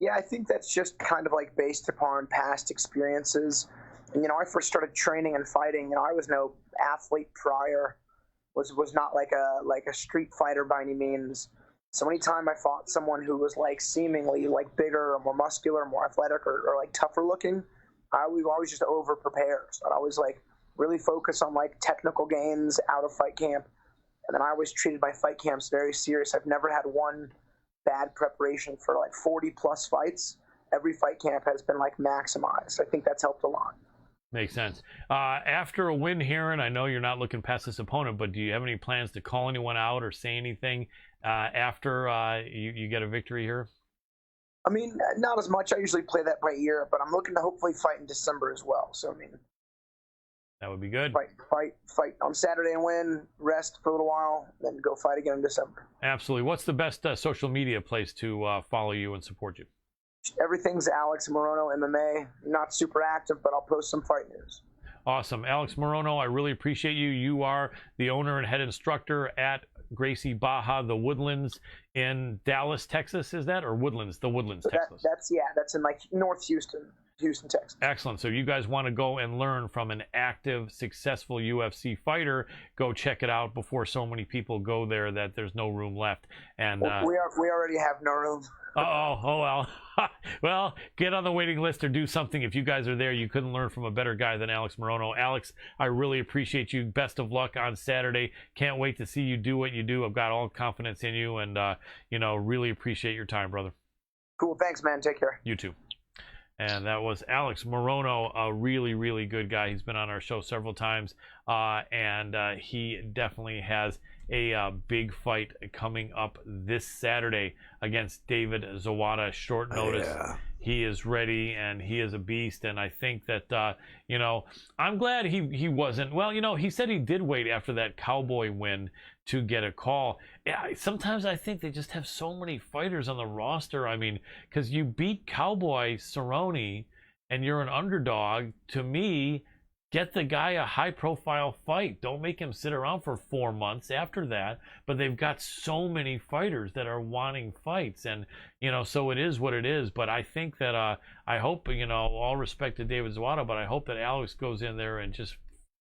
[SPEAKER 8] Yeah, I think that's just kind of like based upon past experiences. And, I first started training and fighting, I was no athlete prior, was not like a street fighter by any means. So anytime I fought someone who was like seemingly like bigger or more muscular, more athletic, or like tougher looking, I would always just over prepare. So I'd always like really focus on like technical gains out of fight camp. And then I always treated my fight camps very serious. I've never had one bad preparation for like 40 plus fights. Every fight camp has been like maximized. I think that's helped a lot.
[SPEAKER 2] Makes sense. After a win here, and I know you're not looking past this opponent, but do you have any plans to call anyone out or say anything after you get a victory here?
[SPEAKER 8] I mean, not as much. I usually play that by ear, but I'm looking to hopefully fight in December as well. So, I mean,
[SPEAKER 2] that would be good.
[SPEAKER 8] Fight on Saturday and win, rest for a little while, then go fight again in December.
[SPEAKER 2] Absolutely. What's the best social media place to follow you and support you?
[SPEAKER 8] Everything's Alex Morono MMA. Not super active, but I'll post some fight news.
[SPEAKER 2] Awesome. Alex Morono, I really appreciate you. You are the owner and head instructor at Gracie Barra, the Woodlands in Dallas, Texas, is that? Or Woodlands, the Woodlands, Texas?
[SPEAKER 8] That's in like North Houston, Texas.
[SPEAKER 2] Excellent. So you guys want to go and learn from an active, successful UFC fighter, go check it out before so many people go there that there's no room left. And
[SPEAKER 8] we already have no room.
[SPEAKER 2] Oh well. Well, get on the waiting list or do something. If you guys are there, you couldn't learn from a better guy than Alex Morono. Alex, I really appreciate you. Best of luck on Saturday. Can't wait to see you do what you do. I've got all confidence in you, and really appreciate your time, brother.
[SPEAKER 8] Cool. Thanks, man. Take care.
[SPEAKER 2] You too. And that was Alex Morono, a really, really good guy. He's been on our show several times, and he definitely has a big fight coming up this Saturday against David Zawada. Short notice. he is ready and he is a beast. And I think that, you know, I'm glad he wasn't, well, you know, he said he did wait after that Cowboy win to get a call. Yeah, sometimes I think they just have so many fighters on the roster. I mean, because you beat Cowboy Cerrone and you're an underdog, to me, get the guy a high-profile fight. Don't make him sit around for 4 months after that. But they've got so many fighters that are wanting fights. And, you know, so it is what it is. But I think that, I hope, you know, all respect to David Zawada, but I hope that Alex goes in there and just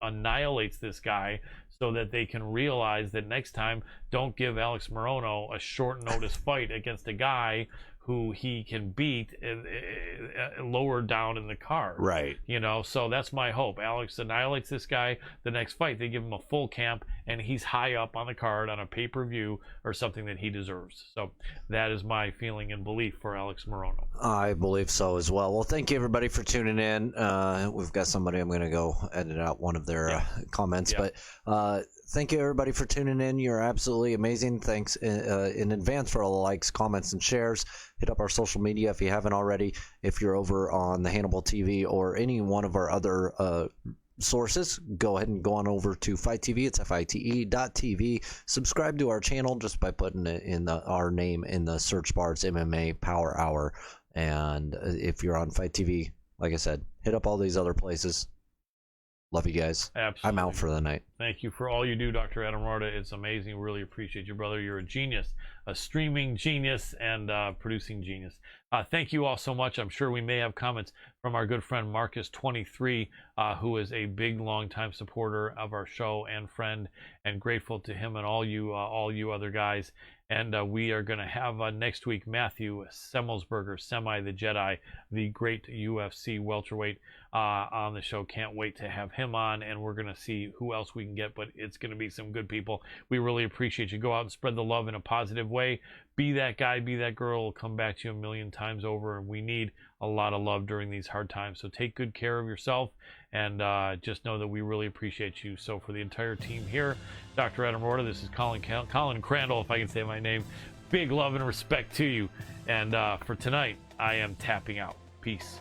[SPEAKER 2] annihilates this guy so that they can realize that next time, don't give Alex Morono a short notice fight against a guy who he can beat lower down in the card.
[SPEAKER 1] Right.
[SPEAKER 2] You know, so that's my hope. Alex annihilates this guy. The next fight, they give him a full camp, and he's high up on the card on a pay-per-view or something that he deserves. So that is my feeling and belief for Alex Morono.
[SPEAKER 1] I believe so as well. Well, thank you everybody for tuning in. We've got somebody, I'm going to go edit out one of their comments, but thank you everybody for tuning in. You're absolutely amazing. Thanks in advance for all the likes, comments, and shares. Hit up our social media if you haven't already. If you're over on the Hannibal TV or any one of our other sources, go ahead and go on over to Fight TV. It's FITE.tv. Subscribe to our channel just by putting it in our name in the search bar. It's MMA Power Hour. And if you're on Fight TV, like I said, hit up all these other places. Love you guys.
[SPEAKER 2] Absolutely.
[SPEAKER 1] I'm out for the night.
[SPEAKER 2] Thank you for all you do, Dr. Adam Roorda. It's amazing. Really appreciate you, brother. You're a genius, a streaming genius and producing genius. Thank you all so much. I'm sure we may have comments from our good friend Marcus23, who is a big, long-time supporter of our show and friend, and grateful to him and all you other guys. And we are going to have next week Matthew Semelsberger, Semi the Jedi, the great UFC welterweight, on the show. Can't wait to have him on, and we're going to see who else we can get, but it's going to be some good people. We really appreciate you. Go out and spread the love in a positive way. Be that guy, be that girl. It'll come back to you a million times over, and we need a lot of love during these hard times. So take good care of yourself, and just know that we really appreciate you. So for the entire team here, Dr. Adam Roorda, this is Colin Crandall, if I can say my name. Big love and respect to you. And for tonight, I am tapping out. Peace.